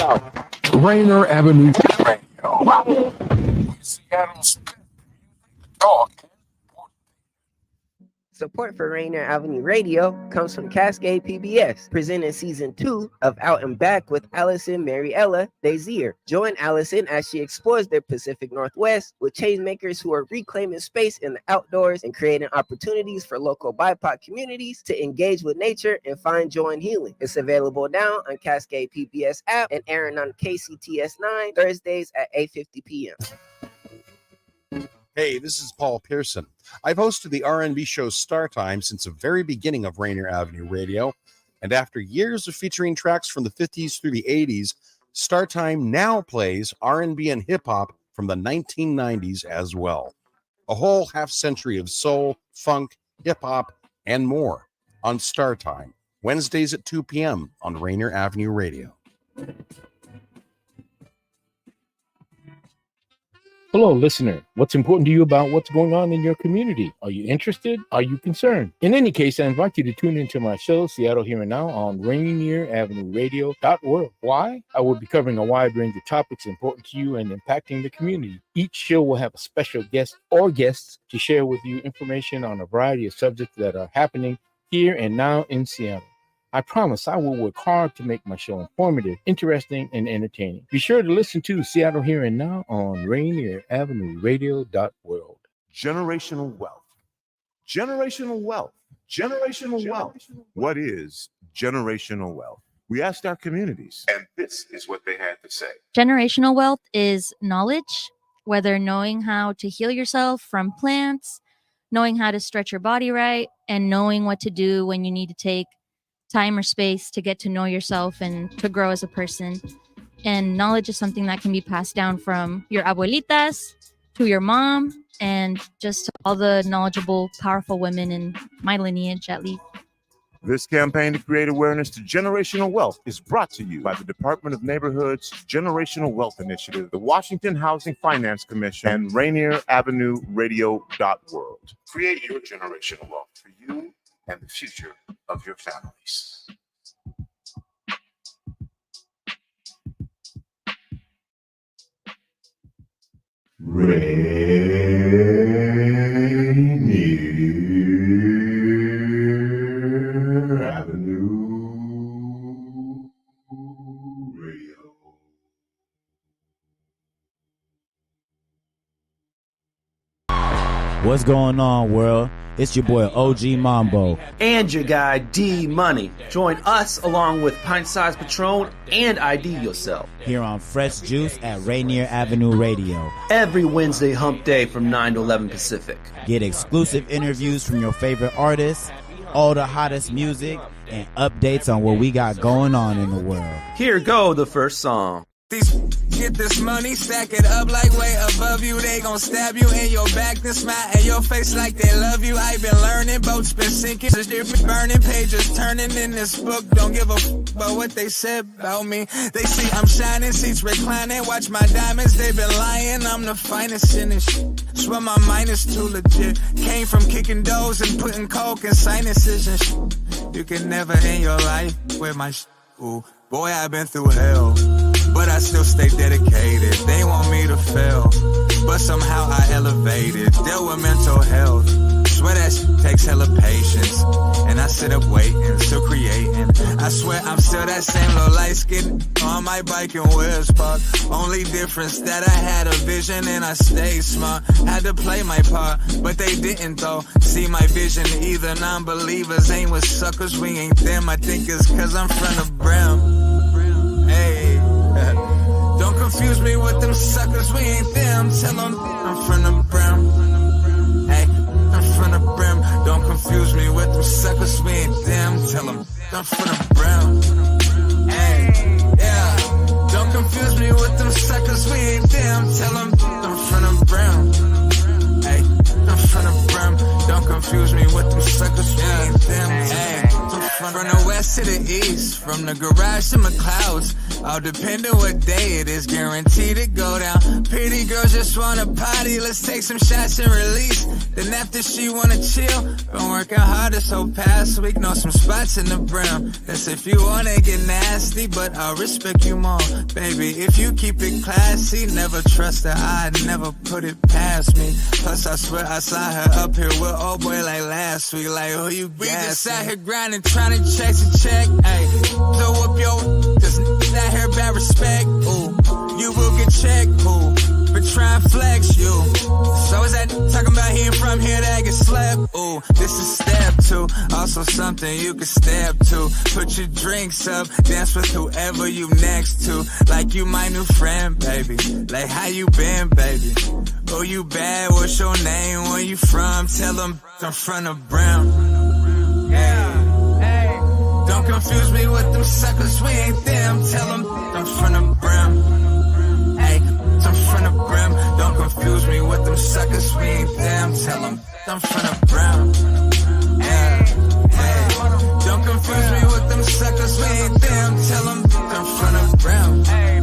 out. Rainier Avenue Radio. Seattle's dog. Support for Rainier Avenue Radio comes from Cascade PBS, presenting season 2 of Out and Back with Allison Mariella Desir. Join Allison as she explores the Pacific Northwest with changemakers who are reclaiming space in the outdoors and creating opportunities for local BIPOC communities to engage with nature and find joy and healing. It's available now on Cascade PBS app and airing on KCTS 9 Thursdays at 8:50 p.m. Hey, this is Paul Pearson. I've hosted the R&B show Star Time since the very beginning of Rainier Avenue Radio, and after years of featuring tracks from the 50s through the 80s, Star Time now plays R&B and hip-hop from the 1990s as well. A whole half-century of soul, funk, hip-hop, and more on Star Time, Wednesdays at 2 p.m. on Rainier Avenue Radio. Hello, listener. What's important to you about what's going on in your community? Are you interested? Are you concerned? In any case, I invite you to tune into my show, Seattle Here and Now, on Rainier Avenue Radio.org. Why? I will be covering a wide range of topics important to you and impacting the community. Each show will have a special guest or guests to share with you information on a variety of subjects that are happening here and now in Seattle. I promise I will work hard to make my show informative, interesting, and entertaining. Be sure to listen to Seattle Here and Now on Rainier Avenue Radio.world. Generational wealth. Generational wealth. Generational wealth. What is generational wealth? We asked our communities, and this is what they had to say. Generational wealth is knowledge, whether knowing how to heal yourself from plants, knowing how to stretch your body right, and knowing what to do when you need to take time or space to get to know yourself and to grow as a person. And knowledge is something that can be passed down from your abuelitas to your mom and just to all the knowledgeable, powerful women in my lineage, at least. This campaign to create awareness to generational wealth is brought to you by the Department of Neighborhood's Generational Wealth Initiative, the Washington Housing Finance Commission, and Rainier Avenue Radio.world. Create your generational wealth for you and the future of your families. Rainier Avenue Radio. What's going on, world? It's your boy OG Mambo and your guy D Money. Join us along with Pint Size Patron and ID Yourself here on Fresh Juice at Rainier Avenue Radio every Wednesday hump day from 9 to 11 Pacific. Get exclusive interviews from your favorite artists, all the hottest music, and updates on what we got going on in the world. Here go the first song. Get this money, stack it up like way above you. They gon' stab you in your back, then smile in your face like they love you. I been learning, boats been sinking, burning pages turning in this book. Don't give a about what they said about me. They see I'm shining, seats reclining, watch my diamonds. They been lying, I'm the finest in this shit. Swear my mind is too legit. Came from kicking doors and putting coke in sinuses and shit. You can never in your life wear my shit. Ooh, boy, I've been through hell, but I still stay dedicated. They want me to fail, but somehow I elevated. Deal with mental health, swear that shit takes hella patience. And I sit up waiting, still creating. I swear I'm still that same little light skin on my bike in Wells Park. Only difference that I had a vision and I stayed smart. Had to play my part, but they didn't though. See my vision, either non-believers ain't with suckers, we ain't them. I think it's cause I'm from the brim. Hey, don't confuse me with them suckers, we ain't them. Tell them I'm from the brim. Hey, I'm from the brim. Don't confuse me with them suckers, we ain't them. Tell them I'm from the brim. Hey, yeah. Don't confuse me with them suckers, we ain't them. Tell them I'm from the brim. Hey, I'm from the brim. Don't confuse me with them suckers, we ain't them. Hey, from the west to the east, from from the garage to my clouds. All depending what day it is, guaranteed to go down. Pretty girls just wanna party, let's take some shots and release. Then after she wanna chill, been working hard this whole past week. Know some spots in the brim, that's if you wanna get nasty, but I'll respect you more, baby, if you keep it classy. Never trust her, I never put it past me. Plus I swear I saw her up here with old boy like last week. Like, who you we just out here grinding, trying to check to check. Ayy, so up yo, this out here bad respect. Ooh, you will get checked. Ooh, but try and flex you. So is that talking about he ain't from here that get slept? Ooh, this is step 2. Also something you can step to. Put your drinks up, dance with whoever you next to. Like you my new friend, baby. Like how you been, baby? Oh, you bad, what's your name, where you from? Tell them I'm from the Brown. Yeah, hey. Don't confuse me with them suckers, we ain't them. Tell them I'm from the Brown. Hey, I'm from the Brim. Don't confuse me with them suckers, we ain't them. Tell them I'm from the Brown. Yeah, hey. Don't confuse me with them suckers, we ain't them. Tell them I'm from the Brown. Hey, I'm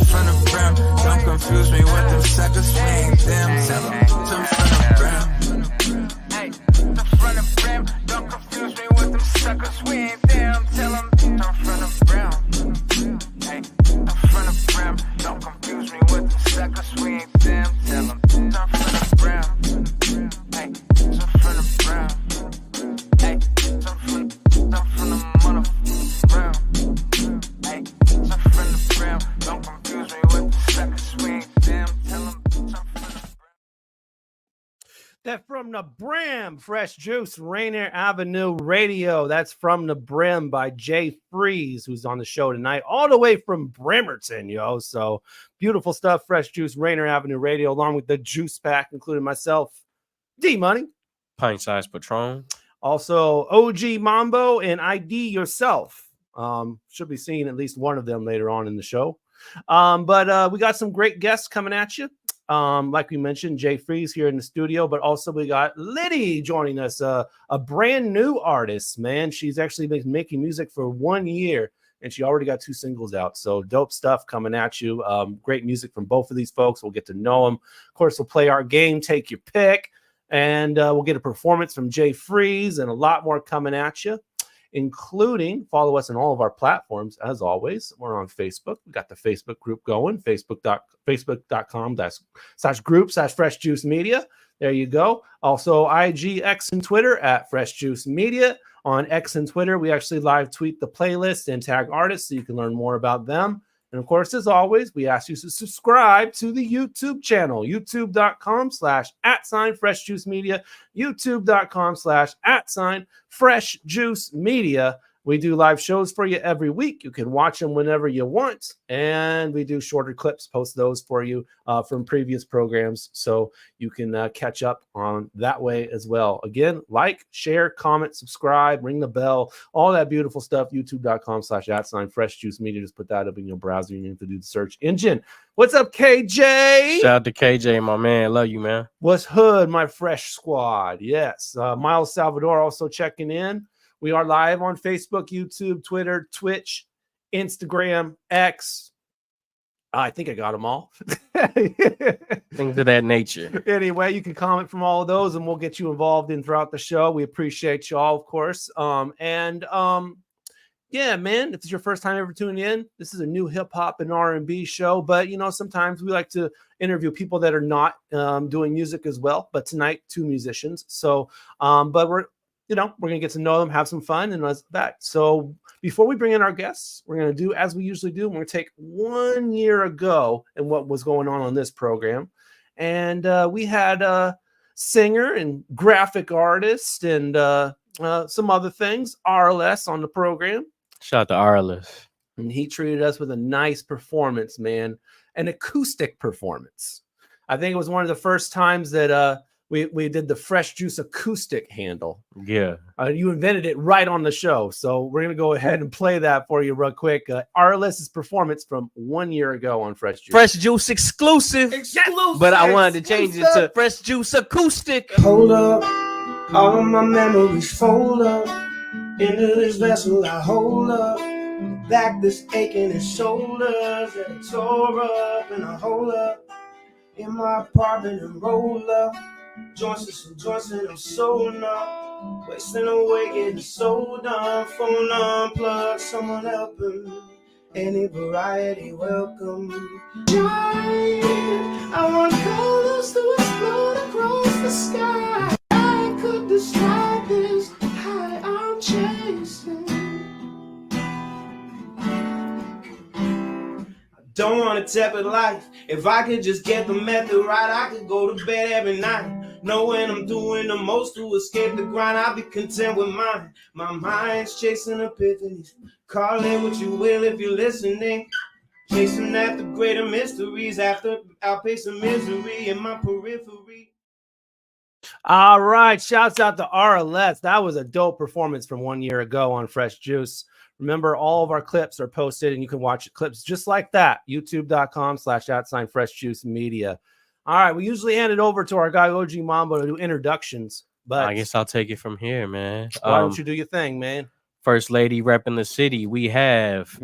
from the Brown. Don't confuse me with them suckers, we ain't them. Tell them I'm from the Brown. Hey, I'm from the Brown. Don't confuse me with them suckers, we ain't them. Tell them I'm from the Brown. Hey, I'm from the Brown. Don't confuse me with them suckers, we ain't them. Tell them I'm from the Brown. Hey, I'm from the Brown. Hey, I'm from the motherfucking Brown. Hey, I'm from the Brown. Don't confuse me with the suckers, we ain't them. Tell them I'm from the Brown. That From the Brim, Fresh Juice, Rainier Avenue Radio. That's From the Brim by Jay Phreeze, who's on the show tonight, all the way from Bremerton, yo. So beautiful stuff, Fresh Juice, Rainier Avenue Radio, along with the Juice Pack, including myself, D-Money. Pint Size Patron. Also, OG Mambo and IDYourself. Should be seeing at least one of them later on in the show. But we got some great guests coming at you. Like we mentioned, Jay Phreeze here in the studio, but also we got Lydi joining us, a brand new artist, man. She's actually been making music for 1 year, and she already got 2 singles out. So dope stuff coming at you. Great music from both of these folks. We'll get to know them. Of course, we'll play our game, Take Your Pick, and we'll get a performance from Jay Phreeze and a lot more coming at you, including follow us on all of our platforms. As always, we're on Facebook. We got the Facebook group going, facebook.com/group/Fresh Juice Media. There you go. Also, IG, X, and Twitter at Fresh Juice Media. On X and Twitter, we actually live tweet the playlist and tag artists so you can learn more about them. And of course, as always, we ask you to subscribe to the YouTube channel, youtube.com/@Fresh Juice Media, youtube.com/@Fresh Juice Media. We do live shows for you every week. You can watch them whenever you want. And we do shorter clips, post those for you from previous programs. So you can catch up on that way as well. Again, like, share, comment, subscribe, ring the bell, all that beautiful stuff. YouTube.com/@Fresh Juice Media. Just put that up in your browser. You need to do the search engine. What's up, KJ? Shout out to KJ, my man. Love you, man. What's hood, my fresh squad? Yes. Miles Salvador also checking in. We are live on Facebook, YouTube, Twitter, Twitch, Instagram, X. I think I got them all. Things of that nature. Anyway, you can comment from all of those, and we'll get you involved in throughout the show. We appreciate you all, of course. Yeah, man, if it's your first time ever tuning in, this is a new hip hop and R&B show. But, sometimes we like to interview people that are not doing music as well. But tonight, 2 musicians. So, but we're going to get to know them, have some fun, and let's back. So before we bring in our guests, we're going to do as we usually do. We're going to take 1 year ago and what was going on this program. And we had a singer and graphic artist and some other things, RLS, on the program. Shout out to RLS. And he treated us with a nice performance, man, an acoustic performance. I think it was one of the first times that we did the Fresh Juice acoustic handle. Yeah. You invented it right on the show. So we're going to go ahead and play that for you real quick. RLS's performance from 1 year ago on Fresh Juice. Fresh Juice exclusive. But I wanted to change it to Fresh Juice acoustic. Hold up, all of my memories fold up. Into this vessel I hold up, back this aching and shoulders that I tore up and I hold up in my apartment and roll up joints and some joints and I'm so numb, wasting away getting so dumb. Phone unplugged, someone helping, any variety welcome. Giant, I want colors to explode across the sky. I could describe this high I'm chasing. Don't want a tepid life. If I could just get the method right, I could go to bed every night, knowing I'm doing the most to escape the grind. I'll be content with mine. My mind's chasing epiphanies. Call it what you will if you're listening. Chasing after greater mysteries, after outpacing misery in my periphery. All right, shouts out to RLS. That was a dope performance from 1 year ago on Fresh Juice. Remember, all of our clips are posted and you can watch clips just like that. YouTube.com/@FreshJuiceMedia. All right, we usually hand it over to our guy OG Mambo to do introductions, but I guess I'll take it from here, man. Why don't you do your thing, man? First lady repping the city. We have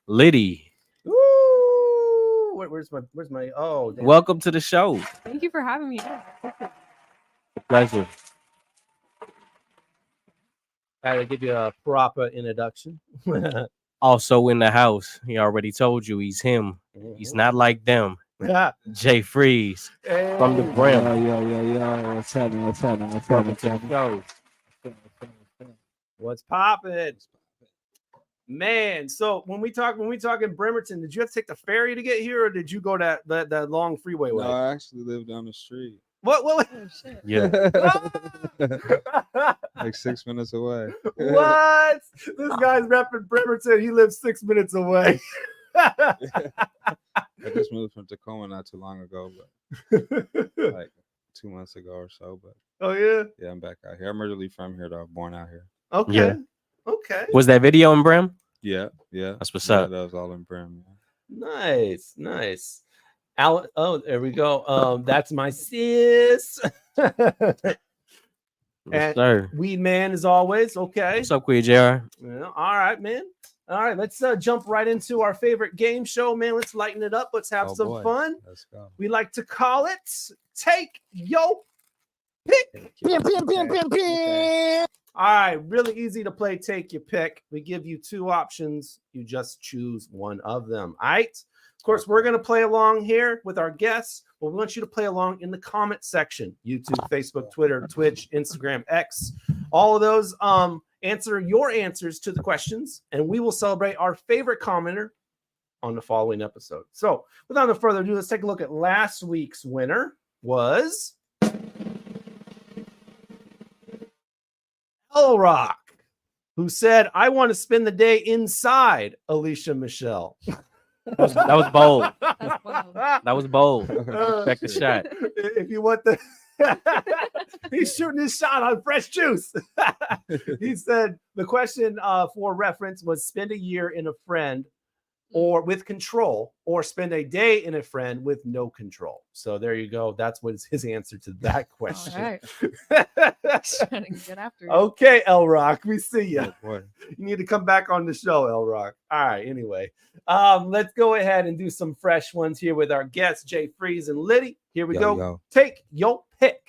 Lydi. Ooh, where's my oh damn. Welcome to the show. Thank you for having me. Pleasure. I had to give you a proper introduction. Also in the house, he already told you he's him. He's not like them. Jay Phreeze from the Brim. Yo. What's happening? What's poppin'? Man, so when we talk in Bremerton, did you have to take the ferry to get here, or did you go that long freeway way? No, I actually live down the street. What? Oh, shit. Yeah. Like 6 minutes away. What? This guy's repping Bremerton. He lives 6 minutes away. I just moved from Tacoma not too long ago, but like 2 months ago or so. But oh yeah, yeah, I'm back out here. I'm originally from here, though. Born out here. Okay. Yeah. Okay. Was that video in Brim? Yeah. That's what's up. That was all in Brim. Nice. Alan, oh, there we go. That's my sis. Yes, sir. Weed man, as always. Okay. What's up, Queer JR? Yeah, all right, man. All right, let's jump right into our favorite game show, man. Let's lighten it up. Let's have some fun. Let's go. We like to call it Take Your Pick. All right, really easy to play Take Your Pick. We give you two options. You just choose one of them. All right. Of course, we're going to play along here with our guests, but we want you to play along in the comment section. YouTube, Facebook, Twitter, Twitch, Instagram, X. All of those answer your answers to the questions, and we will celebrate our favorite commenter on the following episode. So without no further ado, let's take a look at last week's winner was Rock, who said, I want to spend the day inside Alicia Michelle. That was bold. That was bold. Respect the shot. If you want the he's shooting his shot on Fresh Juice. He said the question for reference was spend a year in a friend or with control, or spend a day in a friend with no control. So there you go. That's what is his answer to that question. All right. Trying to get after it. Okay, L Rock, we see you. Oh, You need to come back on the show, L Rock. All right. Anyway, let's go ahead and do some fresh ones here with our guests, Jay Phreeze and Lydi. Here we go. Yo. Take your pick.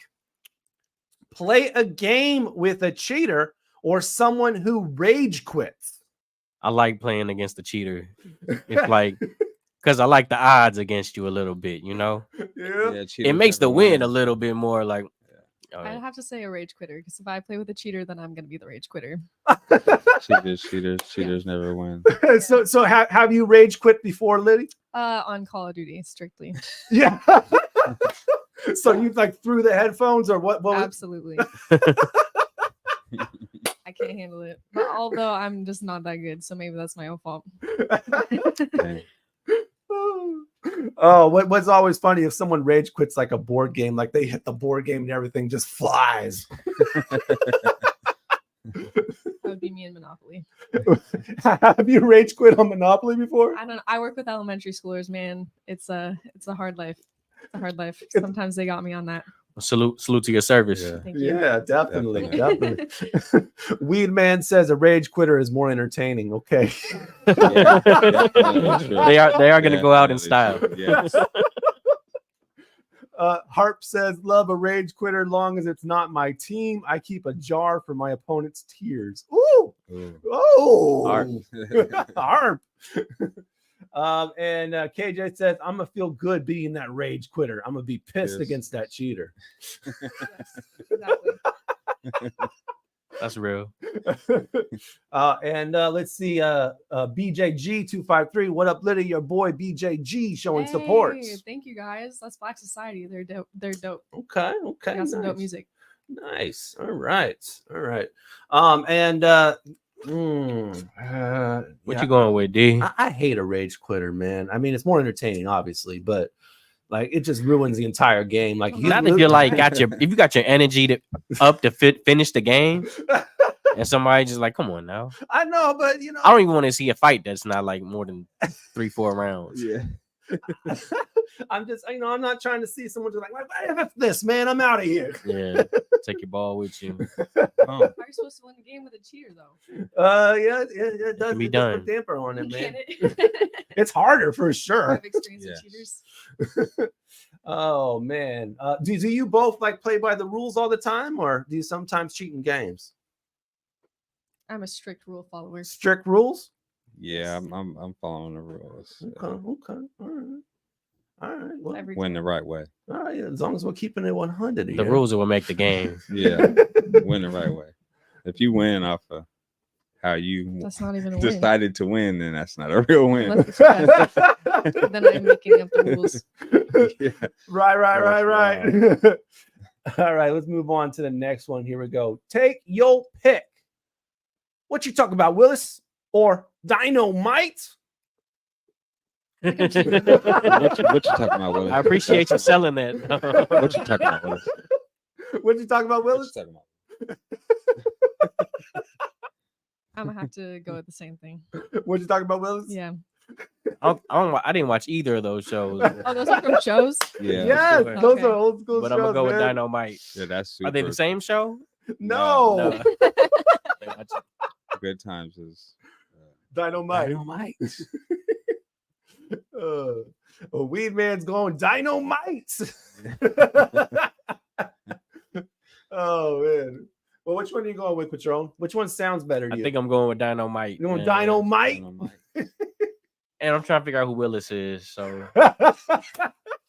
Play a game with a cheater or someone who rage quits. I like playing against the cheater. It's like, because I like the odds against you a little bit, you know? Yeah. It makes the win a little bit more like. I have to say a rage quitter, because if I play with a cheater, then I'm going to be the rage quitter. Cheaters never win. So have you rage quit before, Lydi? On Call of Duty, strictly. Yeah. So you like threw the headphones or what? Absolutely. I can't handle it. But although I'm just not that good, so maybe that's my own fault. Oh, what's always funny if someone rage quits like a board game, like they hit the board game and everything just flies. That would be me in Monopoly. Have you rage quit on Monopoly before? I don't. I work with elementary schoolers, man. It's a hard life. It's a hard life. Sometimes they got me on that. Salute to your service. Yeah, definitely. Weed Man says a rage quitter is more entertaining. Okay. They are going to go out in style. Yes. Harp says, love a rage quitter long as it's not my team. I keep a jar for my opponent's tears. Ooh. Oh. Harp. And KJ says, I'm gonna feel good beating that rage quitter. I'm gonna be pissed against that cheater. That's real. And let's see, BJG253. What up, Lydi? Your boy BJG showing support. Thank you guys. That's Black Society. They're dope. They're dope. Okay. They got some dope Nice. music. Nice. All right. What you going with, D? I hate a rage quitter, man. I mean, it's more entertaining, obviously, but like it just ruins the entire game. Like Not if you're like if you got your energy up to finish the game, and somebody just like, come on now. I know, but I don't even want to see a fight that's not like more than 3-4 rounds. Yeah. I'm just, I'm not trying to see someone just like F this, man. I'm out of here. Yeah, take your ball with you. How are you supposed to win the game with a cheater, though? Yeah, it does. can be it does done. put damper on it, man. Can it? It's harder for sure. I've experienced with cheaters. Oh man, do you both like play by the rules all the time, or do you sometimes cheat in games? I'm a strict rule follower. Strict rules. Yeah, I'm following the rules. Okay. All right. Well, Win the right way. all right. As long as we're keeping it 100. The here. rules will make the game. Yeah, win the right way. If you win off of how you That's not even a win. decided to win, then that's not a real win. Let's discuss. Then I'm making up the rules. Yeah. Right. All right, let's move on to the next one. Here we go. Take your pick. What you talking about, Willis or Dynamite? What you talking about, Willis? I appreciate you selling that. What you talking about, Willis? What you talking about, Willis? What you talking about? I'm gonna have to go with the same thing. What you talking about, Willis? Yeah. I didn't watch either of those shows. Oh, those are from shows? Yeah. Yes, sure. those Okay. are old school But shows. I'm gonna go with man. Dynamite. Yeah, that's super. Are they the same show? No. Good times is Dynamite. Weed Man's going Dynamite. Oh man. Well, which one are you going with, Patron? Which one sounds better to I you? think I'm going with Dynamite. You going man. Dynamite? And I'm trying to figure out who Willis is. So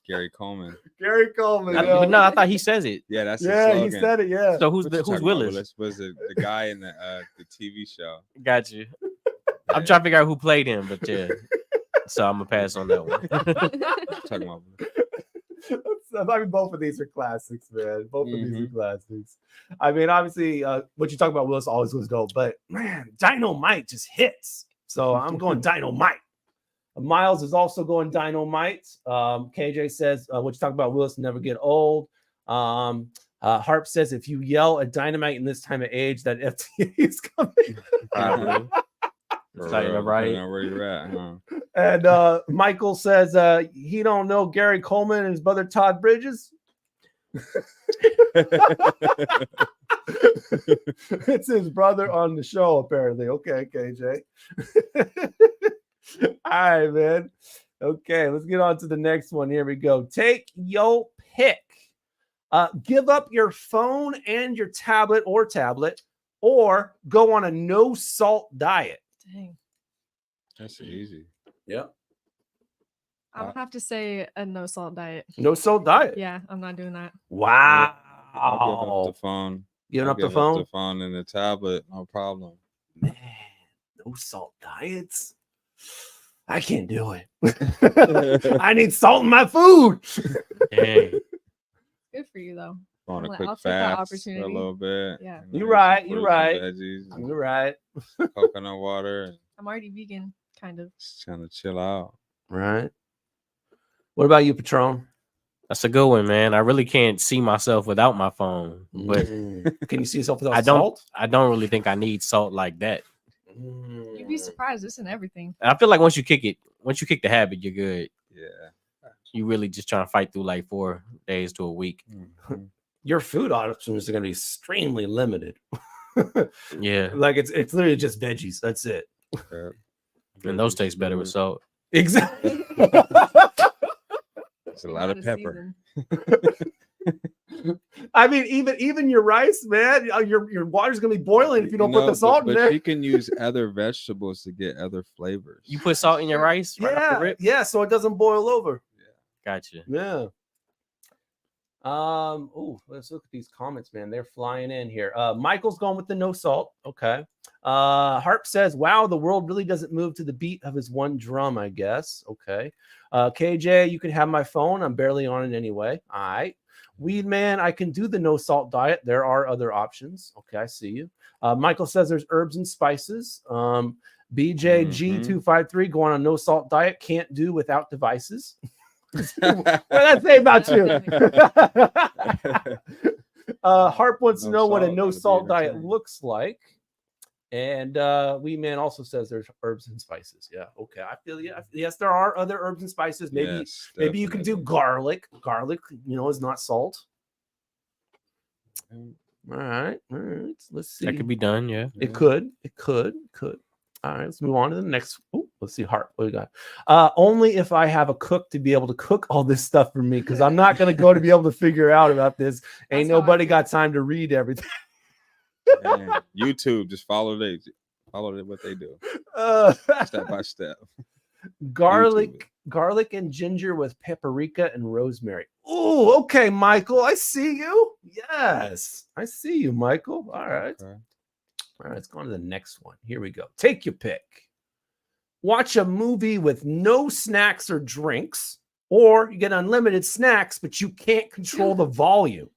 Gary Coleman. Gary Coleman. but no, I thought he says it. Yeah, that's his Yeah, he slogan. said it. Yeah. So who's What you who's talking about, Willis? Was the guy in the TV show? Got you. I'm trying to figure out who played him, but yeah. So I'm gonna pass on that one. Talking about I mean, both of these are classics, man. Both of these are classics. I mean, obviously, what you talk about, Willis, always was dope, but man, Dynamite just hits. So I'm going Dynamite. Miles is also going Dynamite. KJ says, what you talk about, Willis, never get old. Harp says, if you yell at Dynamite in this time of age, that FTA is coming. Probably. It's not even right. Depending on where you're at, huh? And Michael says he don't know Gary Coleman and his brother Todd Bridges. It's his brother on the show, apparently. Okay, KJ. All right, man. Okay, let's get on to the next one. Here we go. Take your pick. Give up your phone and your tablet, or go on a no salt diet. Dang. That's easy. Yeah. I'll have to say a no salt diet. No salt diet. Yeah, I'm not doing that. Wow. I'll give up the phone. Giving I'll up the give phone? the phone and the tablet, no problem. Man, no salt diets. I can't do it. I need salt in my food. Dang. Good for you though. On a I'll quick take that fast for a opportunity. little bit. Yeah. You're right. Fruits You're and right. veggies and You're right. coconut water. I'm already vegan, kind of. Just trying to chill out. Right. What about you, Patron? That's a good one, man. I really can't see myself without my phone. But Can you see yourself without salt? I don't really think I need salt like that. You'd be surprised. It's in everything. I feel like once you kick the habit, you're good. Yeah. You really just trying to fight through like 4 days to a week. your food options are going to be extremely limited. Yeah. Like it's literally just veggies. That's it. And those taste better with salt. Exactly. It's a lot of pepper. I mean, even your rice, man, your water's gonna be boiling if you don't put the salt in there. But you can use other vegetables to get other flavors. You put salt in your rice? Right off the rip? Yeah, so it doesn't boil over. Gotcha. Yeah. Oh, let's look at these comments, man. They're flying in here. Michael's going with the no salt. Okay. Harp says, wow, the world really doesn't move to the beat of his one drum, I guess. Okay. KJ, you can have my phone. I'm barely on it anyway. All right. Weed man, I can do the no salt diet. There are other options. Okay, I see you. Michael says there's herbs and spices. BJG253 going on no salt diet. Can't do without devices. What did I say about you? Harp wants to know what a no salt diet looks like. And Wee Man also says there's herbs and spices. Yeah, okay. I feel you. Yes, there are other herbs and spices. Maybe maybe you can do garlic. Garlic, is not salt. All right. Let's see. That could be done, yeah. It could. All right, let's move on to the next. Ooh, let's see, Harp. What do we got? Only if I have a cook to be able to cook all this stuff for me, because I'm not going to go to be able to figure out about this. Ain't nobody got time to read everything. Man, YouTube, just follow what they do. Step by step. Garlic and ginger with paprika and rosemary. Oh, okay, Michael. I see you. Yes, I see you, Michael. All right. Okay. All right, let's go on to the next one. Here we go. Take your pick. Watch a movie with no snacks or drinks, or you get unlimited snacks, but you can't control the volume.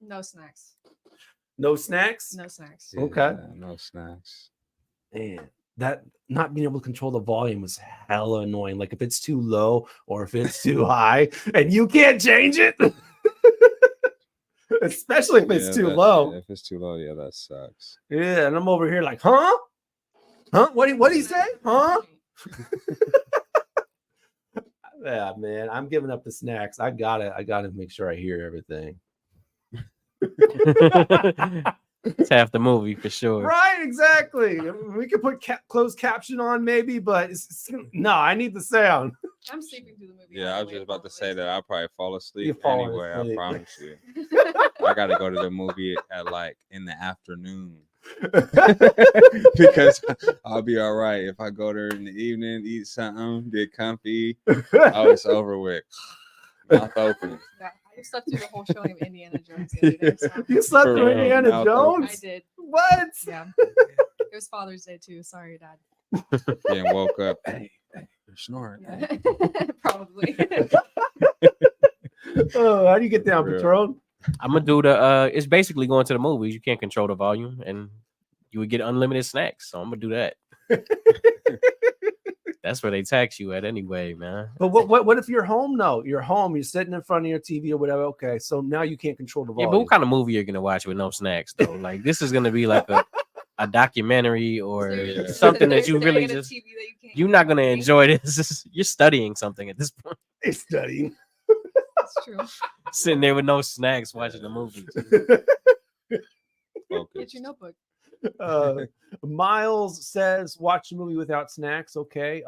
No snacks. No snacks? No snacks. Yeah, okay. No snacks. Man, that not being able to control the volume is hella annoying. Like if it's too low or if it's too high and you can't change it. Especially if it's too low. If it's too low, yeah, that sucks. Yeah, and I'm over here like, huh? What do you say? Huh? Yeah, man, I'm giving up the snacks. I gotta make sure I hear everything. It's half the movie for sure. Right, exactly. We could put closed caption on maybe, but no, I need the sound. I'm sleeping through the movie. Yeah, I was just about to say that I'll probably fall asleep fall anyway. asleep. I promise you. I gotta go to the movie at like in the afternoon. Because I'll be all right if I go there in the evening, eat something, get comfy. Oh, it's over with. Mouth open. Yeah, I slept through the whole showing of Indiana Jones the other day. So. You slept through Indiana Jones? I did. What? Yeah. It was Father's Day too. Sorry, Dad. And woke up. Hey, you're snoring. Yeah. Probably. Oh, how do you get down, Patron? I'm gonna do the it's basically going to the movies. You can't control the volume and you would get unlimited snacks. So I'm gonna do that. That's where they tax you at anyway, man. But what if you're home? No, you're home. You're sitting in front of your TV or whatever. Okay, so now you can't control the volume. Yeah, but what kind of movie you're gonna watch with no snacks though? Like this is gonna be like a documentary or something that you really just you're not gonna enjoy this. You're studying something at this point. You're studying. That's true. Sitting there with no snacks watching the movie. Get your notebook. Miles says watch a movie without snacks. Okay.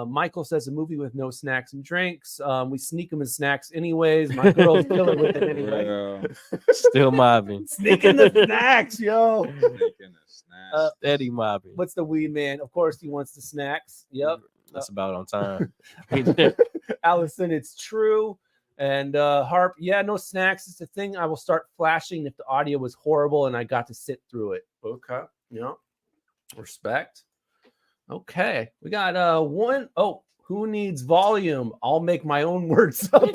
Michael says a movie with no snacks and drinks. We sneak them as snacks anyways. My girl's killing with it anyway. Still mobbing. Sneaking the snacks, yo. Steady mobbing. What's the weed man? Of course he wants the snacks. Yep. That's about on time. Allison, it's true. And Harp, yeah, no snacks. It's a thing I will start flashing if the audio was horrible and I got to sit through it. Okay. Yeah. Respect. Okay. We got one. Oh, who needs volume? I'll make my own words up.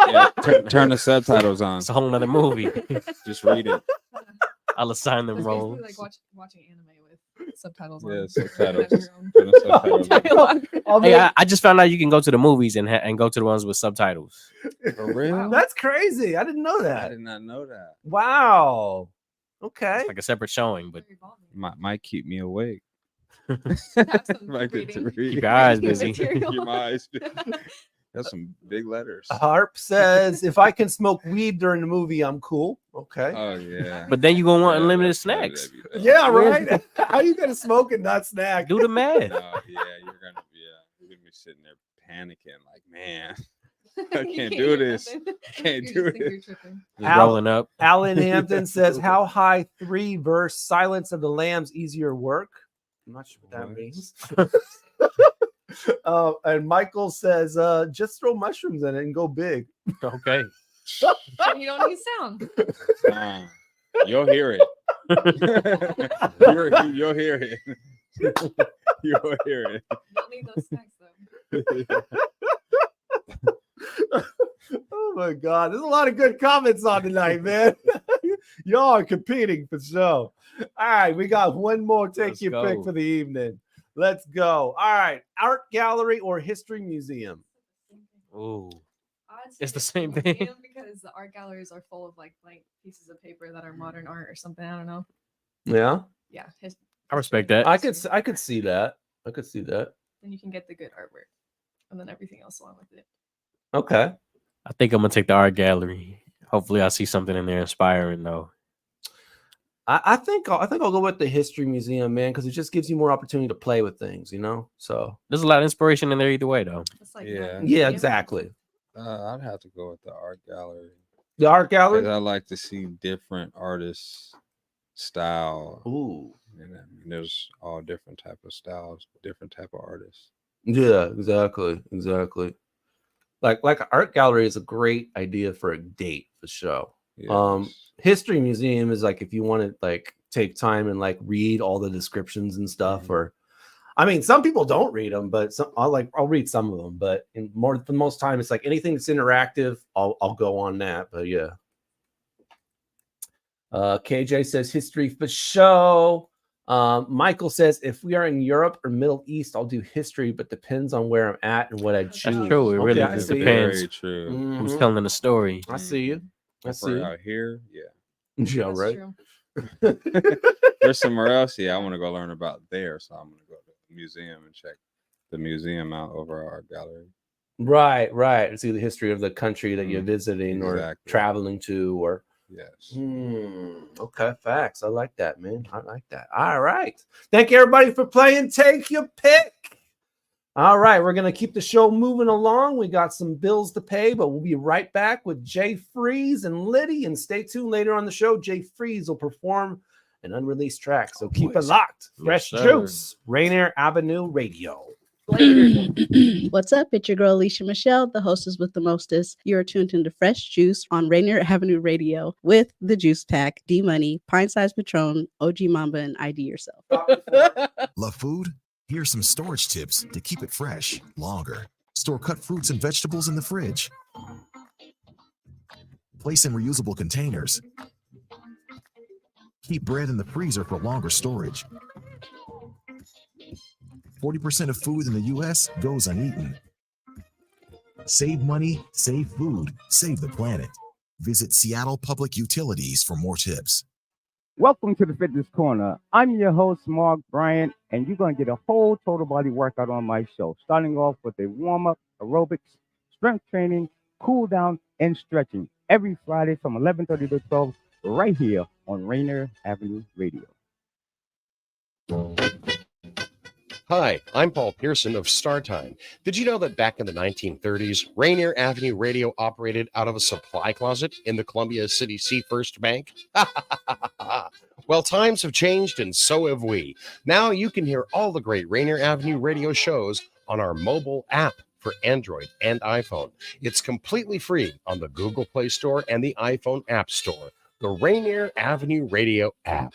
Yeah, turn the subtitles on. It's a whole nother movie. Just read it. I'll assign them It's roles. basically like watching anime with subtitles on. Yeah, subtitles. Turn the subtitles on. Hey, I just found out you can go to the movies and go to the ones with subtitles. For real? Wow. That's crazy. I didn't know I that. did not know that. Wow. Okay. It's like a separate showing, but Might keep me awake. Have some Might get to reading. read. keep your eyes busy. Material. Keep my eyes busy. That's some big letters. Harp says, if I can smoke weed during the movie, I'm cool. Okay. Oh yeah. But then you're gonna want unlimited snacks. Yeah, right. How you gonna smoke and not snack? Do the math. No, you're gonna be sitting there panicking, like, man, I can't do this. Can't do this. Rolling up. Alan Hampton says, how high 3 verse Silence of the Lambs easier work? I'm not sure what that means. And Michael says, just throw mushrooms in it and go big. Okay. You don't need sound. You'll hear it. You'll hear it. You'll hear it. Don't need those snacks though. Oh my God, there's a lot of good comments on tonight, man. Y'all are competing for sure. All right, we got one more. Take your pick for the evening. Let's go. All right, art gallery or history museum? Oh, it's the same thing. Because the art galleries are full of like blank pieces of paper that are modern art or something. I don't know. Yeah. Yeah. I respect that. I could see that. I could see that. Then you can get the good artwork, and then everything else along with it. Okay. I think I'm gonna take the art gallery. Hopefully, I see something in there inspiring though. I think I'll go with the history museum, man, because it just gives you more opportunity to play with things, you know. So there's a lot of inspiration in there either way, though. Yeah, exactly. I'd have to go with the art gallery. The art gallery. I like to see different artists' style. Ooh. And I mean, there's all different type of styles, different type of artists. Yeah, exactly. Like an art gallery is a great idea for a date for sure. Yes. History museum is like if you want to like take time and like read all the descriptions and stuff, or I mean, some people don't read them, but I'll read some of them. But for the most time, it's like anything that's interactive, I'll go on that. But yeah. KJ says history for show. Michael says if we are in Europe or Middle East, I'll do history, but depends on where I'm at and what I choose. That's true. It really just depends. Very true. Who's telling the story? I see you. I see you. Out here, yeah. Yeah, right. There's somewhere else. Yeah, I want to go learn about there, so I'm gonna go to the museum and check the museum out over our gallery. Right. See the history of the country that you're visiting or traveling to, or yes. Okay, facts. I like that, man. I like that. All right. Thank you, everybody, for playing. Take your pick. All right, we're gonna keep the show moving along. We got some bills to pay, but we'll be right back with Phreeze and Lydi. And stay tuned later on the show. Phreeze will perform an unreleased track, so keep it locked. Fresh Juice, Rainier Avenue Radio. What's up? It's your girl Alicia Michelle, the hostess with the mostest. You're tuned into Fresh Juice on Rainier Avenue Radio with the Juice Pack, D Money, Pint Size Patron, OG Mambo, and ID Yourself. Love food? Here's some storage tips to keep it fresh longer. Store cut fruits and vegetables in the fridge. Place in reusable containers. Keep bread in the freezer for longer storage. 40% of food in the U.S. goes uneaten. Save money, save food, save the planet. Visit Seattle Public Utilities for more tips. Welcome to the Fitness Corner. I'm your host, Mark Bryant, and you're going to get a whole total body workout on my show, starting off with a warm-up, aerobics, strength training, cool down, and stretching every Friday from 11:30 to 12 right here on Rainier Avenue Radio. Hi, I'm Paul Pearson of StarTime. Did you know that back in the 1930s, Rainier Avenue Radio operated out of a supply closet in the Columbia City Sea First Bank? Well, times have changed and so have we. Now you can hear all the great Rainier Avenue Radio shows on our mobile app for Android and iPhone. It's completely free on the Google Play Store and the iPhone App Store. The Rainier Avenue Radio app.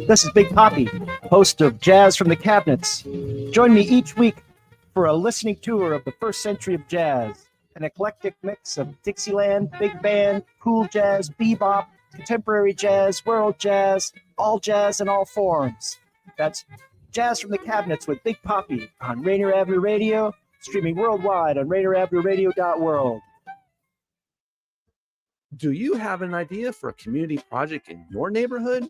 This is Big Poppy, host of Jazz from the Cabinets. Join me each week for a listening tour of the first century of jazz, an eclectic mix of Dixieland, big band, cool jazz, bebop, contemporary jazz, world jazz, all jazz in all forms. That's Jazz from the Cabinets with Big Poppy on Rainier Avenue Radio, streaming worldwide on RainierAvenueRadio.world. Do you have an idea for a community project in your neighborhood?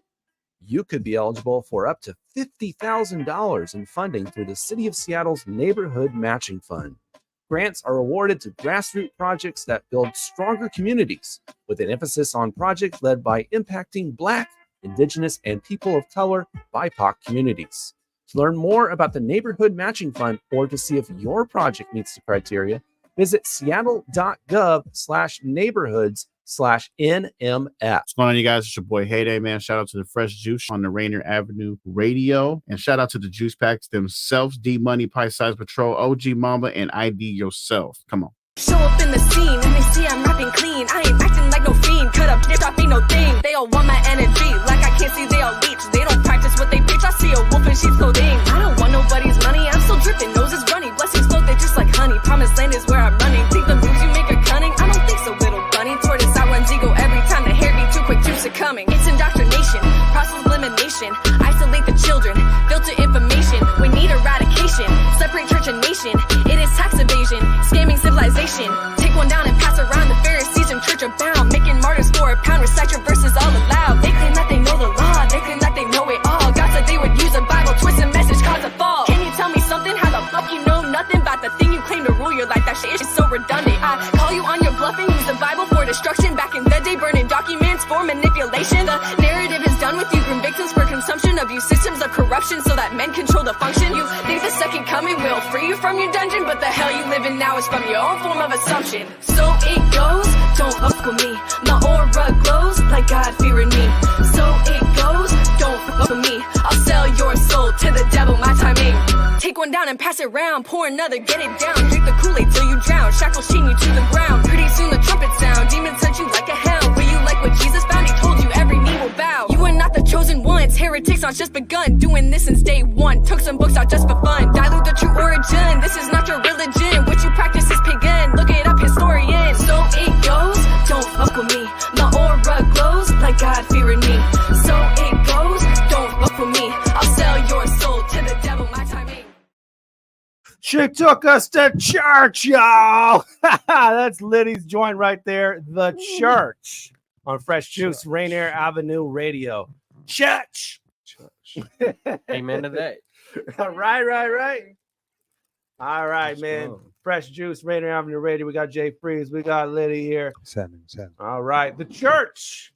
you could be eligible for up to $50,000 in funding through the City of Seattle's Neighborhood Matching Fund. Grants are awarded to grassroots projects that build stronger communities, with an emphasis on projects led by impacting Black, Indigenous, and people of color BIPOC communities. To learn more about the Neighborhood Matching Fund or to see if your project meets the criteria, visit seattle.gov/neighborhoods/NMF. What's going on, you guys? It's your boy Heyday, man. Shout out to the Fresh Juice on the Rainier Avenue Radio. And shout out to the Juice Packs themselves, D-Money, Pint Size Patron, OG Mambo, and IDYourself. Come on. Show up in the scene and they see I'm rapping clean. I ain't acting like no fiend. Cut up, dip, ain't no thing. They all want my energy, like I can't see they all leech. They don't practice what they preach. I see a wolf in sheep's clothing. I don't want nobody's money. I'm still dripping, noses running. Blessings flow, they just like honey. Promised land is where I'm running. Think the moves you make are cunning? I don't think so, little bunny. Tortoise outruns ego every time. The hair be too quick to succumbing. It's indoctrination, process elimination. Isolate the children, filter information. We need eradication, separate church and nation. It is tax evasion, scamming civilization. Take one down and pass around. The Pharisees and church are bound, making martyrs for a pound. Recite your verses all aloud. They claim that they know the law, they claim that they know it all. God said they would use a Bible, twist a message, cause a fall. Can you tell me something? How the fuck you know nothing about the thing you claim to rule your life? That shit is so redundant. I call you on your bluffing, use the Bible for destruction. Back in the day, burning documents for manipulation. The narrative is done with you, groom victims for consumption of you, systems of corruption so that men control the function. You think the second coming will free you from your dungeon, but the hell you live in now is from your own form of assumption. So it goes, don't fuck with me. My aura glows like God fearing me. So it goes, don't fuck with me. I'll sell your soul to the devil, my timing. Take one down and pass it round, pour another, get it down. Drink the Kool-Aid till you drown, shackles chain you to the ground. Pretty soon the trumpet sound, demons hunt you like a hound. Will you like what Jesus found? He told you every knee will bow. You are not the chosen ones, heretics are just begun. Doing this since day one, took some books out just for fun. Dilute the true origin, this is not your religion. What you practice is pagan, look it up, historian. So it goes, don't fuck with me. My aura glows like God fearing me. So it goes, don't fuck with me. I'll sell your soul to the devil, my timing. She took us to church, y'all. That's Lydi's joint right there. The Church on Fresh Juice, Rainier Avenue Radio. Church. Amen to that. Right. All right, man. Fresh Juice, Rainier Avenue Radio. We got Jay Phreeze. We got Lydi here. Seven. All right. The Church.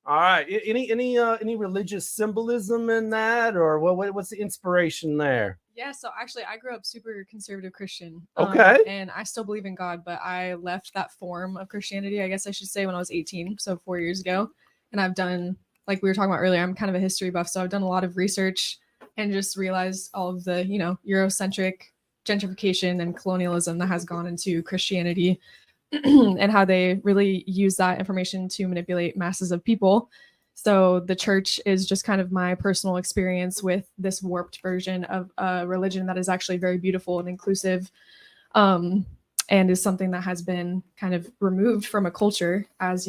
All right. Any religious symbolism in that, or what's the inspiration there? Yeah, so actually I grew up super conservative Christian. Okay. And I still believe in God, but I left that form of Christianity, I guess I should say, when I was 18, so 4 years ago. And I've done, like we were talking about earlier, I'm kind of a history buff, so I've done a lot of research and just realized all of the, Eurocentric gentrification and colonialism that has gone into Christianity and how they really use that information to manipulate masses of people. So the church is just kind of my personal experience with this warped version of a religion that is actually very beautiful and inclusive, and is something that has been kind of removed from a culture, as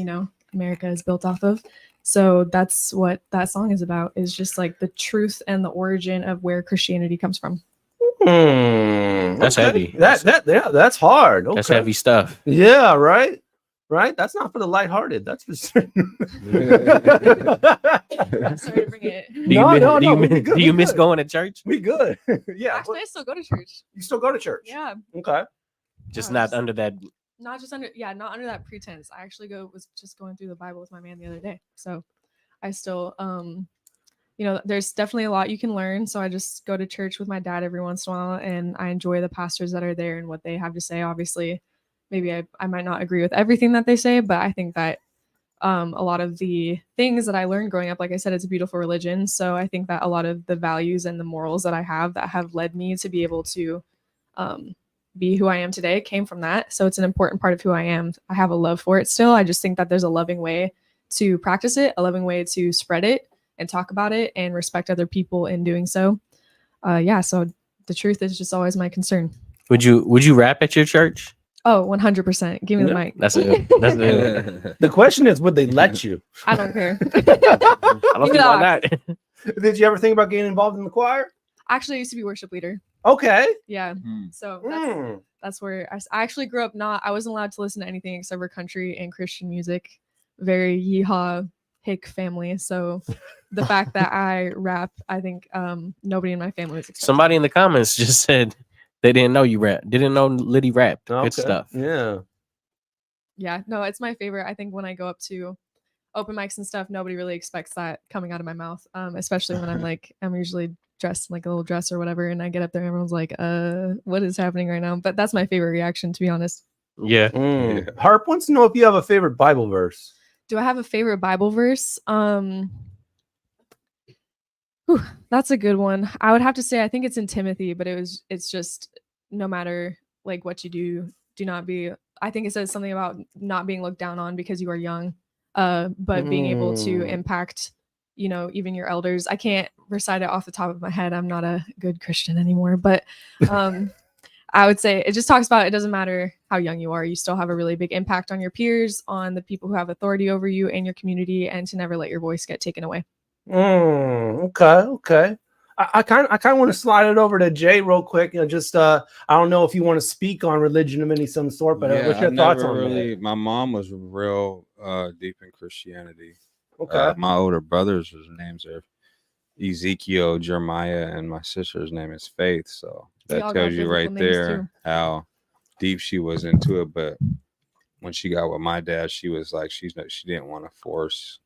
America is built off of. So that's what that song is about, is just like the truth and the origin of where Christianity comes from. That's heavy. That's hard. Okay. That's heavy stuff. Yeah, right. That's not for the lighthearted. That's for certain. I'm sorry to bring it. Do you miss going to church? We good. Yeah. Actually, I still go to church. You still go to church? Yeah. Okay. Just not under that. Not under that pretense. I actually was just going through the Bible with my man the other day. So I still, there's definitely a lot you can learn. So I just go to church with my dad every once in a while, and I enjoy the pastors that are there and what they have to say. Obviously, maybe I might not agree with everything that they say, but I think that a lot of the things that I learned growing up, like I said, it's a beautiful religion. So I think that a lot of the values and the morals that I have that have led me to be able to be who I am today came from that. So it's an important part of who I am. I have a love for it still. I just think that there's a loving way to practice it, a loving way to spread it and talk about it and respect other people in doing so. So the truth is just always my concern. Would you rap at your church? Oh, 100%. Give me the mic. That's it. The question is, would they let you? I don't care. I don't see why not. Did you ever think about getting involved in the choir? Actually, I used to be worship leader. Okay. Yeah. So that's where I actually grew up. I wasn't allowed to listen to anything except for country and Christian music. Very yeehaw, hick family, so the fact that I rap, I think nobody in my family was expecting. Somebody in the comments just said they didn't know you rap. Didn't know Lydi rapped. Okay. Good stuff. Yeah. Yeah, no, it's my favorite. I think when I go up to open mics and stuff, nobody really expects that coming out of my mouth, especially when I'm usually dressed in like a little dress or whatever, and I get up there and everyone's like, what is happening right now? But that's my favorite reaction, to be honest. Yeah. Harp wants to know if you have a favorite Bible verse. Do I have a favorite Bible verse? That's a good one. I would have to say I think it's in Timothy, but it's just no matter like what you do not be. I think it says something about not being looked down on because you are young, but being able to impact, even your elders. I can't recite it off the top of my head. I'm not a good Christian anymore, but I would say it just talks about it doesn't matter how young you are. You still have a really big impact on your peers, on the people who have authority over you and your community, and to never let your voice get taken away. Okay. I kind of want to slide it over to Jay real quick. I don't know if you want to speak on religion of any some sort, but what's your thoughts on that? My mom was real deep in Christianity. Okay. My older brothers' names are Ezekiel, Jeremiah, and my sister's name is Faith. So that tells you right there how deep she was into it. But when she got with my dad, she was like, she didn't want to force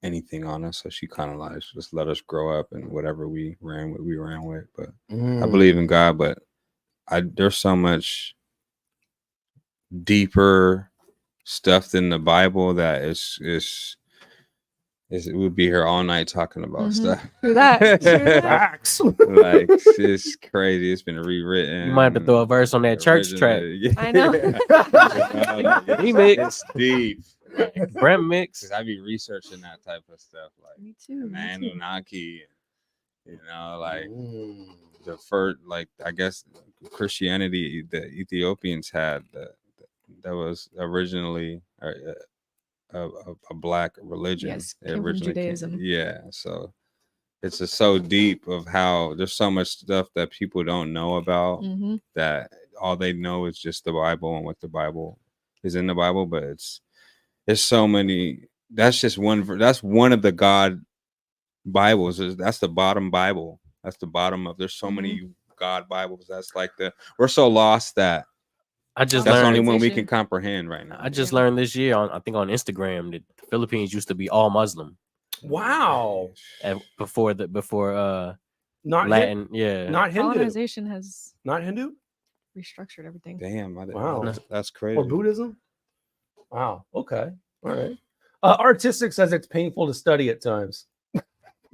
anything on us, so she kind of like just let us grow up, and whatever we ran with. But I believe in God, but there's so much deeper stuff than the Bible that it would be here all night talking about stuff. True that. Facts. Like it's crazy. It's been rewritten. You might have to throw a verse on that church track. I know. Remix. It's deep. Brent mix. I be researching that type of stuff, like me too. Anunnaki, like the first, like I guess Christianity the Ethiopians had that was originally a black religion. Yes, came from Judaism. So it's just so deep of how there's so much stuff that people don't know about, that all they know is just the Bible and what the Bible is in the Bible, but it's so many. That's just that's one of the God Bibles. That's the bottom Bible. That's the bottom of. There's so many God Bibles. That's like we're so lost that that's the only one we can comprehend right now. I just learned this year on Instagram that the Philippines used to be all Muslim. Wow. Before not Latin, not Hindu. Colonization has not Hindu restructured everything. Damn, wow, that's crazy. Or Buddhism. Wow. Okay. All right. Artistic says it's painful to study at times.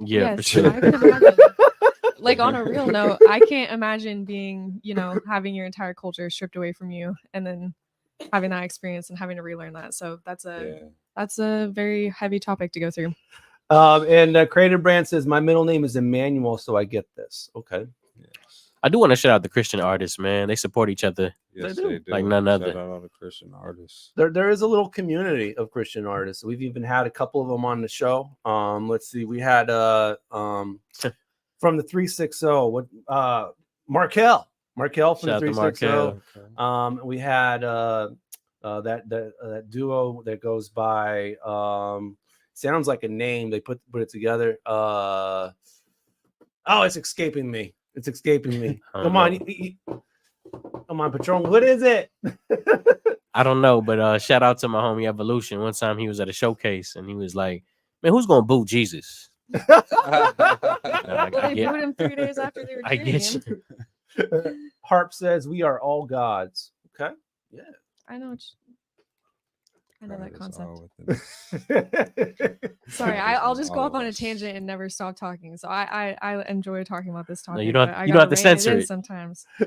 Yeah, Yes, for sure. I can imagine. Like on a real note, I can't imagine being, having your entire culture stripped away from you and then having that experience and having to relearn that. So that's a very heavy topic to go through. And Creative Brand says my middle name is Emmanuel, so I get this. Okay. I do want to shout out the Christian artists, man. They support each other. Yes, They do. they do. Like none other. Shout out all the Christian artists. There is a little community of Christian artists. We've even had a couple of them on the show. Let's see. We had from the 360. What Markel from Shout out the to 360. We had that duo that goes by sounds like a name. They put it together. It's escaping me. Come on, come on, Patron. What is it? I don't know, but shout out to my homie Evolution. One time he was at a showcase and he was like, "Man, who's gonna boo Jesus?" They booed him 3 days after they were I get treating you. him. Harp says we are all gods. Okay. Yeah. I know. I know that It's concept. all within- Sorry, I'll just go off on a tangent and never stop talking. So I enjoy talking about this topic. you don't but have- I you don't have gotta to rein censor in it. sometimes. You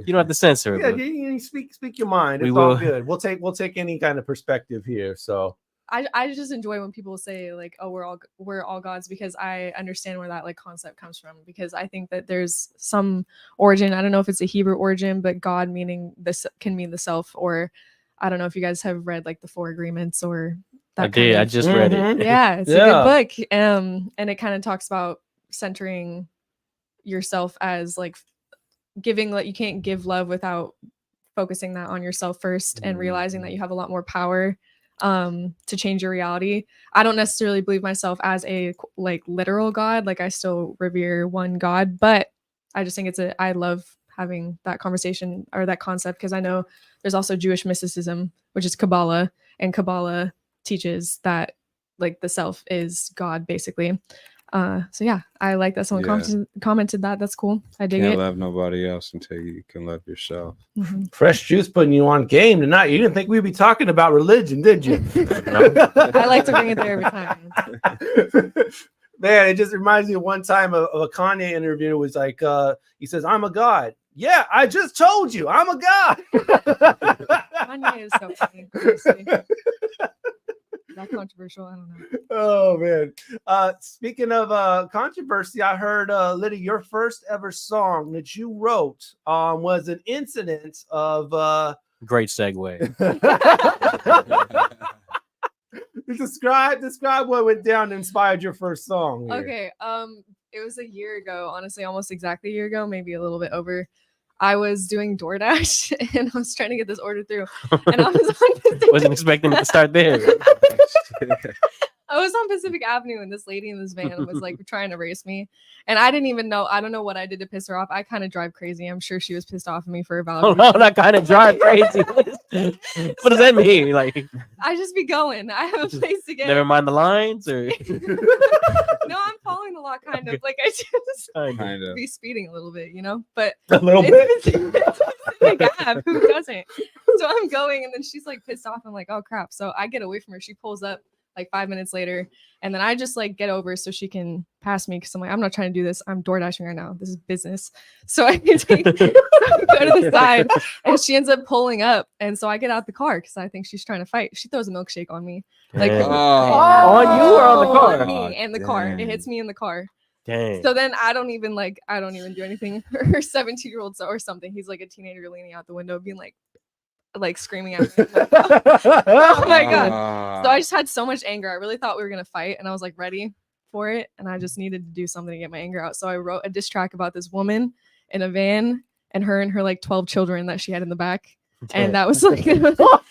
don't have to censor it. Yeah, but you speak your mind. We It's all will. good. We'll take any kind of perspective here. So I just enjoy when people say like, oh, we're all gods, because I understand where that like concept comes from, because I think that there's some origin. I don't know if it's a Hebrew origin, but God meaning this can mean the self, or I don't know if you guys have read like the 4 Agreements or that. I did. I just read it. Yeah, it's a good book. And it kind of talks about centering yourself as like giving, like you can't give love without focusing that on yourself first and realizing that you have a lot more power to change your reality. I don't necessarily believe myself as a like literal God. Like I still revere one God, but I just think I love having that conversation or that concept, because I know there's also Jewish mysticism, which is Kabbalah, and Kabbalah teaches that like the self is God basically. So yeah, I like that someone commented that. That's cool. I dig Can't it. love nobody else until you can love yourself. Fresh Juice putting you on game tonight. You didn't think we'd be talking about religion, did you? I like to bring it there every time. Man, it just reminds me of one time of a Kanye interview. It was like, he says, "I'm a god." Yeah, I just told you, I'm a god. Kanye is so funny. Honestly. Not controversial. I don't know. Oh man. Speaking of controversy, I heard Lydi, your first ever song that you wrote was an incident of Great segue. Describe what went down that inspired your first song. Here. Okay. It was a year ago, honestly, almost exactly a year ago, maybe a little bit over. I was doing DoorDash and I was trying to get this order through. And I was on Wasn't expecting it to start there. I was on Pacific Avenue and this lady in this van was like trying to race me. And I didn't even know. I don't know what I did to piss her off. I kind of drive crazy. I'm sure she was pissed off at me for about. Oh no, that kind of drive crazy. What does that mean? Like, I just be going. I have a place to get. never mind the lines, or No, I'm following the law, kind of. Like I just Kind of. be speeding a little bit, you know. But a little bit. Like I have. Who doesn't? So I'm going, and then she's like pissed off. I'm like, oh crap. So I get away from her. She pulls up like 5 minutes later, and then I just like get over so she can pass me, because I'm like, I'm not trying to do this. I'm door dashing right now. This is business. So I can take so I go to the side, and she ends up pulling up, and so I get out the car because I think she's trying to fight. She throws a milkshake on me, like on you or on the car? On me and the car. It hits me in the car. Dang. So then I don't even do anything. Her 17-year-old or something. He's like a teenager leaning out the window, being like screaming at me. Oh my god. So I just had so much anger. I really thought we were gonna fight, and I was like ready for it, and I just needed to do something to get my anger out. So I wrote a diss track about this woman in a van and her like 12 children that she had in the back. And that was like all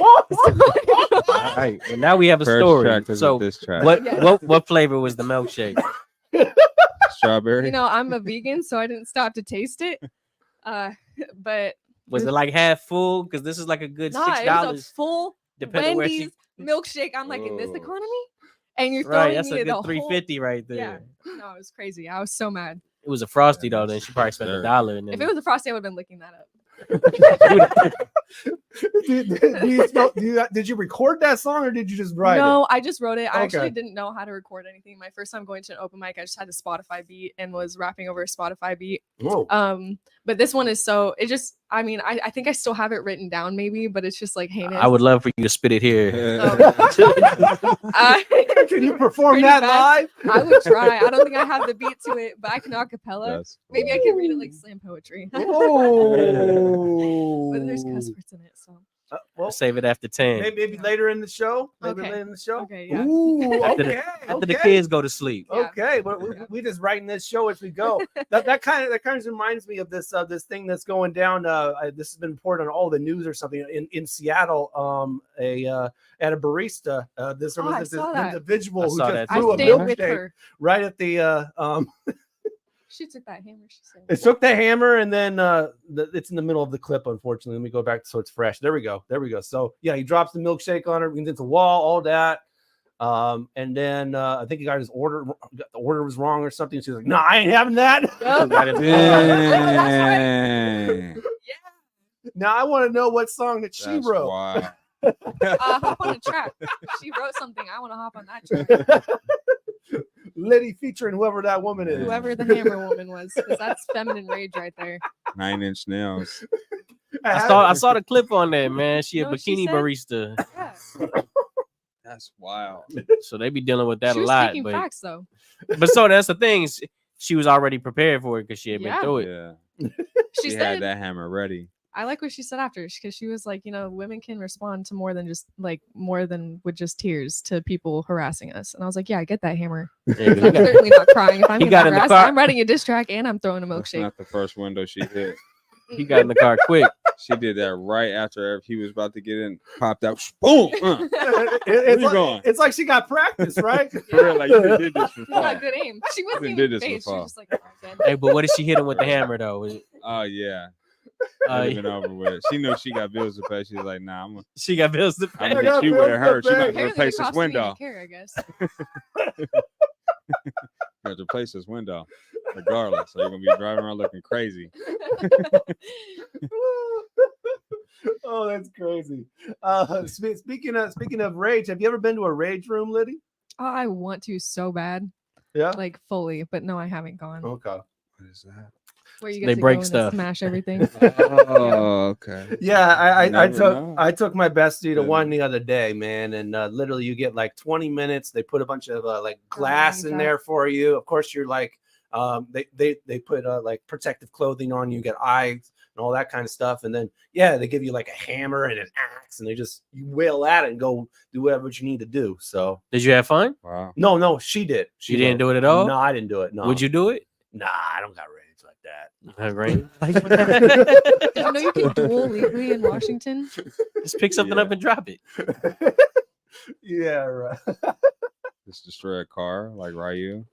right. Well, now we have a story. So what flavor was the milkshake? Strawberry. You know, I'm a vegan, so I didn't stop to taste it. But was it like half full? Because this is like a good $6. It was a full Wendy's milkshake. I'm like, in this economy, and you're throwing right. That's me a good the $3.50 right there. Yeah, no, it was crazy. I was so mad. It was a Frosty though. Then she probably spent $1. And then If it was a Frosty, I would have been licking that up. Did you record that song or did you just write it? No, I just wrote it. I Okay. actually didn't know how to record anything. My first time going to an open mic, I just had a Spotify beat and was rapping over a Spotify beat. Whoa. But this one is I think I still have it written down maybe, but it's just like heinous. I would love for you to spit it here. Can you perform that live? I would try. I don't think I have the beat to it, but I can acapella. Maybe I can read it like slam poetry. But there's cuss words in it, so. We'll save it after 10. Maybe later in the show. Maybe Okay. later in the show. Okay, yeah. Ooh, After the kids go to sleep. Okay, but we just writing this show as we go. that kind of reminds me of this thing that's going down. This has been reported on all the news or something in Seattle. At a barista, there was this individual who just threw a milkshake right at the She took that hammer. She said. It took the hammer, and then it's in the middle of the clip. Unfortunately, let me go back so it's fresh. There we go. So yeah, he drops the milkshake on her, into the wall, all that. And then I think he got his order. The order was wrong or something. She's like, "No, I ain't having that." Now I want to know what song that she wrote. Hop on a track. She wrote something. I want to hop on that track. Lydi featuring whoever that woman is. Whoever the hammer woman was, because that's feminine rage right there. 9 Inch Nails. I saw the clip on there, man. She a You know what she bikini said? barista. That's wild. So they be dealing with that She a was lot. speaking But facts though. so that's the thing. She was already prepared for it because she had been Yeah. through it. Yeah. She She said had that hammer ready. I like what she said after, because she was like, women can respond to more than with just tears to people harassing us. And I was like, yeah, I get that hammer. Yeah, I'm certainly not crying if I'm He getting got in the harassed. car. I'm writing a diss track and I'm throwing a That's milkshake. not the first window she hit. He got in the car quick. She did that right after he was about to get in, popped out, boom. It's like she got practice, right? For real, like you done did this She before. got good aim. She wasn't done even did this phased. She before. was just like, Hey, but what did she hit him with the hammer though? Was it- Oh yeah. It'd been over with. She knew she got bills to pay. She was like, "Nah, she got bills to pay. I'm gonna get you with her. She might Apparently replace the this cops didn't even window. care, I guess. Got to replace this window, regardless. So you're gonna be driving around looking crazy." Oh, that's crazy. Speaking of rage, have you ever been to a rage room, Lydi? Oh, I want to so bad. Yeah. Like fully, but no, I haven't gone. Okay. What is that? Where you They get to break go stuff. and smash everything. Oh, okay. Yeah, Never I took my bestie to Yeah. one the other day, man, and literally you get like 20 minutes. They put a bunch of like glass in there for you. Of course, you're like they put like protective clothing on you, get eyes and all that kind of stuff, and then they give you like a hammer and an axe, and you wail at it and go do whatever you need to do. So Did you have fun? Wow. no, she did. You didn't do it at all? No, I didn't do it. No. Would you do it? Nah, I don't got rage like that. Right? Did you know you can duel legally in Washington? Just pick something up and drop it. Yeah, right. Just destroy a car like Ryu.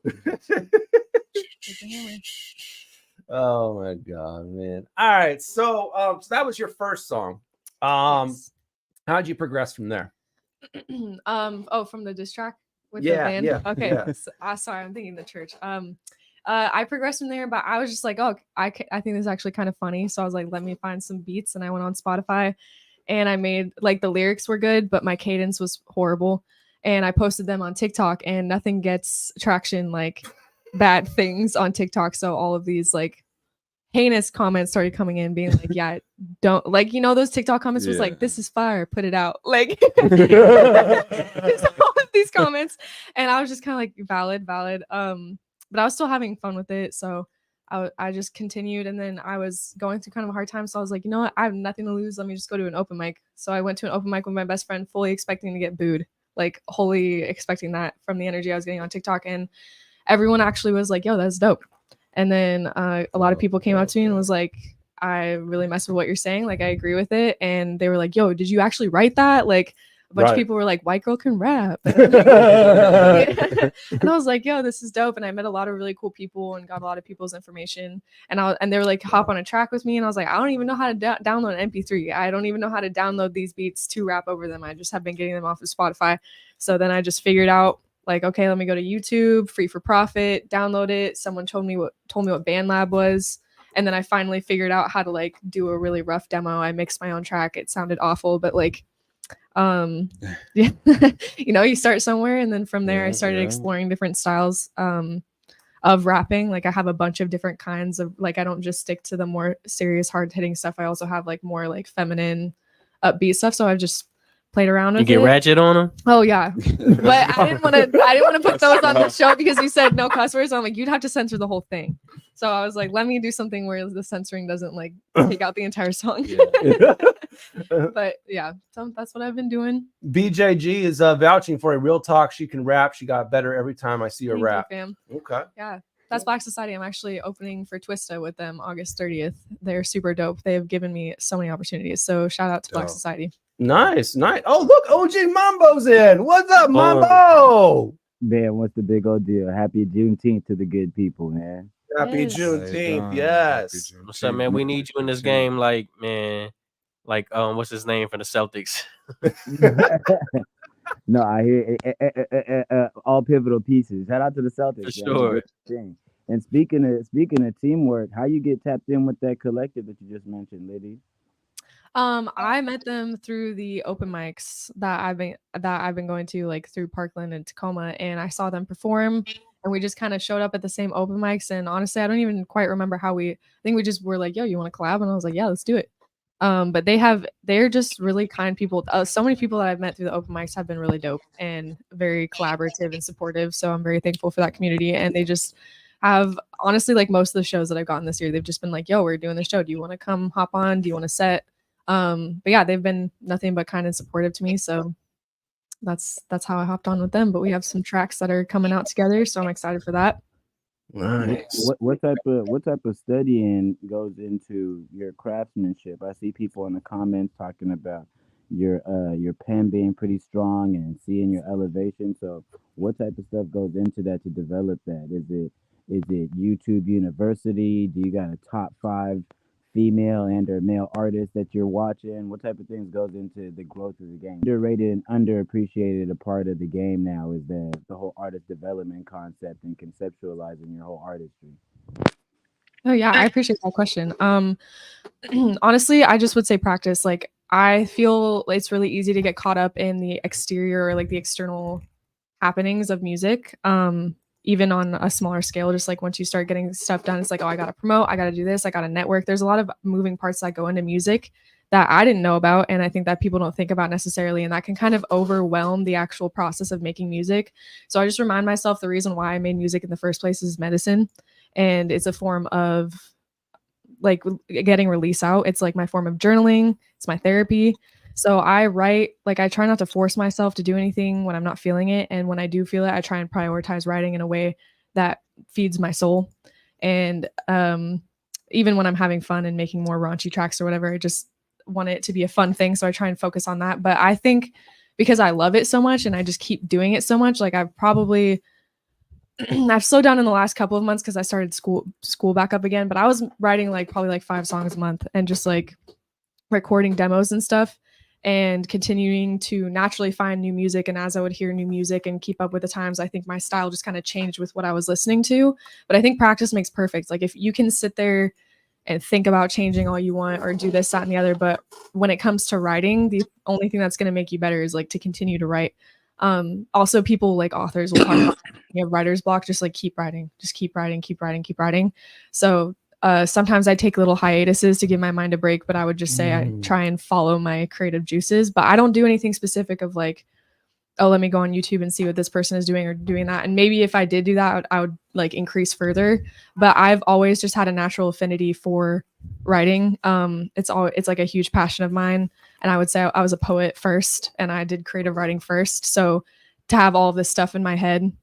Oh my god, man. All right, so so that was your first song. How'd you progress from there? From the diss track with the Yeah, band. yeah, Okay. yeah. So, sorry, I'm thinking the church. I progressed from there, but I was just like, oh, I think this is actually kind of funny. So I was like, let me find some beats, and I went on Spotify, and I made like the lyrics were good, but my cadence was horrible, and I posted them on TikTok, and nothing gets traction like bad things on TikTok. So all of these like heinous comments started coming in, being like, yeah, don't like, those TikTok comments was like, this is fire, put it out, like just all of these comments, and I was just kind of like valid, but I was still having fun with it, so I just continued, and then I was going through kind of a hard time, so I was like, you know what, I have nothing to lose, let me just go to an open mic. So I went to an open mic with my best friend, fully expecting to get booed, like wholly expecting that from the energy I was getting on TikTok, and everyone actually was like, yo, that's dope. And then a lot of people came up to me and was like, I really mess with what you're saying, like I agree with it, and they were like, yo, did you actually write that? Like a bunch of people were like, white girl can rap. And I was like, yo, this is dope. And I met a lot of really cool people and got a lot of people's information, and they were like, hop on a track with me, and I was like, I don't even know how to download an MP3. I don't even know how to download these beats to rap over them. I just have been getting them off of Spotify. So then I just figured out, like, okay, let me go to YouTube, free for profit, download it. Someone told me what BandLab was, and then I finally figured out how to like do a really rough demo. I mixed my own track. It sounded awful, but like yeah, you start somewhere, and then from there I started exploring different styles of rapping. Like I have a bunch of different kinds of, like, I don't just stick to the more serious, hard-hitting stuff. I also have like more like feminine, upbeat stuff. So I've just played around with You get it. ratchet on them? Oh yeah, but I didn't want to put those on the show because you said no cuss words. I'm like, you'd have to censor the whole thing. So I was like, let me do something where the censoring doesn't like take out the entire song. But yeah, so that's what I've been doing. BJG is vouching for a real talk. She can rap. She got better every time I see her Thank you, rap. fam. Okay. Yeah. That's Black Society. I'm actually opening for Twista with them August 30th. They're super dope. They have given me so many opportunities. So shout out to Black Society. Nice. Oh, look, OG Mambo's in. What's up, Mambo? Man, what's the big old deal? Happy Juneteenth to the good people, man. Happy Juneteenth. Yes. What's up, man? We need you in this game, like, man. Like, what's his name for the Celtics? No, I hear all pivotal pieces. Shout out to the Celtics. For sure. Man. And speaking of teamwork, how you get tapped in with that collective that you just mentioned, Lydi? I met them through the open mics that I've been going to, like through Parkland and Tacoma, and I saw them perform, and we just kind of showed up at the same open mics. And honestly, I don't even quite remember how I think we just were like, yo, you want to collab? And I was like, yeah, let's do it. But they're just really kind people. So many people that I've met through the open mics have been really dope and very collaborative and supportive. So I'm very thankful for that community. And they just have, honestly, like most of the shows that I've gotten this year, they've just been like, yo, we're doing the show. Do you want to come hop on? Do you want to set? But yeah, they've been nothing but kind and supportive to me. So that's how I hopped on with them. But we have some tracks that are coming out together. So I'm excited for that. Nice. What type of studying goes into your craftsmanship? I see people in the comments talking about your pen being pretty strong and seeing your elevation. So what type of stuff goes into that to develop that? Is it YouTube University? Do you got a top 5 female and or male artists that you're watching? What type of things goes into the growth of the game? Underrated and underappreciated a part of the game now is the whole artist development concept and conceptualizing your whole artistry. Oh yeah, I appreciate that question. Honestly, I just would say practice. Like I feel it's really easy to get caught up in the exterior or like the external happenings of music. Even on a smaller scale, just like once you start getting stuff done, it's like, oh, I gotta promote, I gotta do this, I gotta network. There's a lot of moving parts that go into music that I didn't know about, and I think that people don't think about necessarily, and that can kind of overwhelm the actual process of making music. So I just remind myself the reason why I made music in the first place is medicine, and it's a form of like getting release out. It's like my form of journaling, it's my therapy. So I write, like I try not to force myself to do anything when I'm not feeling it. And when I do feel it, I try and prioritize writing in a way that feeds my soul. And even when I'm having fun and making more raunchy tracks or whatever, I just want it to be a fun thing. So I try and focus on that. But I think because I love it so much and I just keep doing it so much, like I've slowed down in the last couple of months because I started school back up again. But I was writing like probably like 5 songs a month and just like recording demos and stuff, and continuing to naturally find new music. And as I would hear new music and keep up with the times, I think my style just kind of changed with what I was listening to. But I think practice makes perfect. Like if you can sit there and think about changing all you want or do this, that, and the other, but when it comes to writing, the only thing that's going to make you better is like to continue to write. Also people like authors will talk about writer's block, just like keep writing, just keep writing, keep writing, keep writing. So sometimes I take little hiatuses to give my mind a break, but I would just say I try and follow my creative juices. But I don't do anything specific of like, oh, let me go on YouTube and see what this person is doing or doing that. And maybe if I did do that, I would like increase further. But I've always just had a natural affinity for writing. It's like a huge passion of mine. And I would say I was a poet first and I did creative writing first. So to have all of this stuff in my head,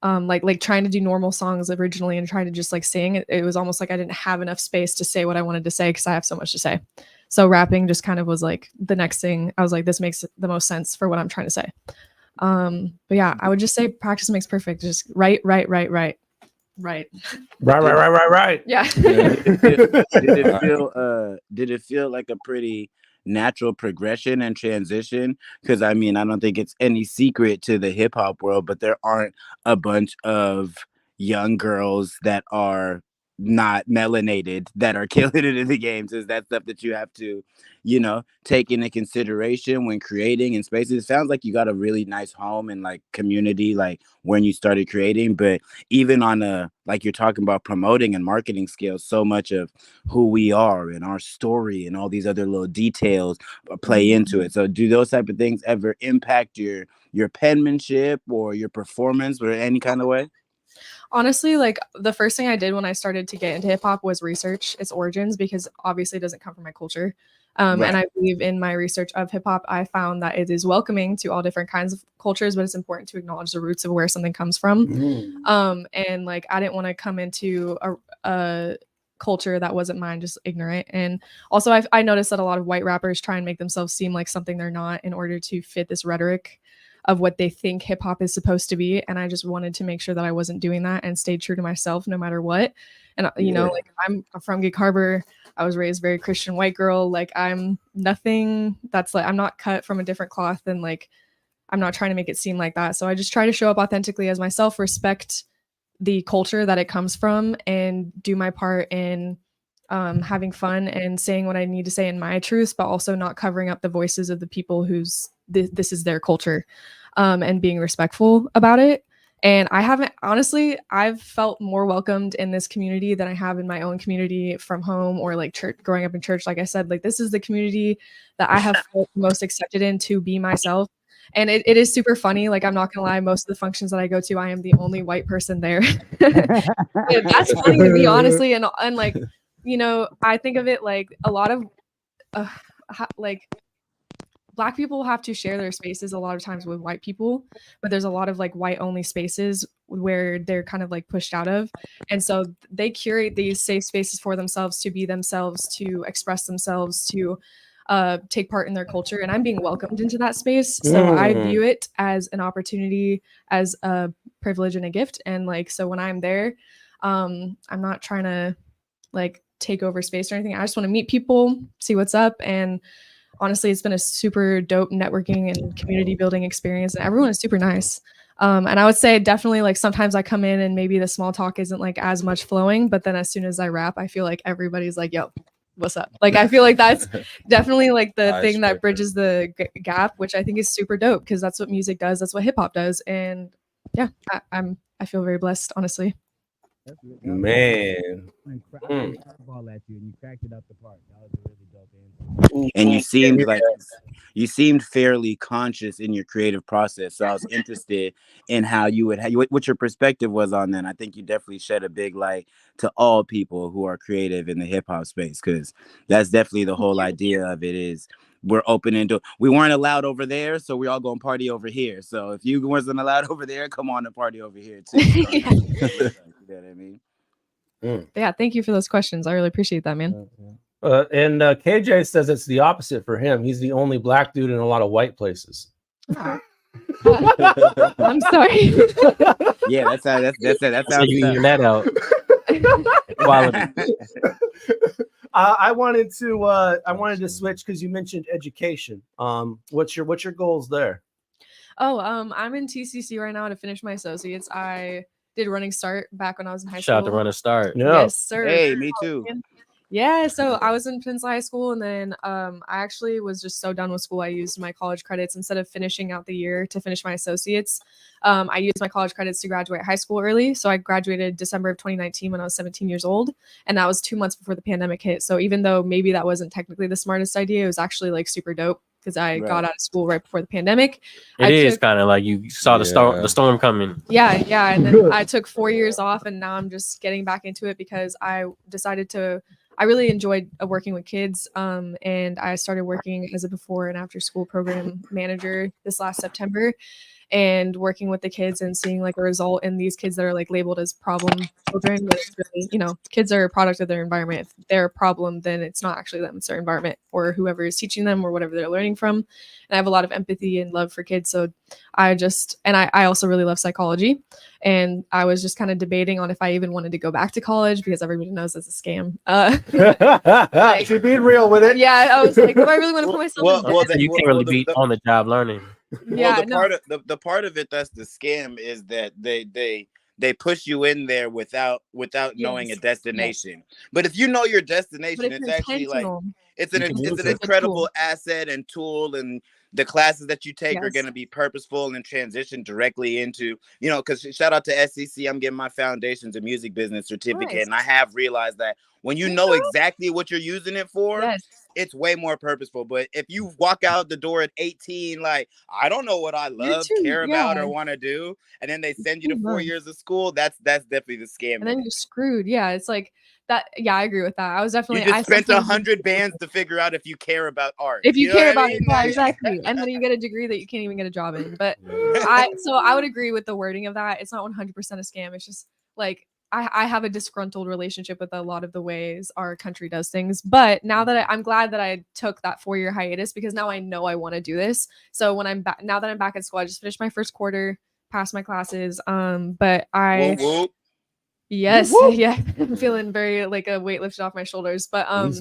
like trying to do normal songs originally and trying to just like sing, it was almost like I didn't have enough space to say what I wanted to say because I have so much to say. So rapping just kind of was like the next thing. I was like, this makes the most sense for what I'm trying to say. But yeah, I would just say practice makes perfect. Just write. Right. Yeah. Did it feel like a pretty natural progression and transition? Because I mean, I don't think it's any secret to the hip hop world, but there aren't a bunch of young girls that are not melanated that are killing it in the games. Is that stuff that you have to, take into consideration when creating in spaces? It sounds like you got a really nice home and like community, like when you started creating, but even on like you're talking about promoting and marketing skills, so much of who we are and our story and all these other little details play into it. So do those type of things ever impact your penmanship or your performance or any kind of way? Honestly, like the first thing I did when I started to get into hip hop was research its origins, because obviously it doesn't come from my culture. Right. And I believe in my research of hip hop, I found that it is welcoming to all different kinds of cultures, but it's important to acknowledge the roots of where something comes from. And like, I didn't want to come into a culture that wasn't mine, just ignorant. And also I noticed that a lot of white rappers try and make themselves seem like something they're not in order to fit this rhetoric of what they think hip hop is supposed to be. And I just wanted to make sure that I wasn't doing that and stayed true to myself no matter what. And like I'm from Gig Harbor. I was raised very Christian white girl. Like I'm nothing that's like, I'm not cut from a different cloth, and like, I'm not trying to make it seem like that. So I just try to show up authentically as myself, respect the culture that it comes from, and do my part in having fun and saying what I need to say in my truths, but also not covering up the voices of the people whose this is their culture, and being respectful about it. And I've felt more welcomed in this community than I have in my own community from home or like church, growing up in church. Like I said, like this is the community that I have felt most accepted in to be myself. And it is super funny. Like, I'm not gonna lie, most of the functions that I go to, I am the only white person there. That's funny to me, honestly. And like, I think of it like a lot of like Black people have to share their spaces a lot of times with white people, but there's a lot of like white only spaces where they're kind of like pushed out of. And so they curate these safe spaces for themselves to be themselves, to express themselves, to take part in their culture. And I'm being welcomed into that space. So I view it as an opportunity, as a privilege and a gift. And like, so when I'm there, I'm not trying to like take over space or anything. I just want to meet people, see what's up. And honestly, it's been a super dope networking and community building experience. And everyone is super nice. And I would say definitely like sometimes I come in and maybe the small talk isn't like as much flowing, but then as soon as I rap, I feel like everybody's like, yo, what's up? Like, I feel like that's definitely like the thing that bridges the gap, which I think is super dope because that's what music does. That's what hip hop does. And yeah, I feel very blessed, honestly. Man. And you seemed like you seemed fairly conscious in your creative process. So I was interested in how you would what your perspective was on that. I think you definitely shed a big light to all people who are creative in the hip hop space, because that's definitely the whole idea of it is we're open into, we weren't allowed over there, so we all gonna party over here. So if you wasn't allowed over there, come on and party over here too. You know what I mean? Yeah, thank you for those questions. I really appreciate that, man. And KJ says it's the opposite for him. He's the only black dude in a lot of white places. I'm sorry. Yeah, that's how that's how you even that out. Quality. I wanted to switch because you mentioned education. What's your goals there? Oh, I'm in TCC right now to finish my associates. I did Running Start back when I was in high school. Shout out to Running Start. Yes, sir. Hey, me too. Yeah, so I was in Princeton High School, and then I actually was just so done with school. I used my college credits instead of finishing out the year to finish my associates. I used my college credits to graduate high school early. So I graduated December of 2019 when I was 17 years old, and that was 2 months before the pandemic hit. So even though maybe that wasn't technically the smartest idea, it was actually like super dope because I got out of school right before the pandemic. It is kind of like you saw the storm coming. Yeah. And then I took 4 years off, and now I'm just getting back into it because I decided I really enjoyed working with kids, and I started working as a before and after school program manager this last September, and working with the kids and seeing like a result in these kids that are like labeled as problem children. But it's really, kids are a product of their environment. If they're a problem, then it's not actually them, it's their environment or whoever is teaching them or whatever they're learning from. And I have a lot of empathy and love for kids. So I also really love psychology. And I was just kind of debating on if I even wanted to go back to college because everybody knows it's a scam. She's being real with it. Yeah, I was like, do I really want to put myself in this? You can't really be on the job learning. Yeah, the part of it that's the scam is that they push you in there without knowing a destination. But if you know your destination, it's actually like it's an incredible asset and tool, and the classes that you take are going to be purposeful and transition directly into, because shout out to SCC, I'm getting my foundations of music business certificate. And I have realized that when you know exactly what you're using it for, it's way more purposeful. But if you walk out the door at 18, like, I don't know what I love, care about, or want to do, and then they send you to 4 years of school, that's definitely the scam. And then you're screwed. Yeah, it's like that. Yeah, I agree with that. I was definitely. You just spent 100 bands to figure out if you care about art. If you care about it, yeah, exactly. And then you get a degree that you can't even get a job in. But I would agree with the wording of that. It's not 100% a scam. It's just like I have a disgruntled relationship with a lot of the ways our country does things. But now that I'm glad that I took that 4-year hiatus, because now I know I want to do this. So when I'm back, now that I'm back at school, I just finished my first quarter, passed my classes. But yes, yeah, I'm feeling very like a weight lifted off my shoulders. But I'm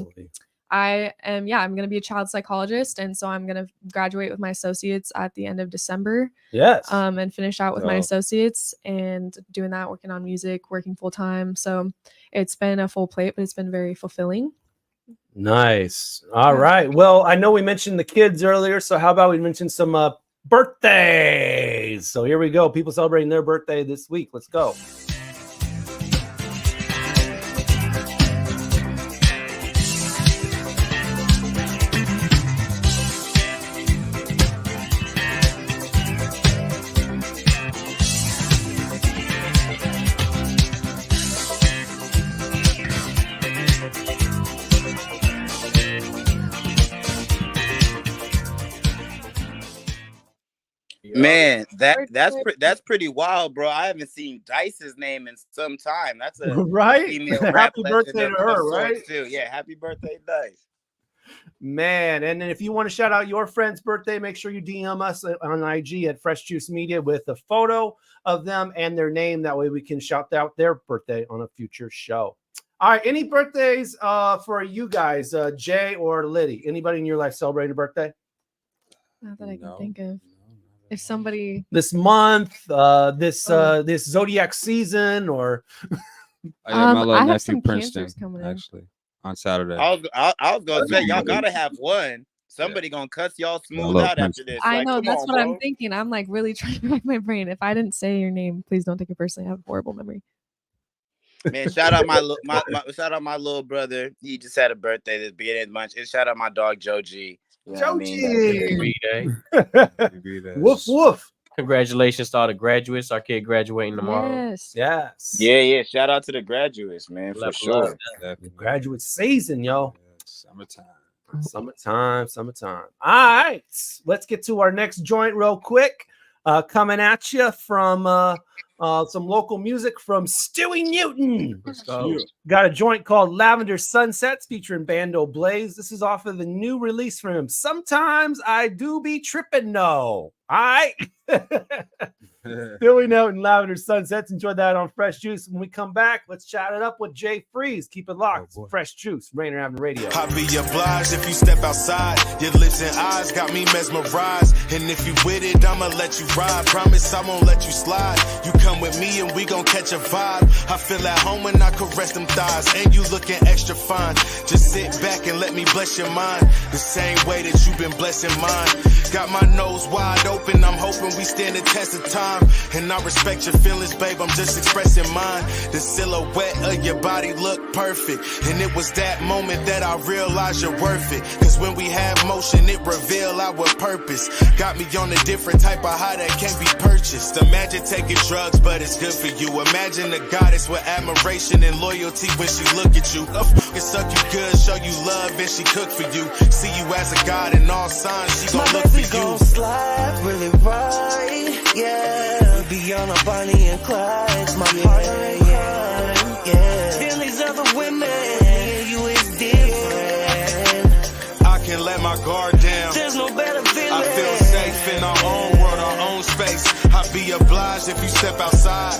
going to be a child psychologist. And so I'm going to graduate with my associates at the end of December. Yes. And finish out with my associates and doing that, working on music, working full time. So it's been a full plate, but it's been very fulfilling. Nice. All right. Well, I know we mentioned the kids earlier. So how about we mention some birthdays? So here we go. People celebrating their birthday this week. Let's go. Man, that's pretty wild, bro. I haven't seen Dice's name in some time. That's a right. female rap Happy legend birthday of to her, sorts, right? too. Yeah, happy birthday, Dice. Man, and then if you want to shout out your friend's birthday, make sure you DM us on IG at Fresh Juice Media with a photo of them and their name. That way we can shout out their birthday on a future show. All right, any birthdays for you guys, Jay or Lydi? Anybody in your life celebrating a birthday? Not that I can think of. If somebody This month, this zodiac season, or I got my I little have nephew some Princeton cancers coming in. actually on Saturday. I was gonna say y'all gotta have one. Somebody gonna cuss y'all smooth out after this. I Like, know, come that's on, what bro. I'm thinking. I'm like really trying to rack my brain. If I didn't say your name, please don't take it personally. I have a horrible memory. Man, shout out my little brother. He just had a birthday this beginning of the month. And shout out my dog Joe G. You know what I mean? Woof woof. Congratulations to all the graduates. Our kid graduating tomorrow. Yes. Yeah. Shout out to the graduates, man, for sure. Graduate season, yo. Summertime. Summertime. All right, let's get to our next joint real quick. Coming at you from some local music from Stewie Newton. Let's go. Got a joint called Lavender Sunsets featuring Bando Blaze. This is off of the new release from him. Sometimes I do be tripping, no. All right. Stewie Newton, Lavender Sunsets. Enjoy that on Fresh Juice. When we come back, let's chat it up with Jay Phreeze. Keep it locked. Fresh Juice, Rainier Avenue Radio. I'll be obliged if you step outside. Your lips and eyes got me mesmerized. And if you with it, I'ma let you ride. Promise I won't let you slide. You come with me and we gon' catch a vibe. I feel at home when I caress them thighs. And you looking extra fine. Just sit back and let me bless your mind. The same way that you've been blessing mine. Got my nose wide open. I'm hoping we stand the test of time. And I respect your feelings, babe. I'm just expressing mine. The silhouette of your body look perfect. And it was that moment that I realized you're worth it. Cause when we have motion, it reveal our purpose. Got me on a different type of high that can't be purchased. Imagine taking drugs, but it's good for you. Imagine a goddess with admiration and loyalty when she look at you. Can suck you good, show you love, and she cook for you. See you as a god in all signs, she gon' look for you. Gon' slide really right, yeah. We be on a Bonnie and Clyde, my partner, yeah. Feelings of the women, you is different. I can let my guard down. There's no better feeling. I feel safe in our own world, our own space. I'll be obliged if you step outside.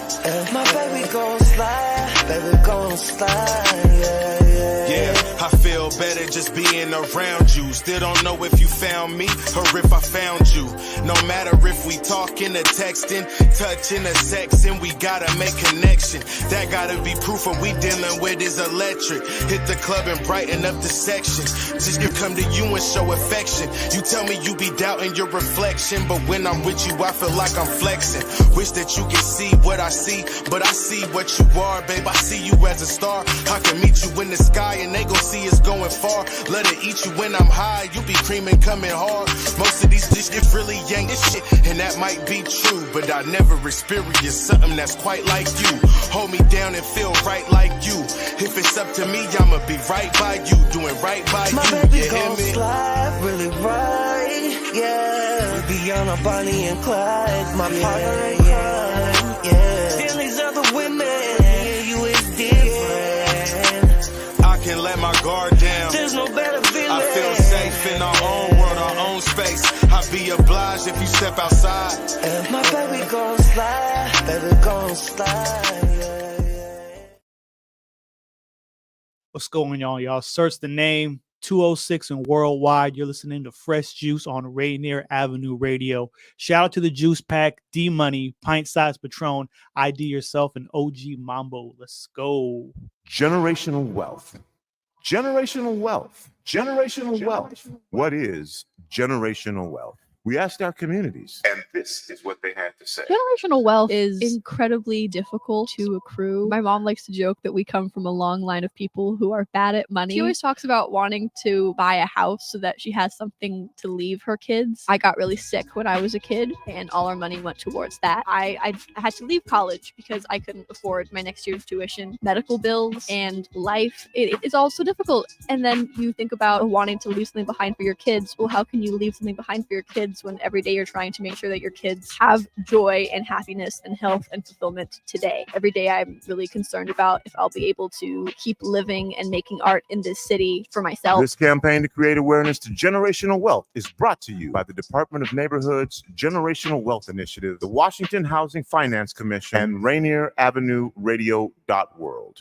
My baby gon' slide, baby gon' slide, yeah. Yeah, I feel better just being around you. Still don't know if you found me or if I found you. No matter if we talking or texting, touching or sexing, we gotta make connection. That gotta be proof what we dealing with is electric. Hit the club and brighten up the section. Just to come to you and show affection. You tell me you be doubting your reflection, but when I'm with you, I feel like I'm flexing. Wish that you can see what I see, but I see what you are, babe. I see you as a star. I can meet you in the sky and they gon' see us going far. Let it eat you when I'm high. You be creaming, coming hard. Most of these dishes really ain't this shit, and that might be true, but I never experienced something that's quite like you. Hold me down and feel right like you. If it's up to me, I'ma be right by you, doing right by My you. baby You hear gon' me? slide really right, yeah. We be on a Bonnie and Clyde, my partner in crime, yeah. Feelings of the women, you is different. I can let my guard down. There's no better feeling. I feel safe in our own world, our own space. I'll be obliged if you step outside. My baby gon' slide, baby gon' slide, yeah. What's going on, y'all? Search the name 206 and worldwide. You're listening to Fresh Juice on Rainier Avenue Radio. Shout out to the Juice Pack, D Money, Pint Size Patron, ID Yourself, and OG Mambo. Let's go. Generational wealth. Generational wealth. Generational wealth. What is generational wealth? We asked our communities, and this is what they had to say. Generational wealth is incredibly difficult to accrue. My mom likes to joke that we come from a long line of people who are bad at money. She always talks about wanting to buy a house so that she has something to leave her kids. I got really sick when I was a kid, and all our money went towards that. I had to leave college because I couldn't afford my next year's tuition, medical bills, and life. It's all so difficult. And then you think about wanting to leave something behind for your kids. Well, how can you leave something behind for your kids kids when every day you're trying to make sure that your kids have joy and happiness and health and fulfillment today. Every day I'm really concerned about if I'll be able to keep living and making art in this city for myself. This campaign to create awareness to generational wealth is brought to you by the Department of Neighborhood's Generational Wealth Initiative, the Washington Housing Finance Commission, and Rainier Avenue Radio World.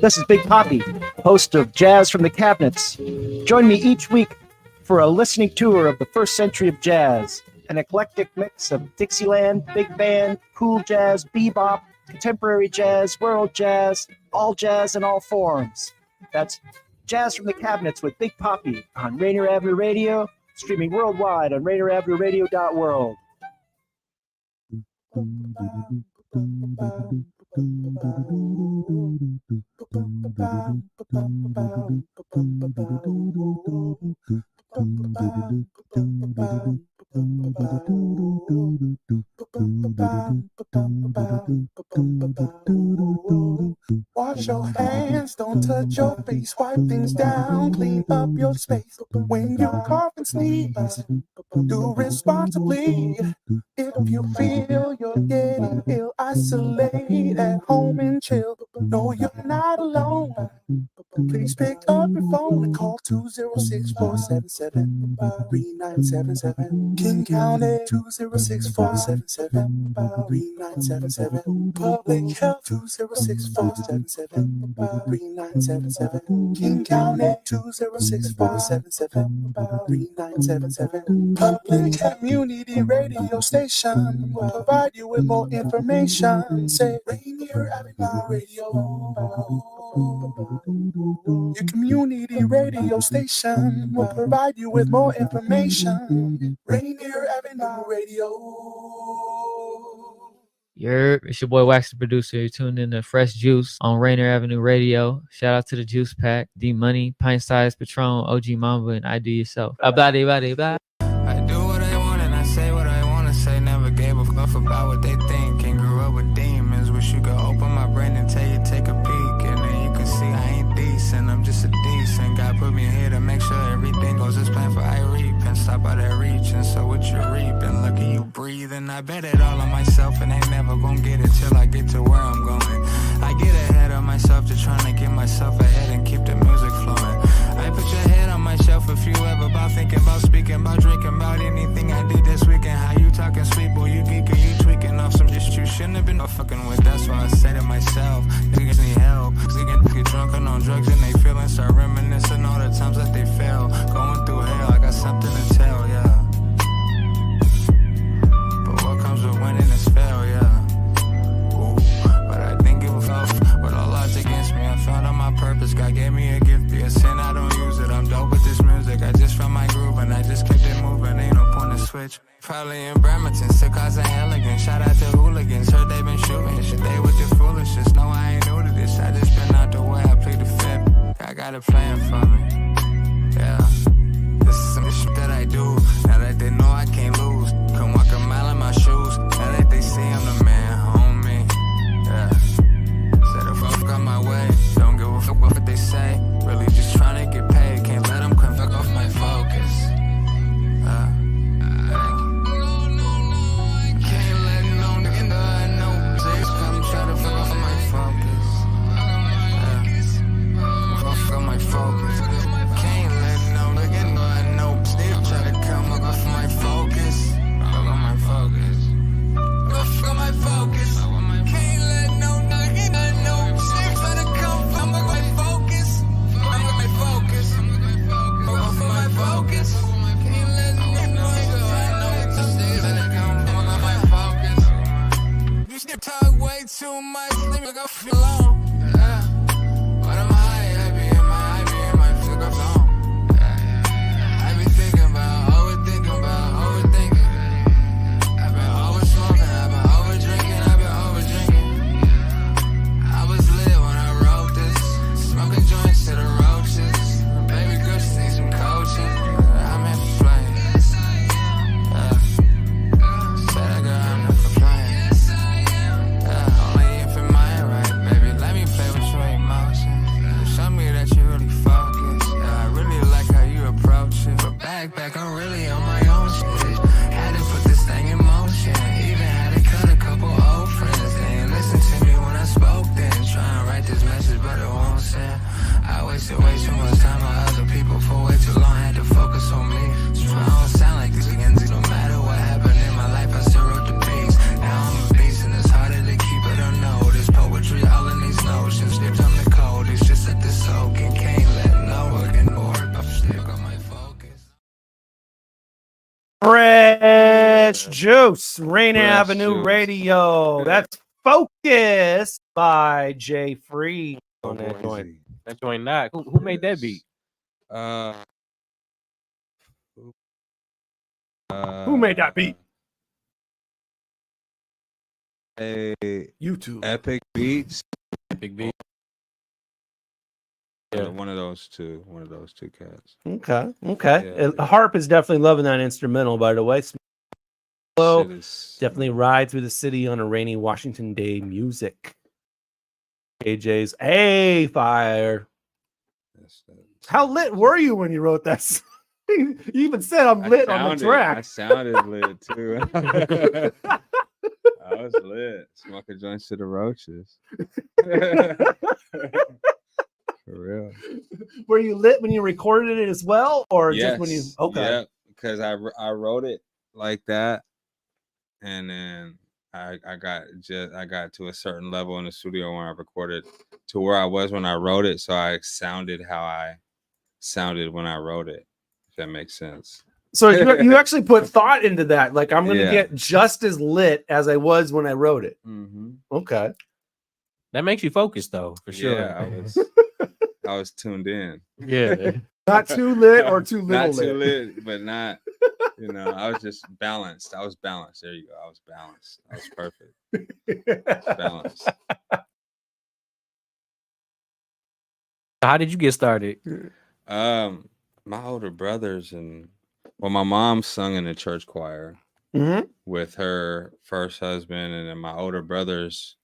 This is Big Poppy, host of Jazz from the Cabinets. Join me each week for a listening tour of the first century of jazz, an eclectic mix of Dixieland, big band, cool jazz, bebop, contemporary jazz, world jazz, all jazz in all forms. That's Jazz from the Cabinets with Big Poppy on Rainier Avenue Radio, streaming worldwide on RainierAvenueRadio.world. Wash your hands, don't touch your face, wipe things down, clean up your space. When you cough and sneeze, do responsibly. If you feel you're getting ill, isolate at home and chill. No, you're not alone. Please pick up your phone and call 206-477-3977. King County 206-477-3977. Public Health 206-477-3977. King County 206-477-3977. Public Community Radio Station will provide you with more information. Say Rainier Avenue Radio. Your community radio station will provide you with more information. Rainier Avenue Radio. It's your boy Wax the Producer. You're tuned in to Fresh Juice on Rainier Avenue Radio. Shout out to the Juice Pack, D Money, Pint Size Patron, OG Mambo, and I Do Yourself. Blah, blah, blah, blah. I do what I want and I say what I want to say. Never gave a fuck about what they think. And grew up with demons. Wish you could open my brain and tell you take a peek. And then you can see I ain't decent. I'm just a decent. God put me here to make sure everything goes as planned for I reap. And stop out at reach. And so what you reap. And lucky you breathe. And I bet it all on myself. And ain't never gonna get it till I get to where I'm going. I get ahead of myself to trying to get myself ahead and keep the music flowing. I put your head on my shelf if you ever about thinking about speaking about drinking about anything I did this weekend. How you talking sweet, boy, you geeking, you tweaking off some shit you shouldn't have been fucking with. That's why I say to myself, niggas need help. Niggas get drunk on drugs and they feeling, start reminiscing all the times that they fail. Going through hell, I got something to tell, yeah. But what comes with winning is fail, yeah. Ooh, but I didn't give a fuck with all odds against me. I found out my purpose, God gave me a gift, be a sin, I don't use it. I'm dope with this music, I just found my groove and I just kept it moving, ain't no point to switch. Probably in Bremerton, sick cause of elegance. Shout out to hooligans, heard they been shooting shit. They with the foolishness, no I ain't new to this. I just been out the way, I plead the fifth. I got a plan for me, yeah. This is some shit that I do, now that they know I can't lose. Can walk a mile in my shoes, now that they see I'm the man, homie, yeah. Said if I got my way, don't give a fuck what they say. Really just trying to get paid, can't let them come fuck off my focus. Can't let no nigga know I know. Please come try to fuck off my focus. Fuck off my focus. wasted way too much time on other people for way too long. Had to focus on me. So I don't sound like these again. No matter what happened in my life, I still wrote the piece. Now I'm a beast and it's harder to keep it unnoticed. Poetry all in these notions. Dipped on the code. It's just that this soaking can't let no again work. I'm still got my focus. Fresh Juice, Rainier Fresh Avenue Juice. Radio. That's Focus by Jay Free on that joint. That joint not. Who made that beat? Who made that beat? YouTube. Epic Beats. Epic Beats. Yeah, one of those two cats. Okay. Yeah. Harp is definitely loving that instrumental, by the way. Slow, definitely ride through the city on a rainy Washington day music. AJ's fire. How lit were you when you wrote that song? You even said I'm lit on the track. I sounded lit too. I was lit. Smoking joints to the roaches. For real. Were you lit when you recorded it as well, or Yes. just when you? Okay. Yeah, because I wrote it like that, and then I got to a certain level in the studio when I recorded to where I was when I wrote it, so I sounded how I sounded when I wrote it. If that makes sense. So you actually put thought into that. Like, I'm going to Yeah. get just as lit as I was when I wrote it. Mm-hmm. Okay. That makes you focus though, for sure. Yeah, I was tuned in. Yeah. Not too lit or too little Not too lit. lit, but not, I was just balanced. I was balanced. There you go. I was balanced. I was perfect. Balanced. How did you get started? My older brothers my mom sung in the church choir with her first husband, and then my older brothers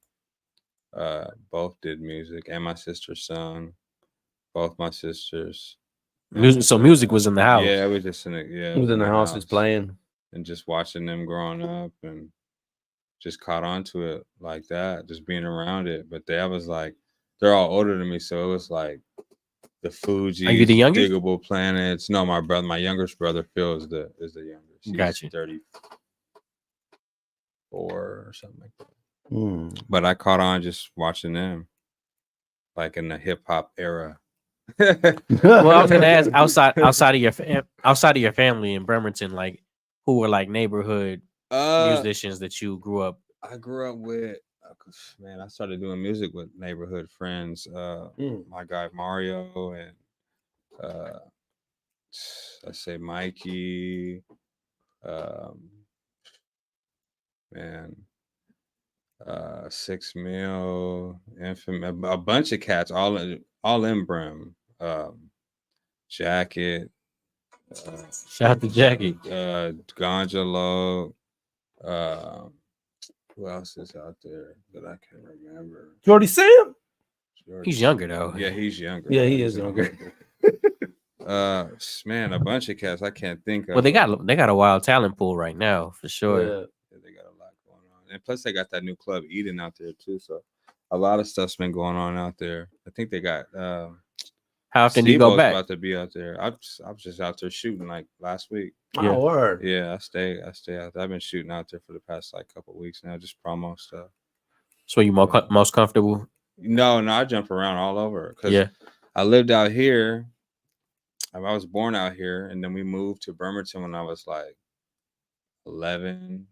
both did music, and my sister sung. Both my sisters. Music. So music was in the house. Yeah, it was just in the It was in the house, just playing. And just watching them growing up and just caught on to it like that, just being around it. But I was like, they're all older than me, so it was like the Fugees, Are you the youngest? Diggable Planets. No, my youngest brother Phil is the youngest. He's Gotcha. 34 or something like that. But I caught on just watching them, like in the hip hop era. Well, I was gonna ask outside of your family in Bremerton, like who were like neighborhood musicians that you grew up? I grew up with, man, I started doing music with neighborhood friends. My guy Mario and I say Mikey, man, 6 Mil, Infamous, a bunch of cats, all in Brim. Jacket. Shout out to Jackie. Ganja Low. Who else is out there that I can remember? Jordy Sam. He's younger though. Yeah, he's younger. Yeah, he is younger. Man, a bunch of cats I can't think of. Well, they got a wild talent pool right now for sure. Yeah, they got a lot going on, and plus they got that new club Eden out there too. So a lot of stuff's been going on out there. I think they got. How often do you go back? About to be out there. I was just out there shooting like last week. Yeah. Oh, word. Yeah, I stay out there. I've been shooting out there for the past like couple of weeks now, just promo stuff. So you most comfortable? No, I jump around all over because I lived out here. I was born out here, and then we moved to Bremerton when I was like 11,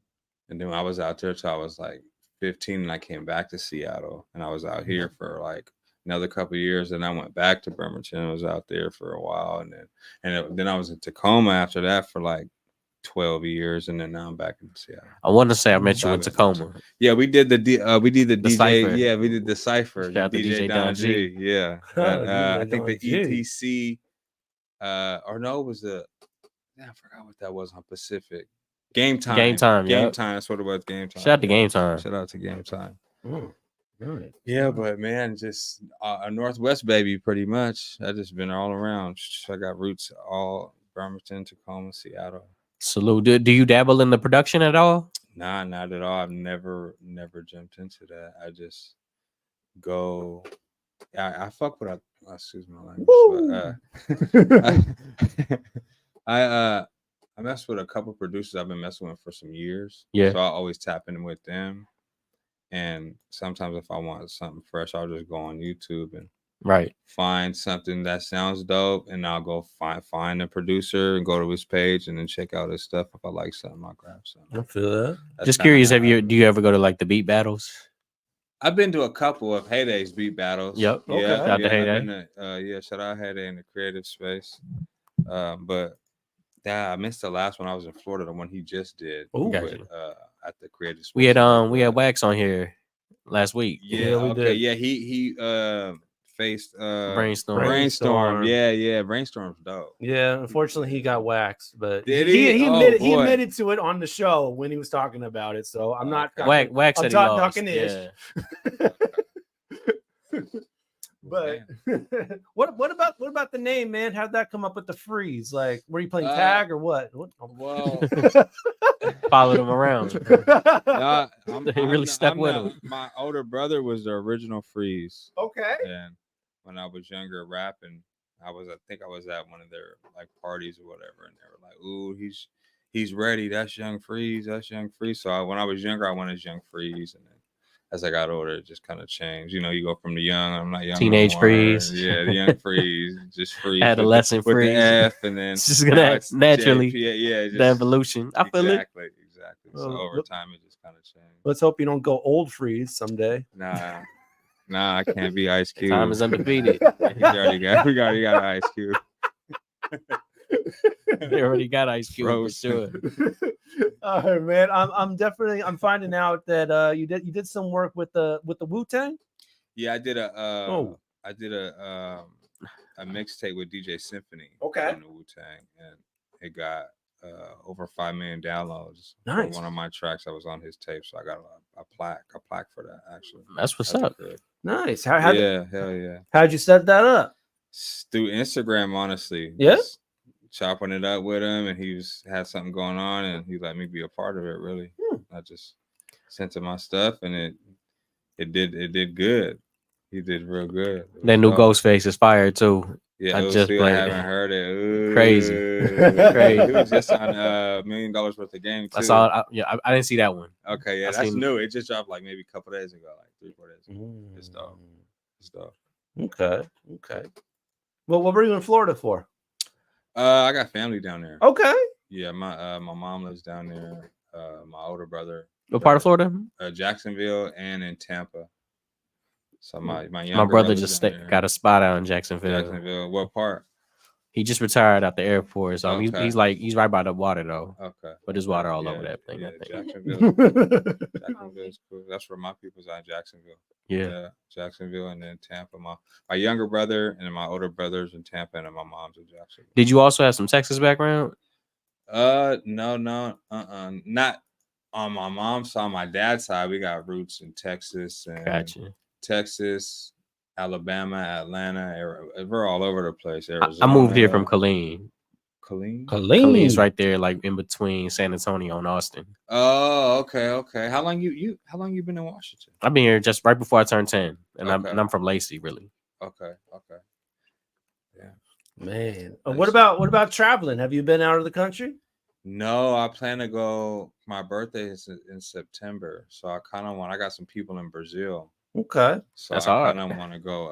and then I was out there till I was like 15, and I came back to Seattle, and I was out here for like another couple of years, and I went back to Bremerton. I was out there for a while, and then I was in Tacoma after that for like 12 years, and then now I'm back in Seattle. I want to say I met you in Tacoma. Yeah, we did the DJ. Cypher. Yeah, we did the Cypher. Shout out to DJ Don G. Yeah, I think the ETC, or no, it was I forgot what that was on Pacific. Game Time. Game Time. That's what it was. Game Time. Shout out to Game Time. Shout out to Game Time. Right. Yeah, but man, just a Northwest baby, pretty much. I just been all around. I got roots all Bremerton, Tacoma, Seattle. Salute. Do you dabble in the production at all? Nah, not at all. I've never jumped into that. I just go I fuck with excuse my language. But, I mess with a couple producers I've been messing with for some years. Yeah. So I always tap in with them. And sometimes if I want something fresh, I'll just go on YouTube and find something that sounds dope, and I'll go find a producer and go to his page and then check out his stuff. If I like something, I'll grab something. I feel that. Just curious, do you ever go to like the beat battles? I've been to a couple of Heyday's beat battles. Yep. Yeah. Okay. Shout out to Heyday. Shout out Heyday in the creative space. But I missed the last one. I was in Florida, the one he just did. Gotcha. At the creative space. We had Wax on here last week. Yeah, we did. Yeah, he faced Brainstorm. Yeah, Brainstorm's dope. Yeah, unfortunately he got waxed, but Did he he? admitted, Oh, boy. to it on the show when he was talking about it. So I'm not Wax I'm said he lost. talking ish. But what about the name, man? How'd that come up with the Phreeze? Like, were you playing tag or what? Well, followed him around. He really stuck with him. My older brother was the original Phreeze. Okay. And when I was younger rapping, I think I was at one of their like parties or whatever, and they were like, "Ooh, he's ready. That's Young Phreeze. That's Young Phreeze." So when I was younger, I went as Young Phreeze, and then as I got older, it just kind of changed. You know, you go from the young, I'm not young. Teenage anymore. Phreeze. Yeah, the Young Phreeze, just Phreeze. Adolescent with Phreeze. the F, and then it's just gonna naturally. JP, the evolution. I feel exactly. So Well, over time, it just kind of changed. Let's hope you don't go old Phreeze someday. Nah, I can't be Ice Cube. Time is undefeated. We already got Ice Cube. They already got Ice Cube for sure. All right, man. I'm finding out that you did some work with the Wu-Tang. Yeah, I did a mixtape with DJ Symphony. Okay. On the Wu-Tang, and it got over 5 million downloads. Nice. For one of my tracks that was on his tape, so I got a plaque for that. Actually, that's what's up. Good. Nice. Hell yeah. How'd you set that up? Through Instagram, honestly. Yeah. Just chopping it up with him, and he had something going on, and he let me be a part of it. Really, I just sent him my stuff, and it did good. He did real good. That new Ghostface is fire too. Yeah, I just played I it. haven't heard it. Ooh. Crazy. He was just on $1 million worth of game too. I saw it. I didn't see that one. Okay, yeah, that's new. It just dropped like maybe a couple days ago, like 3-4 days ago. It's dope. Okay. Well, what were you in Florida for? I got family down there. Okay. Yeah, my mom lives down there. My older brother. What part of Florida? Jacksonville and in Tampa. So my younger My brother lives just down there. got a spot out in Jacksonville. Jacksonville. What part? He just retired at the airport, so Okay. he's right by the water though. Okay. But there's water all Yeah, over that thing. yeah, I think. Jacksonville's cool. That's where my people's at, Jacksonville. Yeah. Jacksonville, and then Tampa. My younger brother and then my older brothers in Tampa, and then my mom's in Jacksonville. Did you also have some Texas background? No, not on my mom's side. On my dad's side, we got roots in Texas and Gotcha. Texas, Alabama, Atlanta. We're all over the place. I moved here from Killeen. Killeen? Killeen's right there, like in between San Antonio and Austin. Oh, okay. How long you been in Washington? I've been here just right before I turned 10, and Okay. I'm from Lacey, really. Okay. Yeah. Man. What about traveling? Have you been out of the country? No, I plan to go. My birthday is in September, so I got some people in Brazil. Okay. So That's I hard. kind of want to go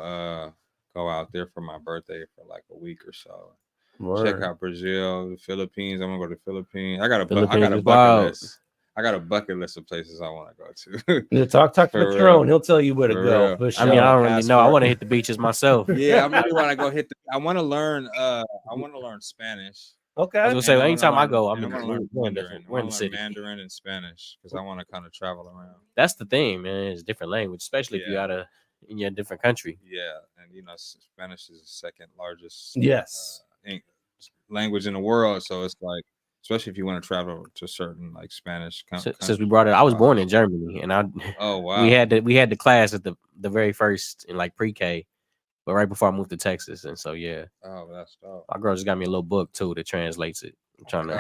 out there for my birthday for like a week or so. Word. Check out Brazil, the Philippines. I'm gonna go to the Philippines. I got a Philippines is bucket wild. list. I got a bucket list of places I want to go to. Yeah, talk to For Patron. real. He'll tell you where to For go. real. For I sure. mean, I don't really know. I Passport. want to hit the beaches myself. Yeah, I really want to go I want to learn. I want to learn Spanish. Okay. I was gonna say, And I anytime wanna I go, learn- I'm and I in wanna learn we're in Mandarin. the I wanna city. learn Mandarin and Spanish because I want to kind of travel around. That's the thing, man. It's a different language, especially if you Yeah. in your different country. Yeah, and Spanish is the second largest Yes. language in the world. So it's like, especially if you want to travel to certain like Spanish Since we brought it, I was born in Germany, and Oh wow. we had the class at the very first in like pre-K, but right before I moved to Texas, and so yeah, Oh, that's dope. my girl just got me a little book too that translates it. I'm trying to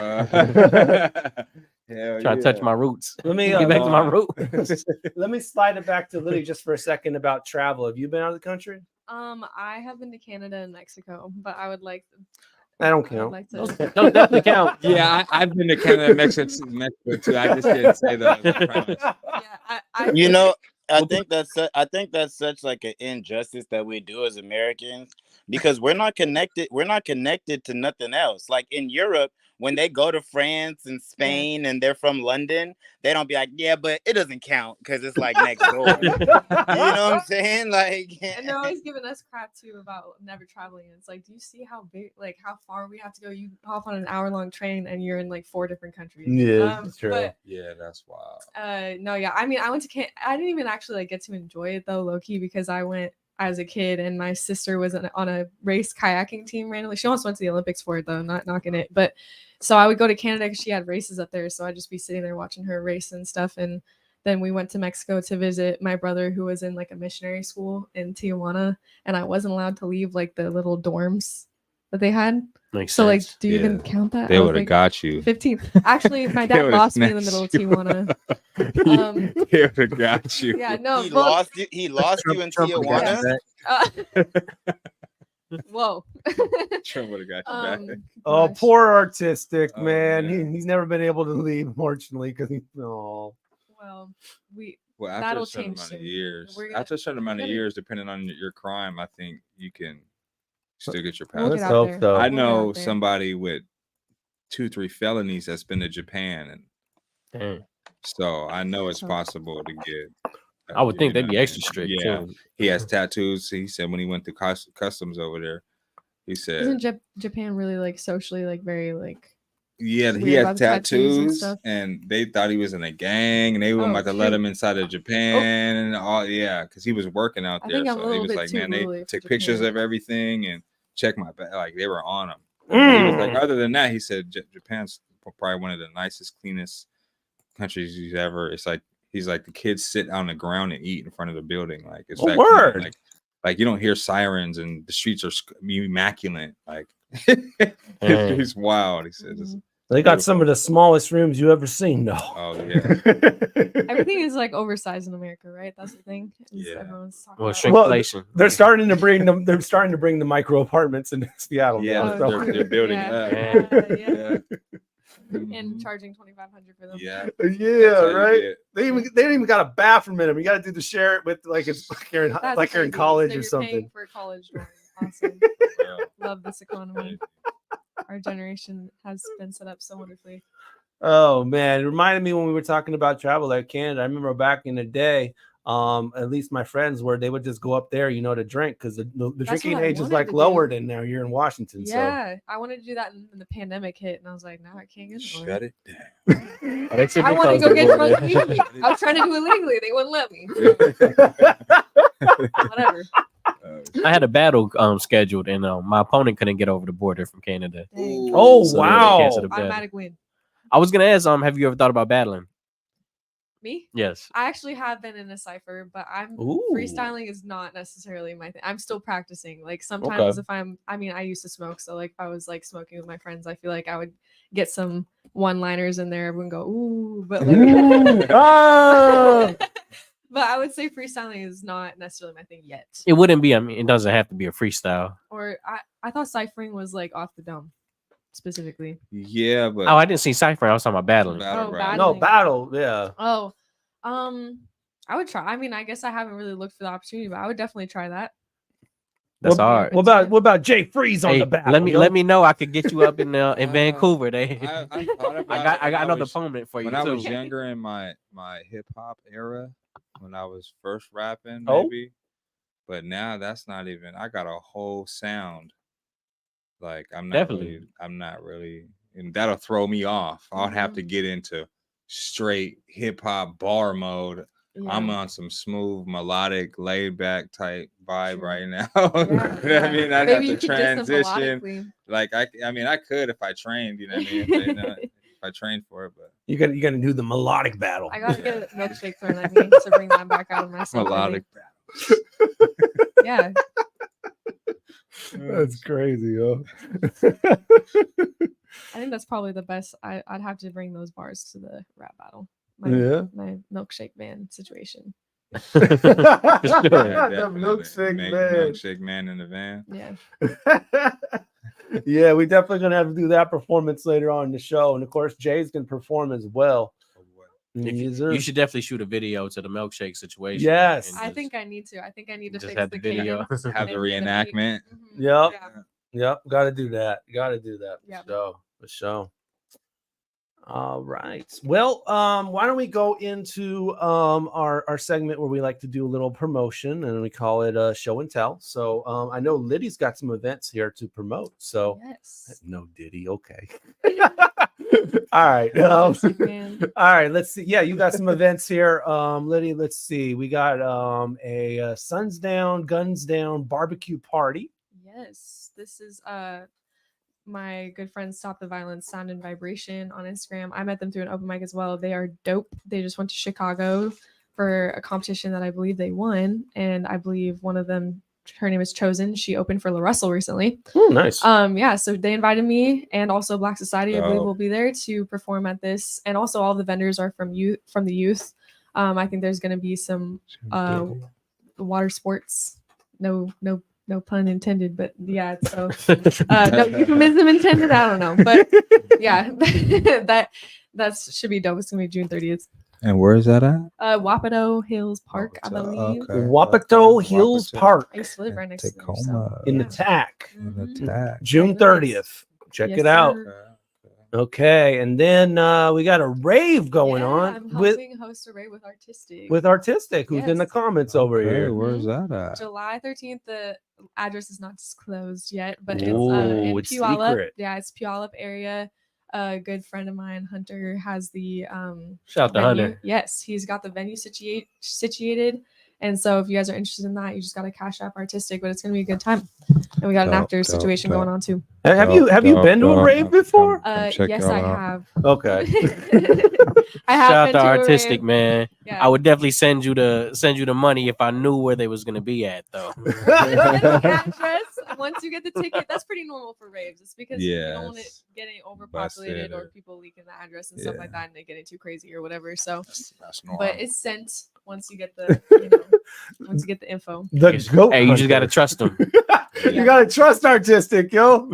Hell trying to touch yeah. my roots. Let me Get back to my roots. Let me slide it back to Lydi just for a second about travel. Have you been out of the country? I have been to Canada and Mexico, but I would like. I don't I would count. like to. Those definitely count. Yeah, I've been to Canada and Mexico too. I just didn't say those. I promise. You know, I think that's such like an injustice that we do as Americans, because we're not connected. We're not connected to nothing else. Like in Europe, when they go to France and Spain and they're from London, they don't be like, yeah, but it doesn't count because it's like next door. You know what I'm saying? Like, And they're always giving us crap too about never traveling. And it's like, do you see how big, like how far we have to go? You hop on an hour-long train and you're in like 4 different countries. Yeah, that's true. But, Yeah, that's wild. no, yeah. I mean, I went to I didn't even actually like get to enjoy it though, low key, because I went as a kid and my sister was on a race kayaking team randomly. She almost went to the Olympics for it though, not knocking it. But so I would go to Canada because she had races up there. So I'd just be sitting there watching her race and stuff. And then we went to Mexico to visit my brother who was in like a missionary school in Tijuana. And I wasn't allowed to leave like the little dorms that they had. Makes so sense. like, do you even count that? They I was, would have like, got you. 15. Actually, my dad lost me in the middle of Tijuana. They would have got you. Yeah, no. He well- lost you. He lost you in Tijuana. Whoa. Trump would have got you back. Oh, poor artistic man. He's never been able to leave, unfortunately, because he. Oh. Well, Well, after that'll a certain change amount of soon. years, We're gonna- after a certain amount of we're gonna- years, depending on your crime, I think you can still get your We'll passport. get out there. So. I We'll get know out there. somebody with 2-3 felonies that's been to Japan, and so I know it's possible to get. I would think they'd be what I extra mean? strict, Yeah, too. he has tattoos. He said when he went through customs over there, he said, Isn't Japan really like socially like very like? yeah, he weird has about the tattoos and tattoos, stuff? and they thought he was in a gang, and they weren't Oh, about to let shoot. him inside of Japan, and all. Yeah, because he was working out I there, think I'm a so he little was bit like, too man, they ruly for took pictures Japan. of everything and check my back. Like they were on him. He was like, other than that, he said Japan's probably one of the nicest, cleanest countries he's ever. It's like he's like the kids sit on the ground and eat in front of the building. Like it's that word. clean. Like you don't hear sirens and the streets are immaculate. Like he's wild. He said. It's They got some of the smallest rooms you ever seen, though. Oh yeah. Everything is like oversized in America, right? That's the thing. Yeah. Everyone's talking Well, about. shrinkflation. They're starting to bring them. They're starting to bring the micro apartments into Seattle. Yeah, now, so. they're building Yeah. up. Yeah. And charging $2,500 for them. Yeah. Yeah, how you right. get- They don't even got a bathroom in them. You got to do the share it with like it's like you're in, That's like you're in crazy. college So or you're something. paying for a college dorm. Awesome. Love this economy. Our generation has been set up so wonderfully. Oh man, it reminded me when we were talking about travel at Canada. I remember back in the day, at least my friends were they would just go up there, to drink because the That's drinking what I age is wanted like to do. lower than now. You're in Washington, Yeah, I wanted to do that and the pandemic hit, and I was like, now I can't get it. Shut it down. I want to go get drunk legally. I was trying to do it legally. They wouldn't let me. Whatever. I had a battle scheduled, and my opponent couldn't get over the border from Canada. Oh, So they wow. canceled the battle. Automatic win. I was gonna ask, have you ever thought about battling? Me? Yes. I actually have been in a cipher, but Ooh. freestyling is not necessarily my thing. I'm still practicing. Like sometimes Okay. if I used to smoke, so like if I was like smoking with my friends, I feel like I would get some one-liners in there. Everyone go ooh, but like, but I would say freestyling is not necessarily my thing yet. It wouldn't be. I mean, it doesn't have to be a freestyle. Or I thought ciphering was like off the dome specifically. Yeah, but Oh, I didn't see ciphering. I was talking about battling. Battle Oh, rap. No battling. battle. Yeah. Oh, I would try. I mean, I guess I haven't really looked for the opportunity, but I would definitely try that. That's what, hard. What about Jay Phreeze on Hey, the battle? let me know. I could get you up in Vancouver. They, I thought about I got it when another was- opponent for you When I too. was younger in my hip hop era, when I was first rapping, Oh. maybe. But now that's not even. I got a whole sound. Like I'm not really, and that'll throw me off. I'll have to get into straight hip hop bar mode. I'm on some smooth, melodic, laid back type vibe right now. I mean, I'd Maybe you have to could diss them transition. melodically. Like I mean, I could if I trained. You know what I mean? If I trained for it, but You gotta do the melodic battle. I gotta get a milkshake thrown at me to bring that back out of myself. melodic. Yeah. That's crazy, yo. I think that's probably the best. I'd have to bring those bars to the rap battle. Yeah. My milkshake van situation. For sure. The milkshake Make man. Milkshake man in the van. Yeah. Yeah, we definitely gonna have to do that performance later on in the show, and of course Jay's gonna perform as well. You should definitely shoot a video to the milkshake situation. Yes. and I just- think I need to. I think I need to just fix have the the video. cadence Have the and beat. reenactment. Yep. Yeah. Yep. Got to do that. Got to do that. Yep. For sure. All right. Well, why don't we go into our segment where we like to do a little promotion, and we call it show and tell. So I know Lydi's got some events here to promote. So yes. No Diddy. Okay. All right. All right. Let's see. Yeah, you got some events here, Lydi. Let's see. We got a Suns Down, Guns Down barbecue party. Yes. This is my good friends Stop the Violence Sound and Vibration on Instagram. I met them through an open mic as well. They are dope. They just went to Chicago for a competition that I believe they won, and I believe one of them, her name is Chosen. She opened for La Russell recently. Oh, nice. Yeah, so they invited me and also Black Society, I believe, Oh. will be there to perform at this. And also all the vendors are from the youth. I think there's gonna be some water sports. No pun intended, but yeah, so no euphemism intended. I don't know. But yeah, that should be dope. It's gonna be June 30th. And where is that at? Wapato Hills Park, I believe. Wapato Hills Park. I used to live right next to there. So. In the TAC. Mm-hmm. June 30th. Check Yes, it out. sir. Okay, and then we got a rave going on I'm with helping host a rave with Artistic. who's in the comments over here. Where's that at? July 13th. The address is not disclosed yet, but Ooh, in it's Puyallup. secret. Yeah, it's Puyallup area. A good friend of mine, Hunter, has the Shout out to venue. Hunter. Yes, he's got the venue situated. And so if you guys are interested in that, you just got to cash up Artistic, but it's going to be a good time. And we got an after situation going on too. Have you been to a rave before? Yes, I have. Okay. I have Shout out been to to a Artistic, rave. man. Yeah. I would definitely send you the money if I knew where they was gonna be at, though. Address, once you get the ticket, that's pretty normal for raves. It's because you don't want it getting overpopulated or people leaking the address and stuff like that and it getting too crazy or whatever. So, but it's sent once you get the once you get the info. The goat Hey, you just gotta hunter. trust them. You gotta trust Artistic, yo.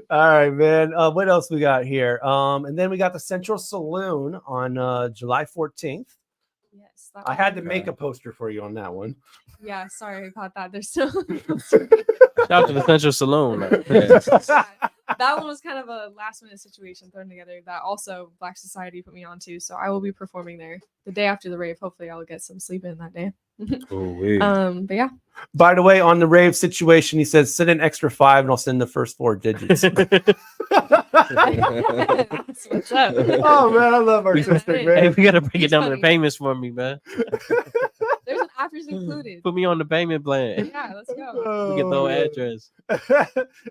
All right, man. What else we got here? And then we got the Central Saloon on July 14th. Yes, I had to make a poster for you on that one. Yeah, sorry about that. There's still Shout out to the Central Saloon. that one was kind of a last minute situation thrown together that also Black Society put me on to. So I will be performing there the day after the rave. Hopefully I'll get some sleep in that day. But yeah. By the way, on the rave situation, he says send an extra 5 and I'll send the first 4 digits. That's what's up. Oh man, I love Artistic, man. Hey, we gotta break it down to the payments for me, man. There's an afters included. Put me on the payment plan. Yeah, let's go. We get the whole address. And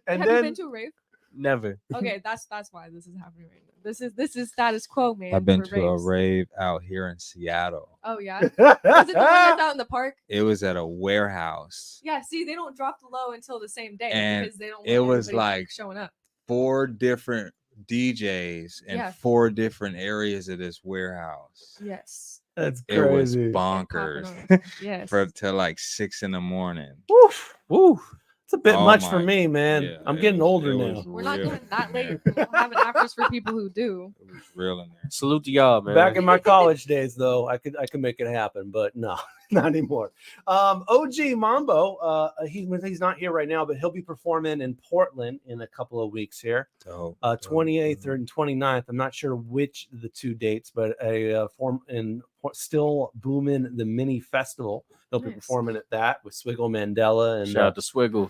Have you then been to a rave? Never. Okay, that's why this is happening right now. This is status quo, man. I've been for to a raves. rave out here in Seattle. Oh yeah. Was it the one that's out in the park? It was at a warehouse. Yeah. See, they don't drop the low until the same day And because they don't. Want it was everybody like showing up. 4 different DJs in Yeah. 4 different areas of this warehouse. Yes. That's It was crazy. bonkers. Yes. Till like 6 in the morning. Woof. Woo. It's a bit Oh much for my- me, man. yeah, I'm it getting was- older it now. was We're not real- doing that late. We'll have an afters for people who do. It was real in there. Salute to y'all, man. Back in my college days, though, I could make it happen, but no, not anymore. OG Mambo, he's not here right now, but he'll be performing in Portland in a couple of weeks here. Dope. 28th and 29th. I'm not sure which of the 2 dates, but a form in Still Booming the Mini Festival. He'll be Nice. performing at that with Swiggle Mandela and Shout out to Swiggle.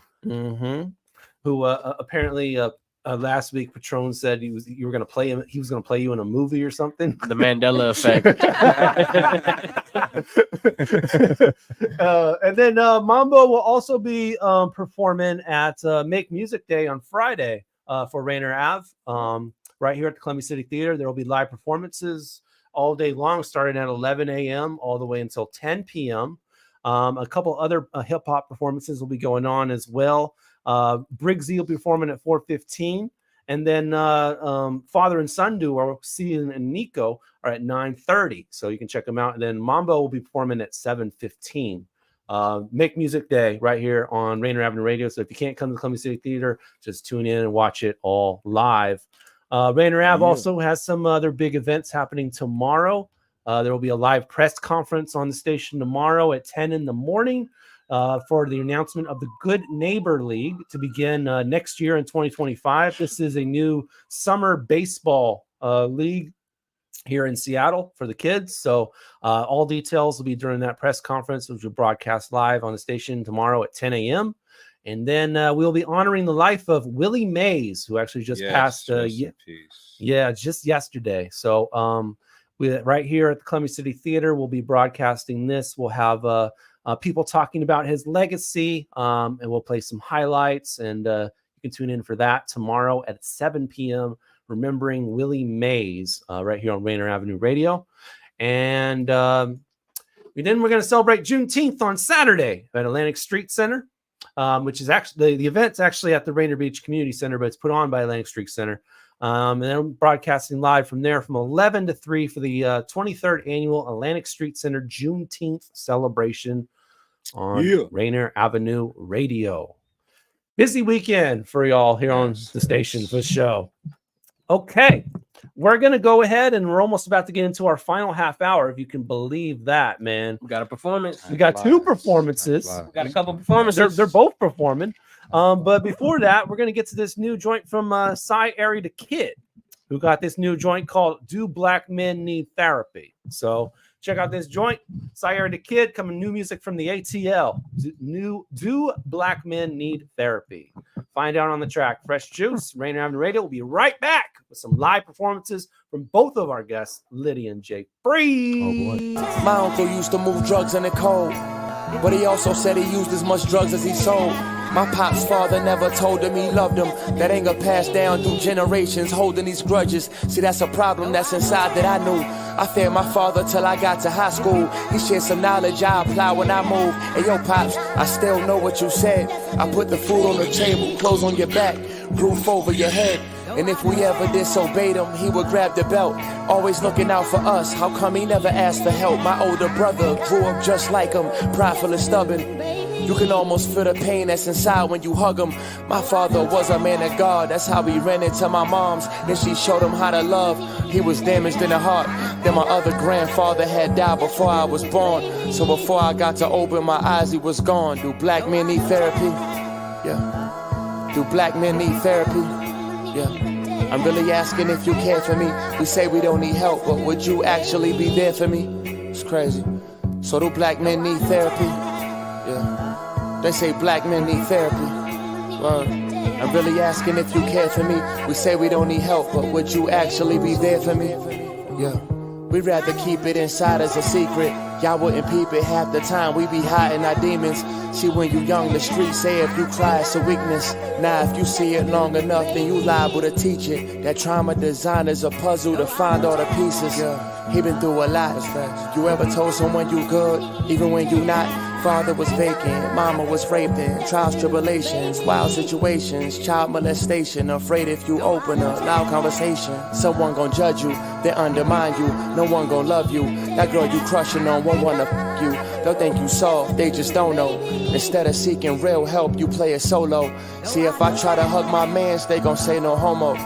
who apparently last week Patron said you were going to play him. He was going to play you in a movie or something. The Mandela effect. And then Mambo will also be performing at Make Music Day on Friday for Rainier Ave, right here at the Columbia City Theater. There will be live performances all day long, starting at 11 a.m. all the way until 10 p.m. A couple other hip hop performances will be going on as well. Briggsy will be performing at 4:15, And then Father and Son duo, Cian and Nico, are at 9:30. So you can check them out. And then Mambo will be performing at 7:15. Make Music Day right here on Rainier Avenue Radio. So if you can't come to the Columbia City Theater, just tune in and watch it all live. Rainier Ave also has some other big events happening tomorrow. There will be a live press conference on the station tomorrow at 10 in the morning for the announcement of the Good Neighbor League to begin next year in 2025. This is a new summer baseball league here in Seattle for the kids. So all details will be during that press conference, which will broadcast live on the station tomorrow at 10 a.m. And then we'll be honoring the life of Willie Mays, who actually just passed. Just yesterday. So we right here at the Columbia City Theater, we'll be broadcasting this. We'll have people talking about his legacy, and we'll play some highlights. And you can tune in for that tomorrow at 7 p.m. Remembering Willie Mays right here on Rainier Avenue Radio. And then we're going to celebrate Juneteenth on Saturday at Atlantic Street Center, which is actually the event's actually at the Rainier Beach Community Center, but it's put on by Atlantic Street Center. And then I'm broadcasting live from there from 11 to 3 for the 23rd annual Atlantic Street Center Juneteenth celebration on Rainier Avenue Radio. Busy weekend for y'all here on the station for the show. Okay, we're going to go ahead and we're almost about to get into our final half hour, if you can believe that, man. We got a performance. We got two performances. We got a couple performances. They're both performing. But before that, we're going to get to this new joint from Cy Ari the Kid, who got this new joint called Do Black Men Need Therapy? So check out this joint. Cy Ari the Kid, coming new music from the ATL. Do Black Men Need Therapy? Find out on the track. Fresh Juice, Rainier Avenue Radio. We'll be right back with some live performances from both of our guests, Lydi and Jay Phreeze. My uncle used to move drugs in the cold, but he also said he used as much drugs as he sold. My pop's father never told him he loved him. That anger passed down through generations, holding these grudges. See, that's a problem that's inside that I knew. I feared my father till I got to high school. He shared some knowledge I apply when I move. Hey, yo, pops, I still know what you said. I put the food on the table, clothes on your back, roof over your head. And if we ever disobeyed him, he would grab the belt, always looking out for us. How come he never asked for help? My older brother grew up just like him, prideful and stubborn. You can almost feel the pain that's inside when you hug him. My father was a man of God, that's how he ran into my mom's. Then she showed him how to love. He was damaged in the heart. Then my other grandfather had died before I was born. So before I got to open my eyes, he was gone. Do black men need therapy? Yeah. Do black men need therapy? Yeah. I'm really asking if you care for me. We say we don't need help, but would you actually be there for me? It's crazy. So do black men need therapy? Yeah. They say black men need therapy. Well, I'm really asking if you care for me. We say we don't need help, but would you actually be there for me? Yeah. We'd rather keep it inside as a secret. Y'all wouldn't peep it half the time. We be hiding our demons. See, when you young, the streets say if you cry, it's a weakness. Now, if you see it long enough, then you liable to teach it. That trauma design is a puzzle to find all the pieces. Yeah. He been through a lot. You ever told someone you good, even when you not? Father was vacant, mama was raped in, trials, tribulations, wild situations, child molestation, afraid if you open a loud conversation, someone gon' judge you, they undermine you, no one gon' love you, that girl you crushing on won't wanna f*** you, they'll think you soft, they just don't know, instead of seeking real help, you play it solo, see if I try to hug my mans, they gon' say no homo.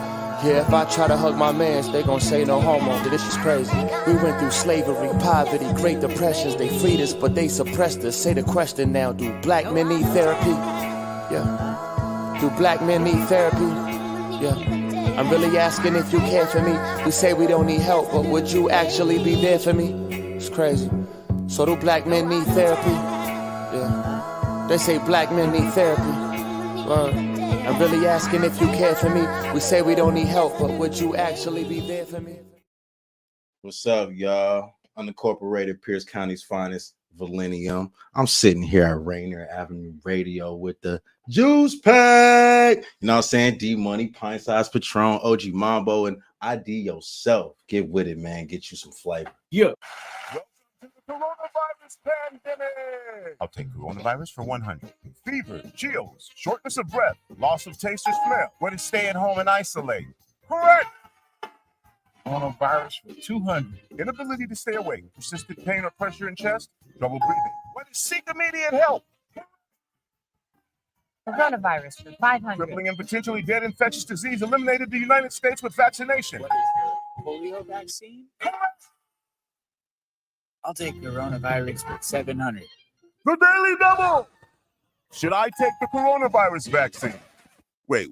Yeah, if I try to hug my mans, they gon' say no homo. This is crazy. We went through slavery, poverty, great depressions. They freed us, but they suppressed us. Say the question now, do black men need therapy? Yeah. Do black men need therapy? Yeah. I'm really asking if you care for me. We say we don't need help, but would you actually be there for me? It's crazy. So do black men need therapy? Yeah. They say black men need therapy. I'm really asking if you care for me. We say we don't need help, but would you actually be there for me? What's up, y'all? Unincorporated Pierce County's finest, Millennium. I'm sitting here at Rainier Avenue Radio with the Juice Pack. You know what I'm saying? D-Money, Pint Size Patron, OG Mambo, and ID Yourself. Get with it, man. Get you some flavor. Yeah. coronavirus pandemic. I'll take coronavirus for 100. Fever, chills, shortness of breath, loss of taste or smell. What is stay at home and isolate? Correct. Coronavirus for 200. Inability to stay awake, persistent pain or pressure in chest, trouble breathing. What is seek immediate help? Coronavirus for 500. Crippling and potentially dead infectious disease eliminated in the United States with vaccination. What is the polio vaccine? I'll take coronavirus for 700. The Daily Double! Should I take the coronavirus vaccine? Wait.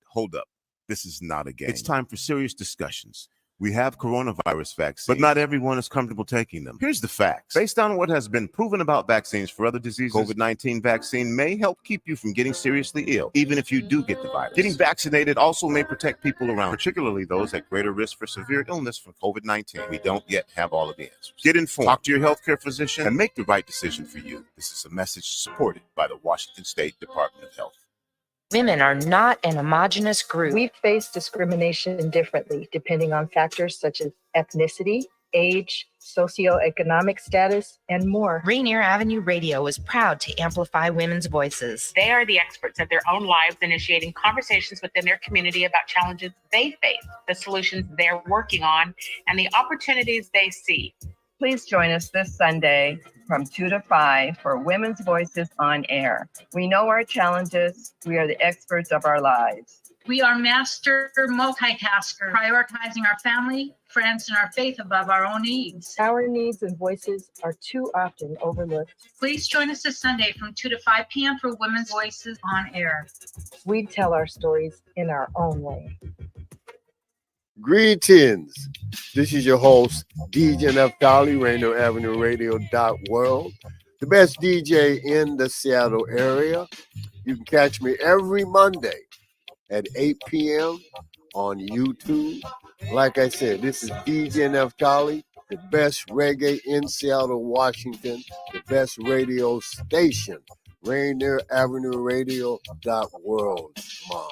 Hold up. This is not a game. It's time for serious discussions. We have coronavirus vaccines, but not everyone is comfortable taking them. Here's the facts. Based on what has been proven about vaccines for other diseases, COVID-19 vaccine may help keep you from getting seriously ill, even if you do get the virus. Getting vaccinated also may protect people around, particularly those at greater risk for severe illness from COVID-19. We don't yet have all of the answers. Get informed, talk to your healthcare physician, and make the right decision for you. This is a message supported by the Washington State Department of Health. Women are not an homogenous group. We face discrimination differently depending on factors such as ethnicity, age, socioeconomic status, and more. Rainier Avenue Radio is proud to amplify women's voices. They are the experts of their own lives, initiating conversations within their community about challenges they face, the solutions they're working on, and the opportunities they see. Please join us this Sunday from 2 to 5 for Women's Voices on Air. We know our challenges. We are the experts of our lives. We are master multitaskers, prioritizing our family, friends, and our faith above our own needs. Our needs and voices are too often overlooked. Please join us this Sunday from 2 to 5 p.m. for Women's Voices on Air. We tell our stories in our own way. Greetings. This is your host, DJ Neftali, Rainier Avenue Radio World, the best DJ in the Seattle area. You can catch me every Monday at 8 p.m. on YouTube. Like I said, this is DJ Neftali, the best reggae in Seattle, Washington, the best radio station, Rainier Avenue Radio World. Mom,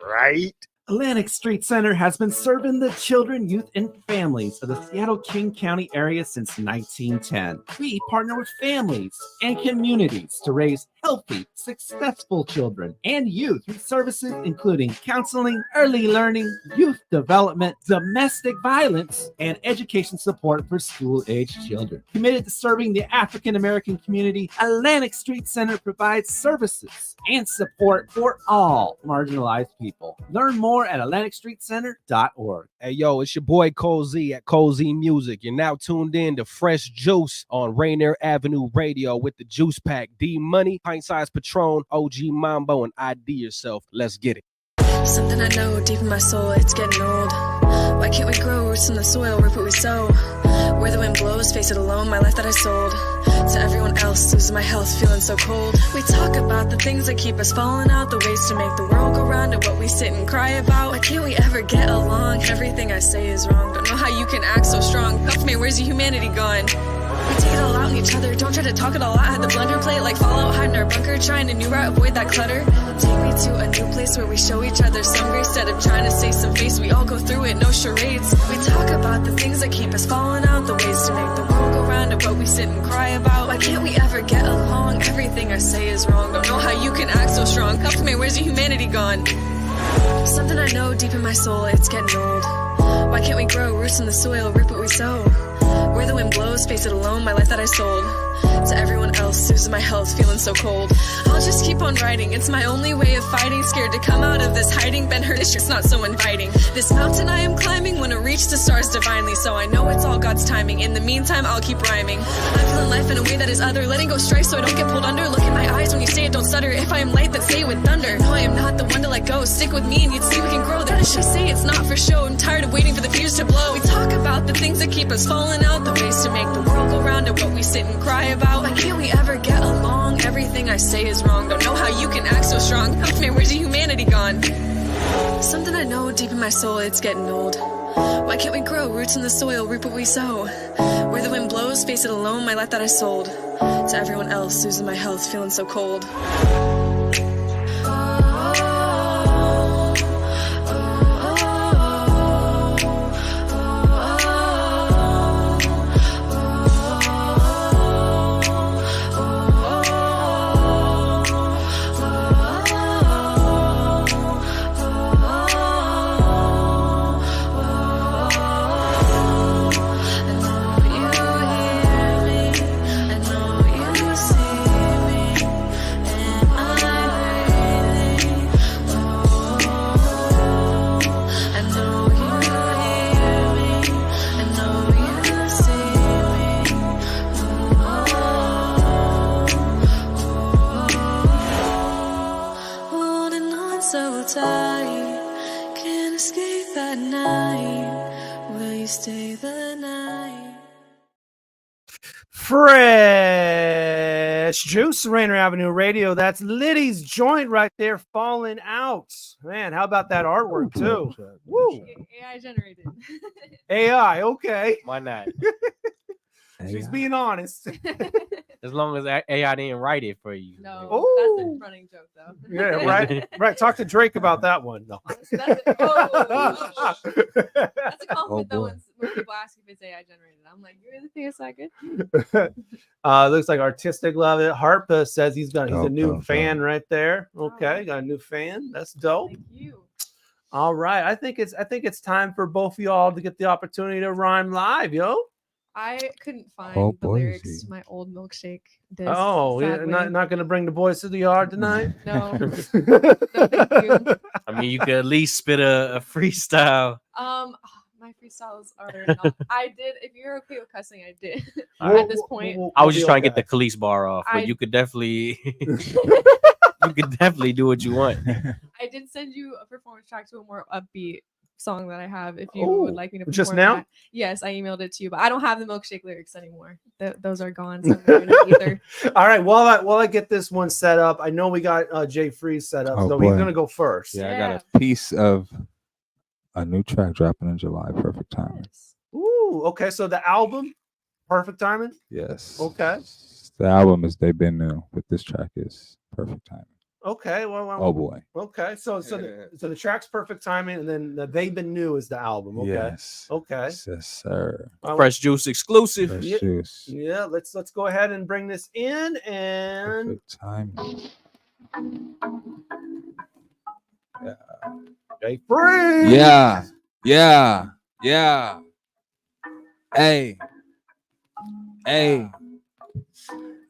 right? Atlantic Street Center has been serving the children, youth, and families of the Seattle-King County area since 1910. We partner with families and communities to raise healthy, successful children and youth through services including counseling, early learning, youth development, domestic violence, and education support for school-aged children. Committed to serving the African-American community, Atlantic Street Center provides services and support for all marginalized people. Learn more at AtlanticStreetCenter.org. Hey, yo, it's your boy Cozy at Cozy Music. You're now tuned in to Fresh Juice on Rainier Avenue Radio with the Juice Pack, D Money, Pint Size Patron, OG Mambo, and ID Yourself. Let's get it. Something I know deep in my soul, it's getting old. Why can't we grow roots in the soil, reap what we sow? Where the wind blows, face it alone, my life that I sold. To everyone else, losing my health, feeling so cold. We talk about the things that keep us falling out, the ways to make the world go round, and what we sit and cry about. Why can't we ever get along? Everything I say is wrong, don't know how you can act so strong. Help me, where's your humanity gone? We take it all out in each other, don't try to talk it all out. Had the blender play it like Fallout, hide in our bunker, trying a new route, avoid that clutter. Take me to a new place where we show each other some grace. Instead of trying to save some face, we all go through it, no charades. We talk about the things that keep us falling out, the ways to make the world go round, and what we sit and cry about. Why can't we ever get along? Everything I say is wrong, don't know how you can act so strong. Help me, where's your humanity gone? Something I know deep in my soul, it's getting old. Why can't we grow roots in the soil, reap what we sow? Where the wind blows, face it alone, my life that I sold. To everyone else, losing my health, feeling so cold. I'll just keep on writing, it's my only way of fighting. Scared to come out of this hiding, been hurt, it's just not so inviting. This mountain I am climbing, wanna reach the stars divinely. So I know it's all God's timing, in the meantime I'll keep rhyming. I'm feeling life in a way that is other, letting go strife so I don't get pulled under. Look in my eyes when you say it, don't stutter. If I am light, then say it with thunder. No, I am not the one to let go, stick with me and you'd see we can grow. Then I should say it's not for show, I'm tired of waiting for the fuse to blow. We talk about the things that keep us falling out, the ways to make the world go round, and what we sit and cry about. Why can't we ever get along? Everything I say is wrong, don't know how you can act so strong. Help me, where's your humanity gone? Something I know deep in my soul, it's getting old. Why can't we grow roots in the soil, reap what we sow? Where the wind blows, face it alone, my life that I sold. To everyone else, losing my health, feeling so cold. night. Can't escape at night. Will you stay the night? Fresh Juice, Rainier Avenue Radio. That's Lydi's joint right there, falling out. Man, how about that artwork too? Woo. AI generated. AI, okay. Why not? She's being honest. As long as AI didn't write it for you. No, Ooh. that's a running joke though. Yeah, right. Right. Talk to Drake about that one. No. That's a compliment though when people ask if it's AI generated. I'm like, you really think it's that good? Looks like Artistic love it. Harpa says he's a new Dope. fan right there. Okay, got a new fan. That's dope. Thank you. All right. I think it's time for both of y'all to get the opportunity to rhyme live, yo. I couldn't find Oh, the boy, lyrics to my old milkshake disc. Oh, yeah, sadly. not gonna bring the boys to the yard tonight. No. I mean, you could at least spit a freestyle. My freestyles are not. I did. If you're okay with cussing, I did. Well, At this point, I was just trying to get the Khalees bar off, but I- you could definitely do what you want. I did send you a performance track to a more upbeat song that I have. If you Oh, would like me to perform just now? that. Yes, I emailed it to you, but I don't have the milkshake lyrics anymore. Those are gone. So either. All right. While I get this one set up, I know we got Jay Phreeze set up, Oh, so he's boy. gonna go first. Yeah, I got a piece of a new track dropping in July. Perfect timing. Ooh. Okay. So the album, Perfect Timing. Yes. Okay. The album is They've Been New, but this track is Perfect Timing. Okay. Well. Oh boy. Okay. So the track's Perfect Timing, and then the They've Been New is the album. Okay. Yes. Okay. Yes, sir. Fresh Juice exclusive. Fresh Yeah. Juice. Yeah. Let's go ahead and bring this in and. Perfect timing. Yeah. Jay Phreeze. Yeah. Yeah. Yeah. Hey. Hey.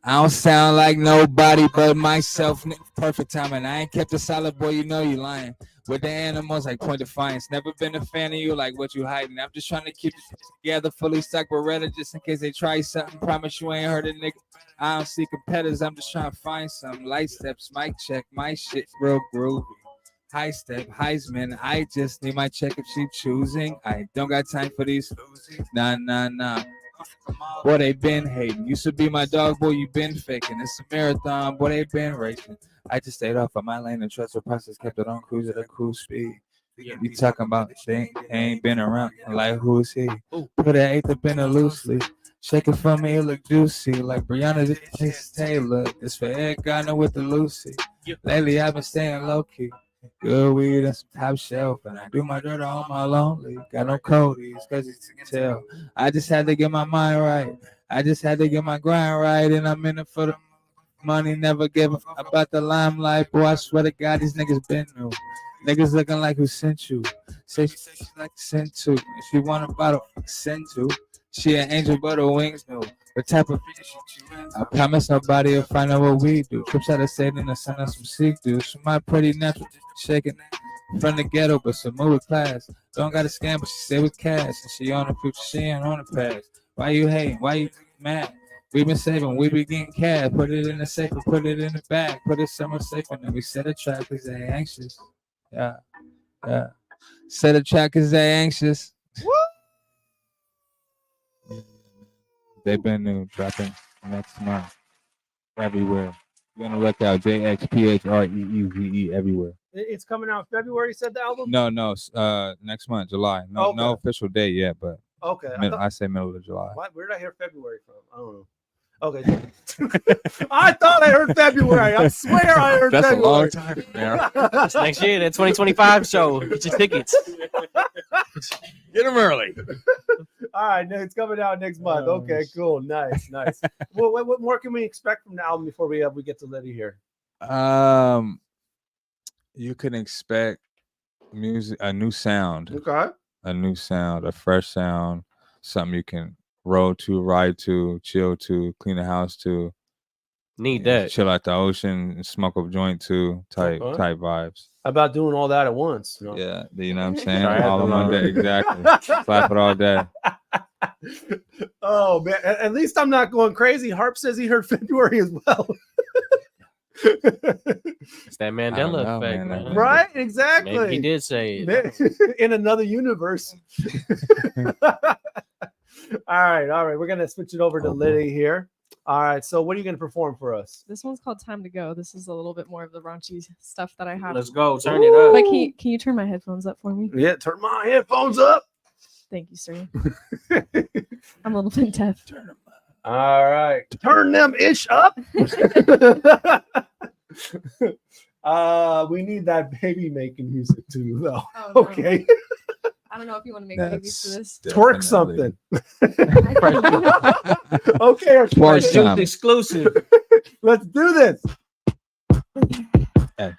I don't sound like nobody but myself. Perfect timing. I ain't kept a solid, boy. You know you lying. With the animals like Point Defiance. Never been a fan of you, like what you hiding. I'm just trying to keep it together, fully stocked Beretta, just in case they try something. Promise you ain't heard a nigga. I don't see competitors. I'm just trying to find some light steps. Mic check. My shit real groovy. High step, Heisman. I just need my check if she choosing. I don't got time for these. Nah. Boy, they been hating. Used to be my dog, boy, you been faking. It's a marathon, boy, they been racing. I just stayed off of my lane and trust the process, kept it on cruise at a cruise speed. You talking about they ain't been around, like who's he? Put an eighth up in a loosely. Shake it for me, it look juicy. Like Brianna Taylor. It's for Ed Gardner with the Lucy. Lately, I've been staying low key. Good weed and some top shelf, and I do my dirt on my lonely. Got no Cody's, cause you can tell. I just had to get my mind right. I just had to get my grind right, and I'm in it for the money. Never give about the limelight. Boy, I swear to God, these niggas been new. Niggas looking like who sent you. Say she like to send to. If she want a bottle, send to. She an angel, but her wings new. The type of I promise nobody will find out what we do. Trips out of state in the sun of some sick dudes. She might pretty natural, shaking from the ghetto, but some movie class. Don't got a scam, but she stay with cash. And she on the future, she ain't on the past. Why you hating? Why you mad? We been saving, we be getting cash. Put it in the safe, put it in the bag. Put it somewhere safe, and then we set a trap because they anxious. Yeah. Set a trap because they anxious. They've been new, dropping next month everywhere. You're gonna look out JXPHREEVE everywhere. It's coming out in February. You said the album? No, next month, July. No, Okay. no official date yet, but Okay. I say middle of July. Where did I hear February from? I don't know. Okay. I thought I heard February. I swear I heard That's February. a long time, man. It's next year, that 2025 show. Get your tickets. Get them early. All right, it's coming out next month. Okay, cool, nice. What more can we expect from the album before we get to Lydi here? You can expect music, a new sound. Okay. A new sound, a fresh sound, something you can roll to, ride to, chill to, clean the house to. Need that. Chill at the ocean and smoke a joint to type vibes. How about doing all that at once? You know? Yeah, you know what I'm saying? Try All in one day, exactly. Slap it all day. Oh man, at least I'm not going crazy. Harp says he heard February as well. It's that Mandela know, effect, man. man. Right? Exactly. Maybe he did say it. In another universe. All right. We're gonna switch it over to Lydi here. All right. So what are you gonna perform for us? This one's called Time to Go. This is a little bit more of the raunchy stuff that I have. Let's go. Turn it up. But can you turn my headphones up for me? Yeah, turn my headphones up. Thank you, sir. I'm a little bit deaf. Turn them up. All right. Turn them ish up. We need that baby making music too, though. Oh, no. Okay. I don't know if you want to make babies to this. Twerk something. Okay. Twerk time. Exclusive. Let's do this. Hey.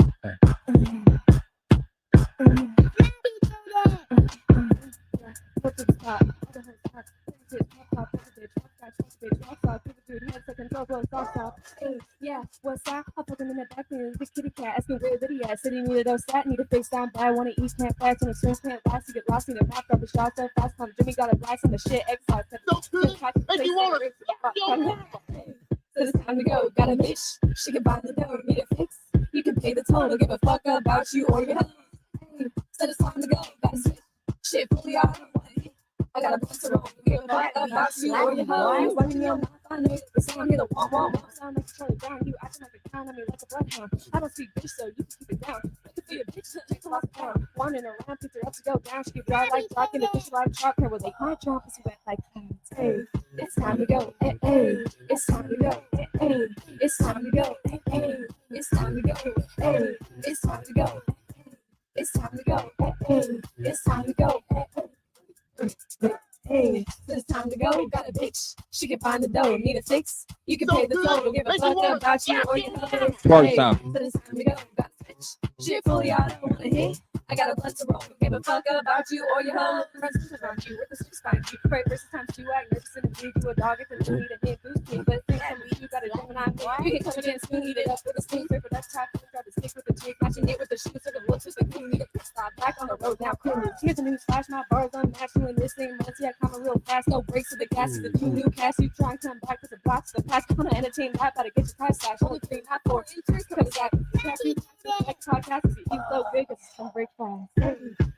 Yeah, what's that? I'm fucking in the back room. Big kitty cat asking where Lydi at. City needed those stat, need a face down by. Wanna eat, can't fast, and the swings can't last. You get lost in the map, drop a shot so fast. Come Jimmy got a blast on the shit. Exile. Make you want it. So it's time to go. Got a bitch. She can buy the dough. Need a fix. You can pay the toll. Don't give a fuck about you or your health. So it's time to go. Got a switch. Shit, fully out. I got a bunch of roll. Give a fuck about you or your health. Running your mouth. I know the sound. Hear the womp womp. Sound like Charlie Brown. You acting like a clown. I mean like a bloodhound. I don't speak bitch, so you can keep it down. Looking for your bitch. Take a lot of power. Wandering around, pick her up to go down. She get dry like rock in the fish like chalk. Her with a hard drop. She wet like hey, it's time to go. Hey, hey, it's time to go. Hey, hey, it's time to go. Hey, hey, it's time to go. Hey, it's time to go. It's time to go. Hey, hey, it's time to go. Hey, it's time to go. Got a bitch. She can find the dough. Need a fix. You can pay the toll. Don't give a fuck about you or your mother. Hey, so it's time to go. Got a bitch. Shit fully out. I don't wanna hit. I got a blood to roll. Don't give a fuck about you or your hoe. Friends around you with the six find you. Pray versus times you act nervous in the breed to a dog if you need a hit boost me. But think that you got a Gemini. You can come in and spoon eat it up with a spoon. Pray for that type. Try to stick with the chick. Matching it with the shoes. So the looks with the queen. Need a stop back on the road now. Cool. Here's a new flash. My bars unmatched. You in this thing. Once yeah, coming real fast. No brakes to the gas. Is the two new cast. You try and come back with the blocks. The past. Wanna entertain that. Better get your price slash. Only 3, not 4. Cause that. Podcast is you so big. It's some break fast. So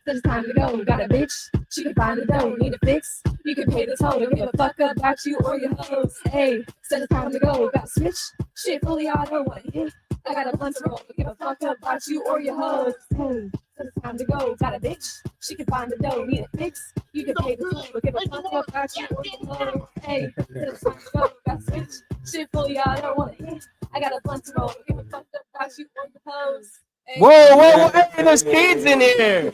it's time to go. Got a bitch. She can find the dough. Need a fix. You can pay the toll. Don't give a fuck about you or your hoes. Hey, so it's time to go. Got a switch. Shit fully auto. What hit? I got a blunt to roll. Don't give a fuck about you or your hoes. Hey, so it's time to go. Got a bitch. She can find the dough. Need a fix. You can pay the toll. Don't give a fuck about you or your hoes. Hey, so it's time to go. Got a switch. Shit fully auto. What hit? I got a blunt to roll. Don't give a fuck about you or your hoes. Hey. Whoa! Hey, there's kids in here.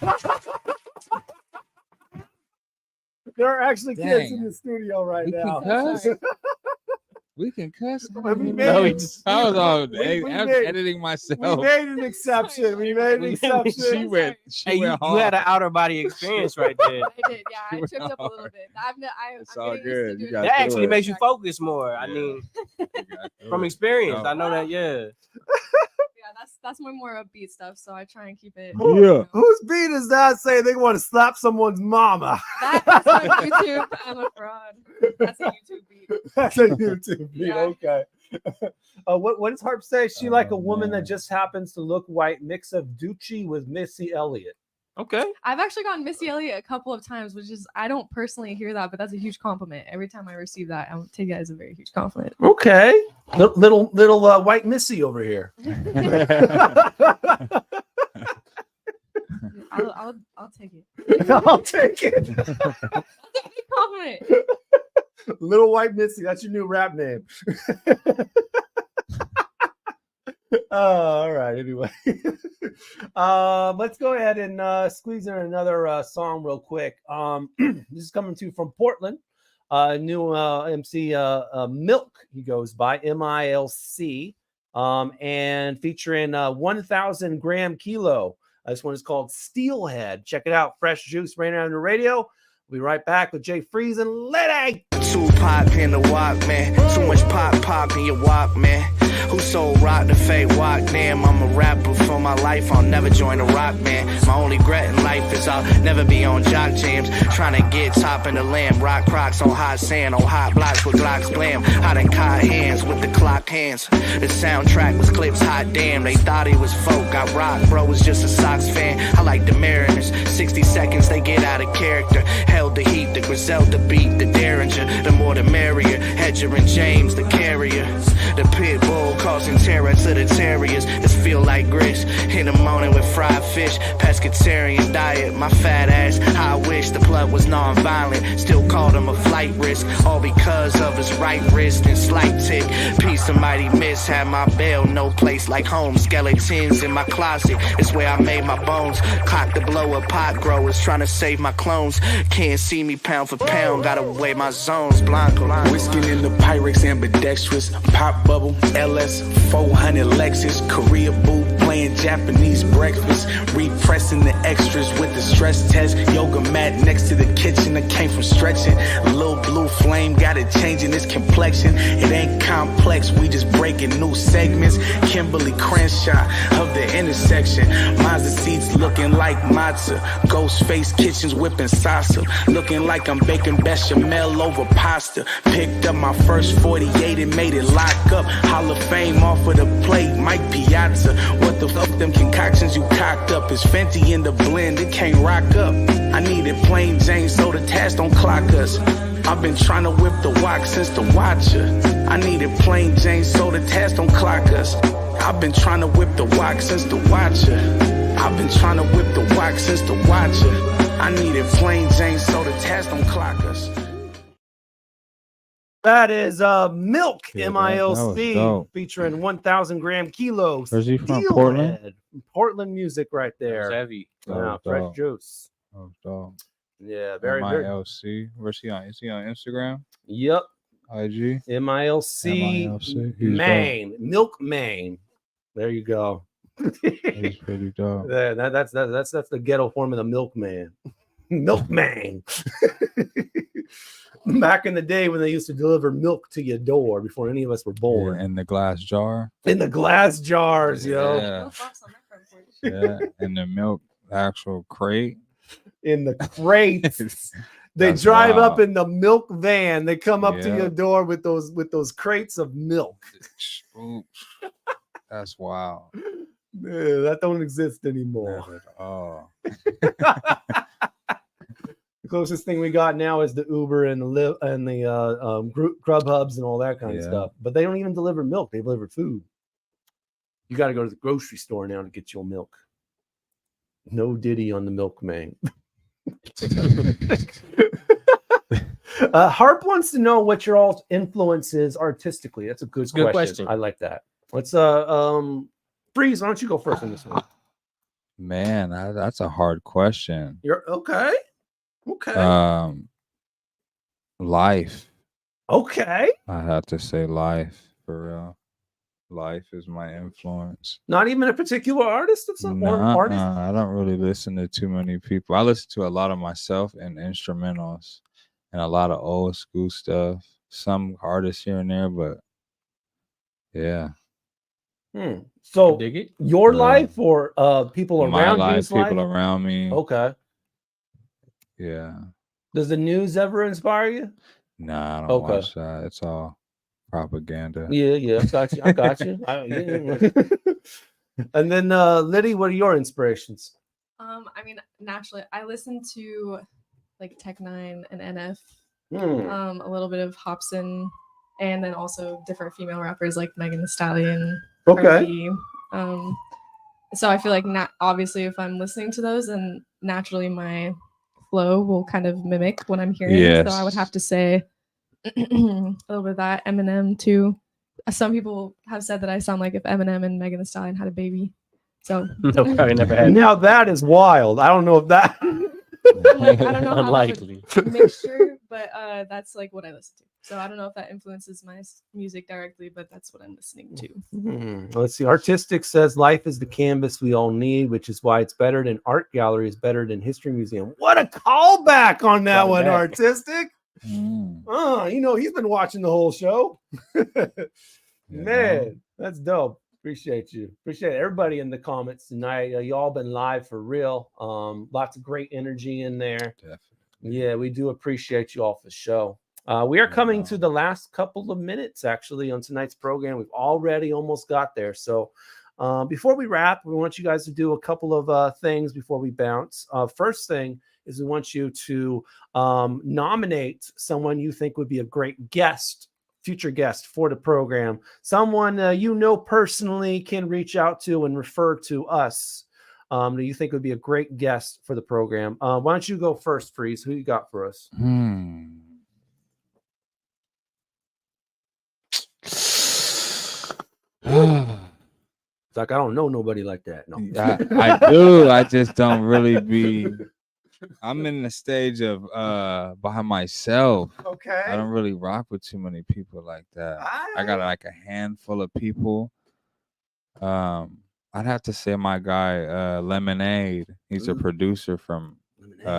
There are actually kids in the studio right now. We can cuss. I'm editing myself. We made an exception. She went you had an outer body experience right there. I did, yeah. I tripped up a little bit. It's all good. That actually makes you focus more. I mean, from experience, I know that. Yeah. Yeah, that's more upbeat stuff. So I try and keep it. Yeah. Whose beat is that saying they want to slap someone's mama? That's on YouTube. I'm a fraud. That's a YouTube beat. That's a YouTube beat. Yeah. Okay. What does Harp say? She like a woman that just happens to look white, mix of Gucci with Missy Elliott. Okay. I've actually gotten Missy Elliott a couple of times, which is I don't personally hear that, but that's a huge compliment. Every time I receive that, I take it as a very huge compliment. Okay. Little white Missy over here. I'll take it. I'll take it. That's a big compliment. Little white Missy, that's your new rap name. All right. Anyway, let's go ahead and squeeze in another song real quick. This is coming to you from Portland. New MC Milk, he goes by MILC, and featuring 1,000 gram kilo. This one is called Steelhead. Check it out. Fresh Juice, Rainier Avenue Radio. We'll be right back with Phreeze and Lydi. Too pop in the walk, man. Too much pop in your walk, man. Who sold rock to fake walk? Damn, I'm a rapper for my life. I'll never join a rock band. My only regret in life is I'll never be on jock jams. Trying to get top in the lamb. Rock crocs on hot sand, on hot blocks with Glocks blam. Hot and caught hands with the clock hands. The soundtrack was clips, hot damn. They thought he was folk. Got rock, bro was just a Sox fan. I like the Mariners. 60 seconds they get out of character. Held the heat, the Griselda beat, the Derringer. The more the merrier. Hedger and James, the carrier. The pit bull causing terror to the terriers. This feel like grits. In the morning with fried fish. Pescatarian diet, my fat ass. I wish the plug was non-violent. Still called him a flight risk. All because of his right wrist and slight tick. Piece of mighty miss. Had my bail, no place like home. Skeletons in my closet. It's where I made my bones. Cock the blower, pot growers. Trying to save my clones. Can't see me pound for pound. Gotta weigh my zones. Blanco. Whisking in the Pyrex ambidextrous. Pop bubble, LS 400 Lexus. Korea boot playing Japanese breakfast. Repressing the extras with the stress test. Yoga mat next to the kitchen that came from stretching. A little blue flame got it changing its complexion. It ain't complex, we just breaking new segments. Kimberly Crenshaw of the intersection. Mazda seats looking like matzah. Ghost face kitchens whipping salsa. Looking like I'm baking bechamel over pasta. Picked up my first 48 and made it lock up. Hall of Fame off of the plate, Mike Piazza. What the fuck them concoctions you cocked up? It's Fenty in the blend, it can't rock up. I needed plain Jane so the task don't clock us. I've been trying to whip the walk since the watcher. I needed plain Jane so the task don't clock us. I've been trying to whip the walk since the watcher. I've been trying to whip the walk since the watcher. I needed plain Jane so the task don't clock us. That is Milk, Yeah, M-I-L-C, that was dope. featuring 1,000 gram kilos. Where's he from? Portland? Portland music right there. Heavy. Yeah, Oh, fresh dope. juice. Oh, dog. Yeah, very, very. MILC. Where's he on? Is he on Instagram? Yep. IG? MILC MILC. He's Maine. Milk Maine. There you go. He's pretty dope. Yeah, that's the ghetto form of the milkman. Milkman. Back in the day when they used to deliver milk to your door before any of us were born. Yeah, in the glass jar. In the glass jars, Yeah. Yeah, in the milk actual crate. In the crates. They That's drive up wild. in the milk van. They come up to Yeah. your door with those crates of milk. Ooh, that's wild. Yeah, that don't exist anymore. Oh, The closest thing we got now is the Uber and the Grub Hubs and all that kind of Yeah. stuff. But they don't even deliver milk; they deliver food. You got to go to the grocery store now to get your milk. No Diddy on the milkman. Harp wants to know what your all influence is artistically. That's a good question. I like that. Let's Phreeze, why don't you go first on this one? man, that's a hard question. You're okay. Okay. Life. Okay. I have to say life for real. Life is my influence. Not even a particular artist of some artist. I don't really listen to too many people. I listen to a lot of myself and instrumentals and a lot of old school stuff. Some artists here and there, but yeah. So dig it. Your Yeah. life or people My around life, you's people life? around me. Okay. Yeah. Does the news ever inspire you? Nah, I don't Okay. watch that. It's all propaganda. Yeah, I got you. I got you. And then Lydi, what are your inspirations? I mean, naturally, I listen to like Tech Nine and NF, a little bit of Hobson, and then also different female rappers like Megan Thee Stallion. Okay. Cardi B. So I feel like obviously if I'm listening to those, then naturally my flow will kind of mimic what I'm hearing. Yes. So I would have to say a little bit of that. Eminem too. Some people have said that I sound like if Eminem and Megan Thee Stallion had a baby. So No, probably never had. Now that is wild. I don't know if that. Like, I don't know Unlikely. how that's a mixture, but that's like what I listen to. So I don't know if that influences my music directly, but that's what I'm listening to. Let's see. Artistic says life is the canvas we all need, which is why it's better than art gallery is better than history museum. What a callback on that one, Artistic. You know, he's been watching the whole show. Man, That's dope. Appreciate you. Appreciate everybody in the comments tonight. Y'all been live for real. Lots of great energy in there. Definitely. Yeah, we do appreciate you all for the show. We are coming to the last couple of minutes actually on tonight's program. We've already almost got there. So before we wrap, we want you guys to do a couple of things before we bounce. First thing is we want you to nominate someone you think would be a great guest, future guest for the program. Someone you know personally can reach out to and refer to us that you think would be a great guest for the program. Why don't you go first, Phreeze? Who you got for us? It's like I don't know nobody like that. No, I do. I just don't really be. I'm in the stage of by myself. Okay. I don't really rock with too many people like that. I got like a handful of people. I'd have to say my guy Lemonade. He's a producer from.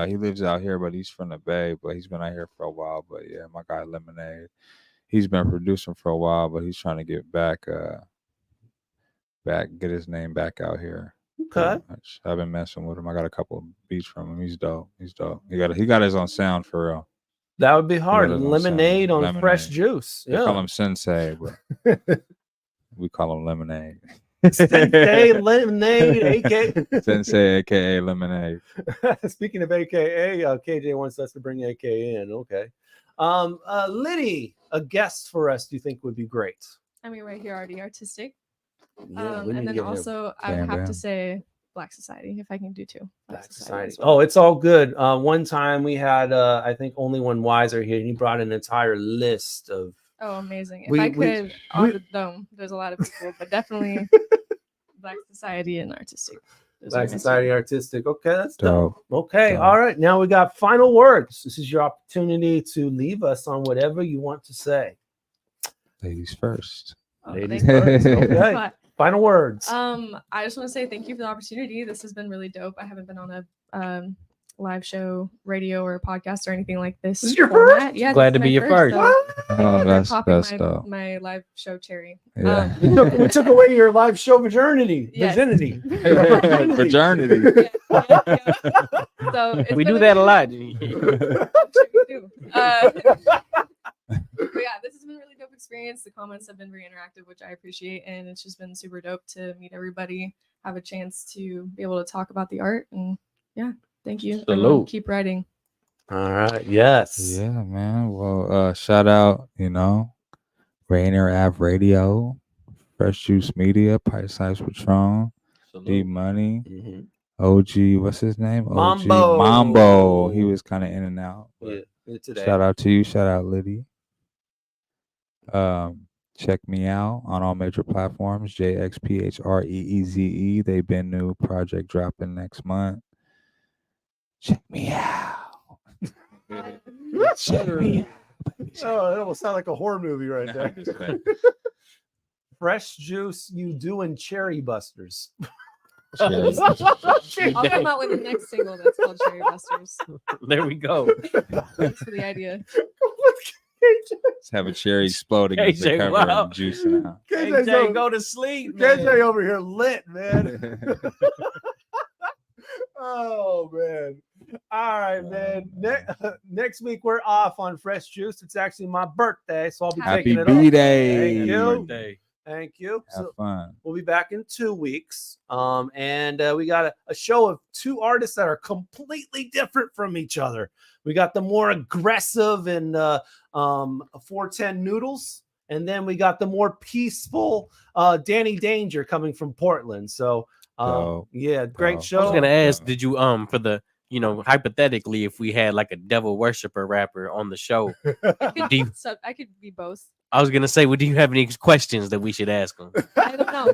He lives out here, but he's from the Bay. But he's been out here for a while. But yeah, my guy Lemonade. He's been producing for a while, but he's trying to get back, get his name back out here. Okay. I've been messing with him. I got a couple of beats from him. He's dope. He's dope. He got his own sound for real. That would be hard. Lemonade on Fresh Juice. They Yeah. call him Sensei, but we call him Lemonade. Sensei Lemonade, aka Sensei, aka Lemonade. Speaking of AKA, KJ wants us to bring AKA in. Okay. Lydi, a guest for us, do you think would be great? I mean, right here, already artistic. Yeah, we need and to then get also, him. I would have Bam. to say Black Society, if I can do two. Black Society. Oh, it's all good. One time we had, I think, Only One Wiser here, and he brought an entire list of. Oh, amazing. If I could, on the dome, there's a lot of people, but definitely Black Society and artistic. Those are Black my Society two. Artistic. Okay, that's dope. Okay, all right. Now we got final words. This is your opportunity to leave us on whatever you want to say. Ladies first. Ladies first. Okay. Final words. I just want to say thank you for the opportunity. This has been really dope. I haven't been on a live show, radio, or podcast or anything like this. This is your format. first? Yeah, Glad this to is be my your first. so Oh, that's popping dope. my live show cherry. Yeah. We took away your live show virginity. Yes. Virginity. Fraternity. So it's We been do that a lot. But yeah, this has been a really dope experience. The comments have been very interactive, which I appreciate, and it's just been super dope to meet everybody, have a chance to be able to talk about the art, and yeah, thank you. Everyone, keep writing. All right. Yes. Yeah, man. Well, shout out, Rainier Avenue Radio, Fresh Juice Media, Pint Size Patron, D Money, OG. What's his name? OG Mambo. He was kind of in and out. Yeah. Today. Shout out to you. Shout out Lydi. Check me out on all major platforms. JXPHREEZE. They've been new project dropping next month. Check me out. Check me out. Oh, it almost sounds like a horror movie right there. Fresh Juice, you doing Cherry Busters. I'll come out with the next single that's called Cherry Busters. There we go. Thanks for the idea. Let's have a cherry explode against the KJ, cover wow. and juicing out. KJ, go to sleep, man. KJ over here lit, man. Oh, man. All right, man. Next week, we're off on Fresh Juice. It's actually my birthday, so I'll be taking it off. Happy B-Day. Thank you. Birthday. Thank you. Have fun. We'll be back in 2 weeks. And we got a show of two artists that are completely different from each other. We got the more aggressive and 410 Noodles. And then we got the more peaceful Danny Danger coming from Portland. So, yeah, great show. I was gonna ask, did you for the hypothetically, if we had like a devil worshiper rapper on the show, I could be both. I was gonna say, well, do you have any questions that we should ask them? I don't know.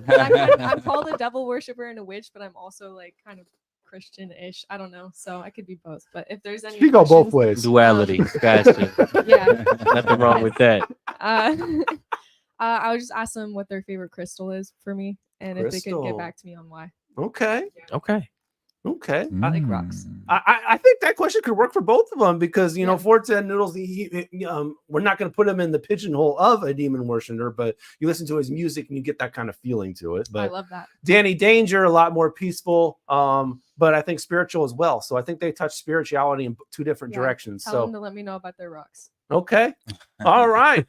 I'm called a devil worshiper and a witch, but I'm also like kind of Christian-ish. I don't know. So I could be both. But if there's any, you go both ways. Duality, gotcha. Yeah, nothing wrong with that. I would just ask them what their favorite crystal is for me, and if they could get back to me on why. Okay. Okay. Okay. Mm. I like rocks. I think that question could work for both of them because, you know, 410 Noodles, we're not going to put him in the pigeonhole of a demon worshiper, but you listen to his music and you get that kind of feeling to it. But I love that. Danny Danger, a lot more peaceful, but I think spiritual as well. So I think they touch spirituality in two different directions. Tell So them to let me know about their rocks. okay. All right.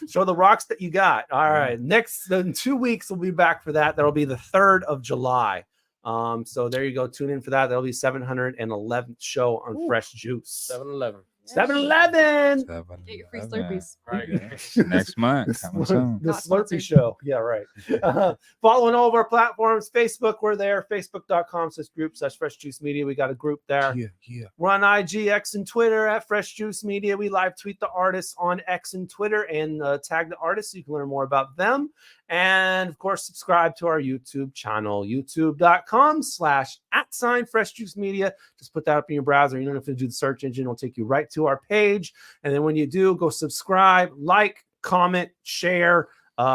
Show the rocks that you got. All right. Next, in 2 weeks, we'll be back for that. That'll be the 3rd of July. So there you go. Tune in for that. That'll be 711th show on Fresh Juice. 7-Eleven. 7-Eleven. Get your free Slurpees. Right. Next month. Coming soon. The Slurpee show. Yeah, right. Following all of our platforms. Facebook, we're there. Facebook.com/group/Fresh Juice Media. We got a group there. Yeah. We're on IG, X, and Twitter at Fresh Juice Media. We live tweet the artists on X and Twitter and tag the artists so you can learn more about them. And of course, subscribe to our YouTube channel, youtube.com/@Fresh Juice Media. Just put that up in your browser. You don't have to do the search engine. It'll take you right to our page. And then when you do, go subscribe, like, comment, share,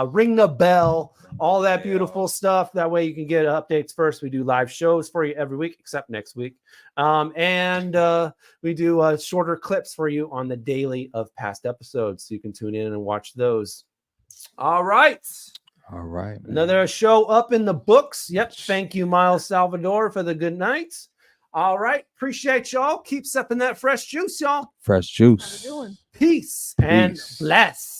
ring the bell, all that beautiful stuff. That way you can get updates first. We do live shows for you every week, except next week. And we do shorter clips for you on the daily of past episodes. So you can tune in and watch those. All right. All right. Man. Another show up in the books. Yep. Thank you, Miles Salvador, for the good nights. All right. Appreciate y'all. Keep sipping that fresh juice, y'all. Fresh juice. Peace and bless.